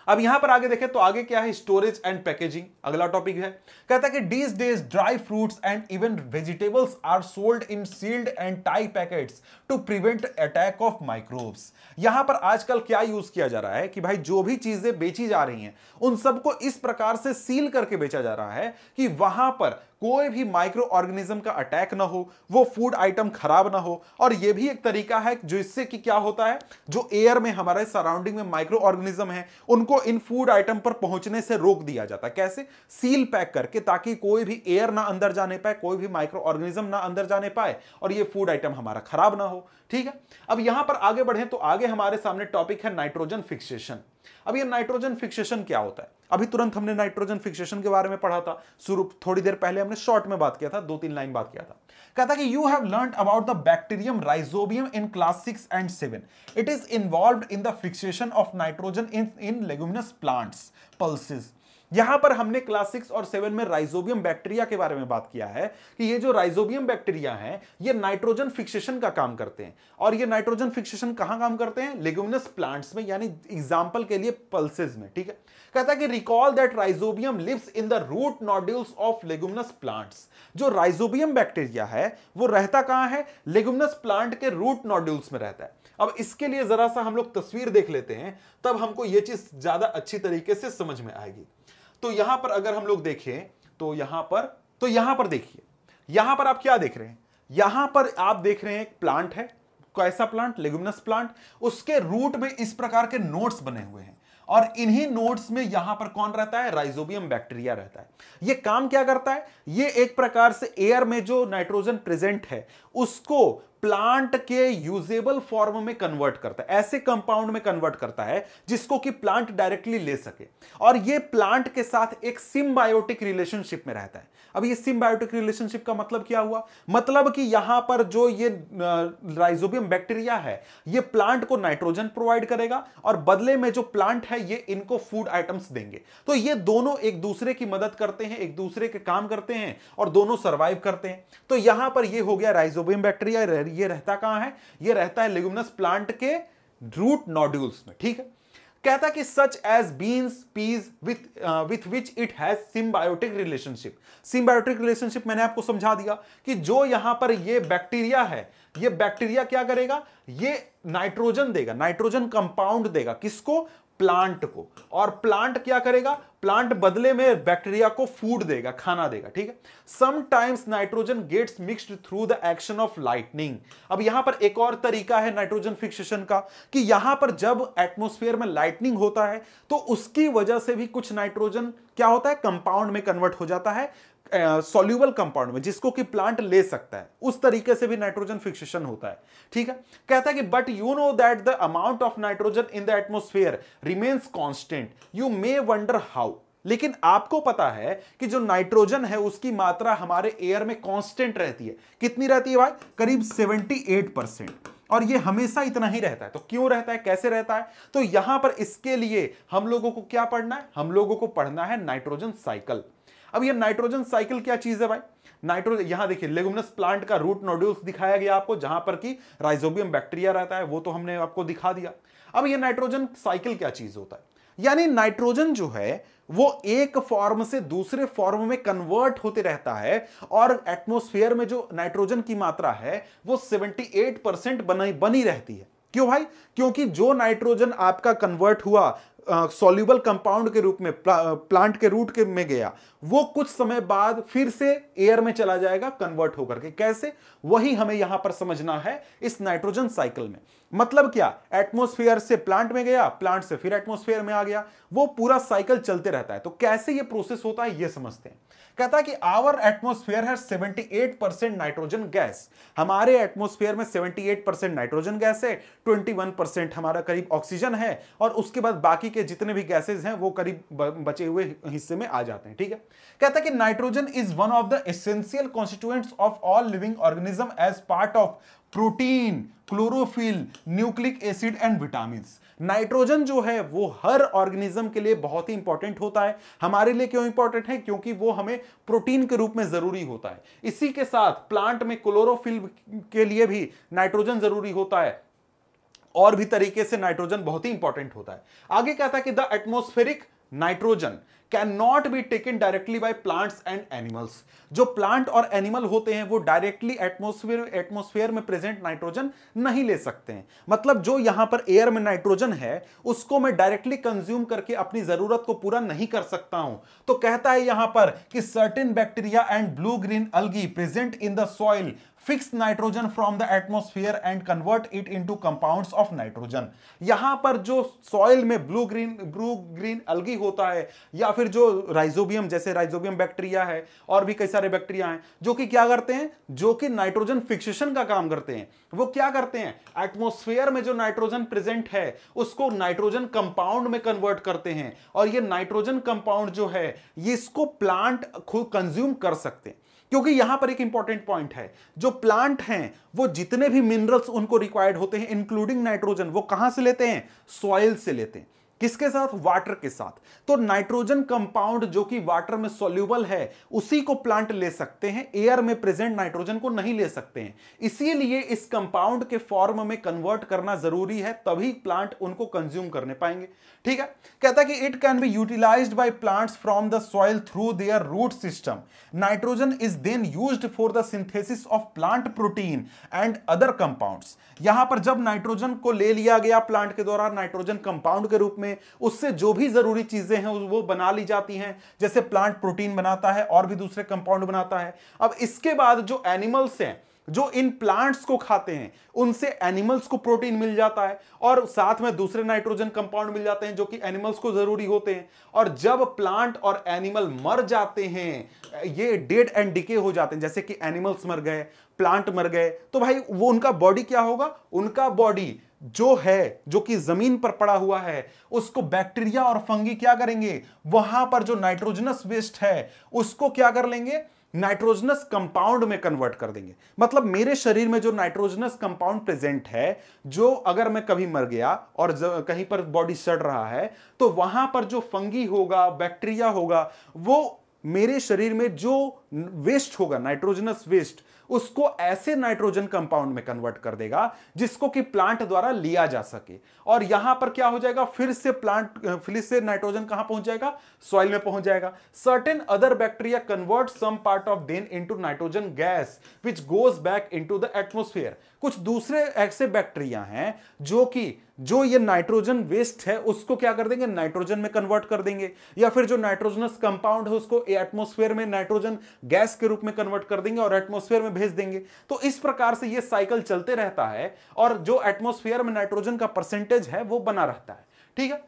अब यहां पर आगे देखें तो आगे क्या है, स्टोरेज एंड पैकेजिंग अगला टॉपिक है। कहता है कि these days dry fruits and even vegetables are sold in sealed and tie packets to prevent attack of microbes. यहां पर आजकल क्या यूज किया जा रहा है कि भाई जो भी चीजें बेची जा रही हैं उन सबको इस प्रकार से सील करके बेचा जा रहा है कि वहां पर कोई भी माइक्रो ऑर्गेनिज्म का अटैक ना हो, वो फूड आइटम खराब ना हो। और ये भी एक तरीका है जो इससे कि क्या होता है, जो एयर में हमारे सराउंडिंग में माइक्रो ऑर्गेनिज्म है उनको इन फूड आइटम पर पहुंचने से रोक दिया जाता है। कैसे, सील पैक करके, ताकि कोई भी एयर ना अंदर जाने पाए, कोई भी माइक्रो ऑर्गेनिज्म ना अंदर जाने पाए और ये फूड आइटम हमारा खराब ना हो। ठीक है, अब यहां पर आगे बढ़े तो आगे हमारे सामने टॉपिक है नाइट्रोजन फिक्सेशन। अब ये नाइट्रोजन फिक्सेशन क्या होता है, अभी तुरंत हमने नाइट्रोजन फिक्सेशन के बारे में पढ़ा था, शुरू थोड़ी देर पहले हमने शॉर्ट में बात किया था, 2-3 लाइन बात किया था। कहता कि you have learned about the bacterium rhizobium in class 6 and 7। It is involved in the fixation of nitrogen in leguminous plants pulses. यहां पर हमने क्लास 6 और 7 में राइजोबियम बैक्टीरिया के बारे में बात किया है कि ये जो राइजोबियम बैक्टीरिया हैं ये नाइट्रोजन फिक्सेशन का काम करते हैं। और ये नाइट्रोजन फिक्सेशन कहां काम करते हैं, लेगुमिनस प्लांट्स में, यानी एग्जांपल के लिए पल्सेस में। ठीक है, कहता है कि recall that rhizobium lives in the root nodules of leguminous plants. जो राइजोबियम बैक्टीरिया है वो रहता कहां है, लेगुमिनस प्लांट के रूट नोड्यूल्स में रहता है। अब इसके लिए जरा सा हम लोग तस्वीर देख लेते हैं, तब हमको यह चीज ज्यादा अच्छी तरीके से समझ में आएगी। तो यहां पर अगर हम लोग देखें तो यहां पर देखिए, यहां पर आप क्या देख रहे हैं, यहां पर आप देख रहे हैं एक प्लांट है, कैसा प्लांट, लेगुमिनस प्लांट। उसके रूट में इस प्रकार के नोड्स बने हुए हैं और इन्हीं नोड्स में यहां पर कौन रहता है, राइजोबियम बैक्टीरिया रहता है। ये काम क्या करता है, ये एक प्रकार से एयर में जो नाइट्रोजन प्रेजेंट है उसको प्लांट के यूजेबल फॉर्म में कन्वर्ट करता है, ऐसे कंपाउंड में कन्वर्ट करता है जिसको कि प्लांट डायरेक्टली ले सके, और ये प्लांट के साथ एक सिम्बायोटिक रिलेशनशिप में रहता है। अब ये सिम्बायोटिक रिलेशनशिप का मतलब क्या हुआ? मतलब कि यहां पर जो ये राइजोबियम बैक्टीरिया है ये प्लांट को नाइट्रोजन प्रोवाइड करेगा और बदले में जो प्लांट है ये इनको फूड आइटम्स देंगे। तो ये दोनों एक दूसरे की मदद करते हैं, एक दूसरे के काम करते हैं और दोनों सर्वाइव करते हैं। तो यहां पर ये हो गया राइजोबियम बैक्टीरिया। ये रहता कहां है? ये रहता है लेगुमिनस प्लांट के रूट नोड्यूल्स में। ठीक है, कहता कि such as beans, peas with which it has symbiotic relationship. Symbiotic relationship मैंने आपको समझा दिया कि जो यहां पर ये बैक्टीरिया है, ये बैक्टीरिया क्या करेगा? ये नाइट्रोजन देगा, नाइट्रोजन कंपाउंड देगा। किसको? प्लांट को। और प्लांट क्या करेगा? प्लांट बदले में बैक्टीरिया को फूड देगा, खाना देगा। ठीक है, sometimes nitrogen gets mixed through the action of lightning. अब यहां पर एक और तरीका है नाइट्रोजन फिक्सेशन का कि यहां पर जब एटमॉस्फेयर में लाइटनिंग होता है तो उसकी वजह से भी कुछ नाइट्रोजन क्या होता है? कंपाउंड में कन्वर्ट हो जाता है, सॉल्यूबल कंपाउंड में, जिसको कि प्लांट ले सकता है। उस तरीके से भी नाइट्रोजन फिक्सेशन होता है। ठीक है, कहता है कि but you know that the amount of nitrogen in the atmosphere remains constant, you may wonder how. लेकिन आपको पता है कि जो नाइट्रोजन है उसकी मात्रा हमारे एयर में कांस्टेंट रहती है। कितनी रहती है भाई? करीब 78%। और ये हमेशा इतना ही रहता है। तो क्यों रहता है, कैसे रहता है? तो यहां पर इसके लिए हम लोगों को क्या पढ़ना है? हम लोगों को पढ़ना है नाइट्रोजन साइकिल। अब ये नाइट्रोजन साइकिल क्या चीज है भाई? नाइट्रोजन, यहां देखिए लेगुमिनस प्लांट का रूट नोड्यूल्स दिखाया गया आपको, जहां पर कि राइजोबियम बैक्टीरिया रहता है, वो तो हमने आपको दिखा दिया। अब ये नाइट्रोजन साइकिल क्या चीज होता है? यानी नाइट्रोजन जो है वो एक फॉर्म से दूसरे फॉर्म में कन्वर्ट होते रहता है, और एटमॉस्फेयर में जो नाइट्रोजन की मात्रा है वो 78% बनी रहती है। क्यों भाई? क्योंकि जो नाइट्रोजन आपका कन्वर्ट हुआ सॉल्यूबल कंपाउंड के रूप में प्लांट के रूट के में गया, वो कुछ समय बाद फिर से एयर में चला जाएगा कन्वर्ट होकर के। कैसे? वही हमें यहां पर समझना है इस नाइट्रोजन साइकिल में। मतलब क्या? एटमॉस्फेयर से प्लांट में गया, प्लांट से फिर एटमॉस्फेयर में आ गया, वो पूरा साइकिल चलते रहता है। तो कैसे ये प्रोसेस होता है ये समझते हैं। कहता है कि आवर एटमॉस्फेयर है 78% नाइट्रोजन गैस। हमारे एटमॉस्फेयर में 78% नाइट्रोजन गैस है, 21% हमारा करीब ऑक्सीजन है, और उसके बाद बाकी के जितने भी गैसेज हैं वो करीब बचे हुए हिस्से में आ जाते हैं। ठीक है, कहता है कि nitrogen is one of the essential constituents of all living organism as part of protein, chlorophyll, nucleic acid and vitamins. Nitrogen जो है वो हर ऑर्गेनिज्म के लिए बहुत ही इंपॉर्टेंट होता है। हमारे लिए क्यों इंपॉर्टेंट है? क्योंकि वो हमें प्रोटीन के रूप में जरूरी होता है। इसी के साथ प्लांट में क्लोरोफिल के लिए भी नाइट्रोजन जरूरी होता है, और भी तरीके से नाइट्रोजन बहुत ही इंपॉर्टेंट होता है। आगे कहता है कि the atmospheric nitrogen can not be taken directly by plants and animals. जो प्लांट और एनिमल होते हैं वो डायरेक्टली एटमॉस्फेयर में प्रेजेंट नाइट्रोजन नहीं ले सकते हैं। मतलब जो यहां पर एयर में नाइट्रोजन है उसको मैं डायरेक्टली कंज्यूम करके अपनी जरूरत को पूरा नहीं कर सकता हूं। तो कहता है यहां पर कि certain bacteria and blue green algae present in the soil fix nitrogen from the atmosphere and convert it into compounds of nitrogen। यहां पर जो सॉइल में ब्लू ग्रीन अलगी होता है, या फिर जो राइजोबियम, जैसे राइजोबियम बैक्टीरिया है और भी कई सारे बैक्टीरिया हैं जो कि क्या करते हैं, जो कि नाइट्रोजन फिक्सेशन का काम करते हैं। वो क्या करते हैं? एटमॉस्फेयर में जो नाइट्रोजन प्रेजेंट है उसको नाइट्रोजन कंपाउंड में कन्वर्ट करते हैं, और ये नाइट्रोजन कंपाउंड जो है ये इसको प्लांट खुद कंज्यूम कर सकते हैं। क्योंकि यहां पर एक इंपॉर्टेंट पॉइंट है, जो प्लांट हैं वो जितने भी मिनरल्स उनको रिक्वायर्ड होते हैं इंक्लूडिंग नाइट्रोजन, वो कहां से लेते हैं? सॉइल से लेते हैं। किसके साथ? वाटर के साथ। तो नाइट्रोजन कंपाउंड जो कि वाटर में सॉल्यूबल है उसी को प्लांट ले सकते हैं, एयर में प्रेजेंट नाइट्रोजन को नहीं ले सकते हैं। इसीलिए इस कंपाउंड के फॉर्म में कन्वर्ट करना जरूरी है, तभी प्लांट उनको कंज्यूम करने पाएंगे। ठीक है, कहता है कि it can be utilised by plants from the soil through their root system. Nitrogen is then used for the synthesis of plant protein and other compounds. यहां पर जब नाइट्रोजन को ले लिया गया प्लांट के द्वारा नाइट्रोजन कंपाउंड के रूप में, उससे जो भी जरूरी चीजें हैं वो बना ली जाती हैं। जैसे प्लांट प्रोटीन बनाता है और भी दूसरे कंपाउंड बनाता है। अब इसके बाद जो एनिमल्स हैं जो इन प्लांट्स को खाते हैं उनसे एनिमल्स को प्रोटीन मिल जाता है और साथ में दूसरे नाइट्रोजन कंपाउंड मिल जाते हैं जो कि एनिमल्स को जरूरी होते हैं। और जब प्लांट और एनिमल मर जाते हैं, ये डेड एंड डिके हो जाते हैं, जैसे कि एनिमल्स मर गए, प्लांट मर गए, तो भाई वो उनका बॉडी क्या होगा, उनका बॉडी जो है, जो कि जमीन पर पड़ा हुआ है, उसको बैक्टीरिया और फंगी क्या करेंगे, वहां पर जो नाइट्रोजनस वेस्ट है उसको क्या कर लेंगे, नाइट्रोजनस कंपाउंड में कन्वर्ट कर देंगे। मतलब मेरे शरीर में जो नाइट्रोजनस कंपाउंड प्रेजेंट है, जो अगर मैं कभी मर गया और कहीं पर बॉडी सड़ रहा है, तो वहां पर जो फंगी होगा, बैक्टीरिया होगा, वो मेरे शरीर में जो वेस्ट होगा, नाइट्रोजनस वेस्ट, उसको ऐसे नाइट्रोजन कंपाउंड में कन्वर्ट कर देगा जिसको कि प्लांट द्वारा लिया जा सके। और यहां पर क्या हो जाएगा, फिर से नाइट्रोजन कहां पहुंच जाएगा, सॉइल में पहुंच जाएगा। Certain other bacteria convert some part of them into nitrogen gas which goes back into the atmosphere. कुछ दूसरे ऐसे बैक्टीरिया हैं जो ये नाइट्रोजन वेस्ट है उसको क्या कर देंगे, नाइट्रोजन में कन्वर्ट कर देंगे, या फिर जो नाइट्रोजनस कंपाउंड है उसको एटमॉस्फेयर में नाइट्रोजन गैस के रूप में कन्वर्ट कर देंगे और एटमॉस्फेयर में भेज देंगे। तो इस प्रकार से ये साइकिल चलते रहता है और जो एटमॉस्फेयर में नाइट्रोजन का परसेंटेज है वो बना रहता है। ठीक है,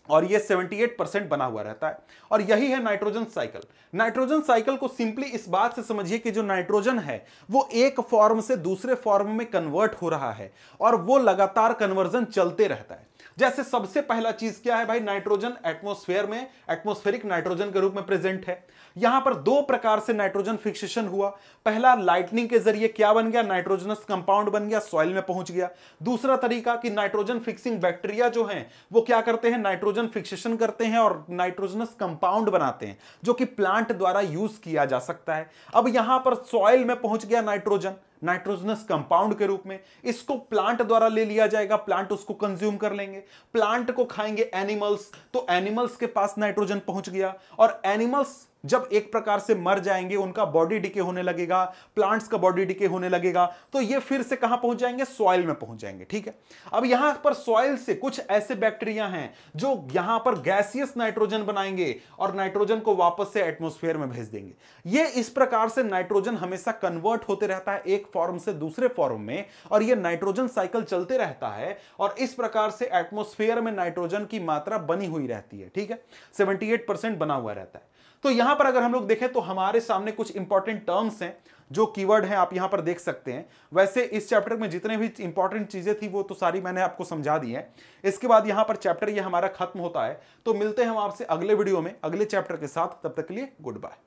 और ये 78% बना हुआ रहता है। और यही है नाइट्रोजन साइकिल। नाइट्रोजन साइकिल को सिंपली इस बात से समझिए कि जो नाइट्रोजन है वो एक फॉर्म से दूसरे फॉर्म में कन्वर्ट हो रहा है और वो लगातार कन्वर्जन चलते रहता है। जैसे सबसे पहला चीज क्या है भाई, नाइट्रोजन एटमॉस्फेयर में एटमॉस्फेरिक नाइट्रोजन के रूप में प्रेजेंट है। यहां पर दो प्रकार से नाइट्रोजन फिक्सेशन हुआ। पहला, लाइटनिंग के जरिए क्या बन गया, नाइट्रोजनस कंपाउंड बन गया, सॉइल में पहुंच गया। दूसरा तरीका कि नाइट्रोजन फिक्सिंग बैक्टीरिया जो हैं वो क्या करते हैं, नाइट्रोजन फिक्सेशन करते हैं और नाइट्रोजनस कंपाउंड बनाते हैं जो कि प्लांट द्वारा यूज किया जा सकता है। अब यहां पर सॉइल में पहुंच गया नाइट्रोजन नाइट्रोजनस कंपाउंड के रूप में, इसको प्लांट द्वारा ले लिया जाएगा, प्लांट उसको कंज्यूम कर लेंगे, प्लांट को खाएंगे एनिमल्स, तो एनिमल्स के पास नाइट्रोजन पहुंच गया। और एनिमल्स जब एक प्रकार से मर जाएंगे, उनका बॉडी डिके होने लगेगा, प्लांट्स का बॉडी डिके होने लगेगा, तो ये फिर से कहां पहुंच जाएंगे, सॉइल में पहुंच जाएंगे। ठीक है, अब यहां पर सॉइल से कुछ ऐसे बैक्टीरिया हैं जो यहां पर गैसियस नाइट्रोजन बनाएंगे और नाइट्रोजन को वापस से एटमॉस्फेयर में भेज देंगे। ये इस प्रकार से नाइट्रोजन हमेशा कन्वर्ट होते रहता है एक फॉर्म से दूसरे फॉर्म में, और ये नाइट्रोजन साइकिल चलते रहता है और इस प्रकार से एटमॉस्फेयर में नाइट्रोजन की मात्रा बनी हुई रहती है। ठीक है, 78% बना हुआ रहता है। तो यहां पर अगर हम लोग देखें तो हमारे सामने कुछ इंपॉर्टेंट टर्म्स हैं, जो कीवर्ड हैं आप यहां पर देख सकते हैं। वैसे इस चैप्टर में जितने भी इंपॉर्टेंट चीजें थी वो तो सारी मैंने आपको समझा दी है। इसके बाद यहां पर चैप्टर ये हमारा खत्म होता है। तो मिलते हैं हम आपसे अगले वीडियो में अगले चैप्टर के साथ, तब तक के लिए गुड बाय।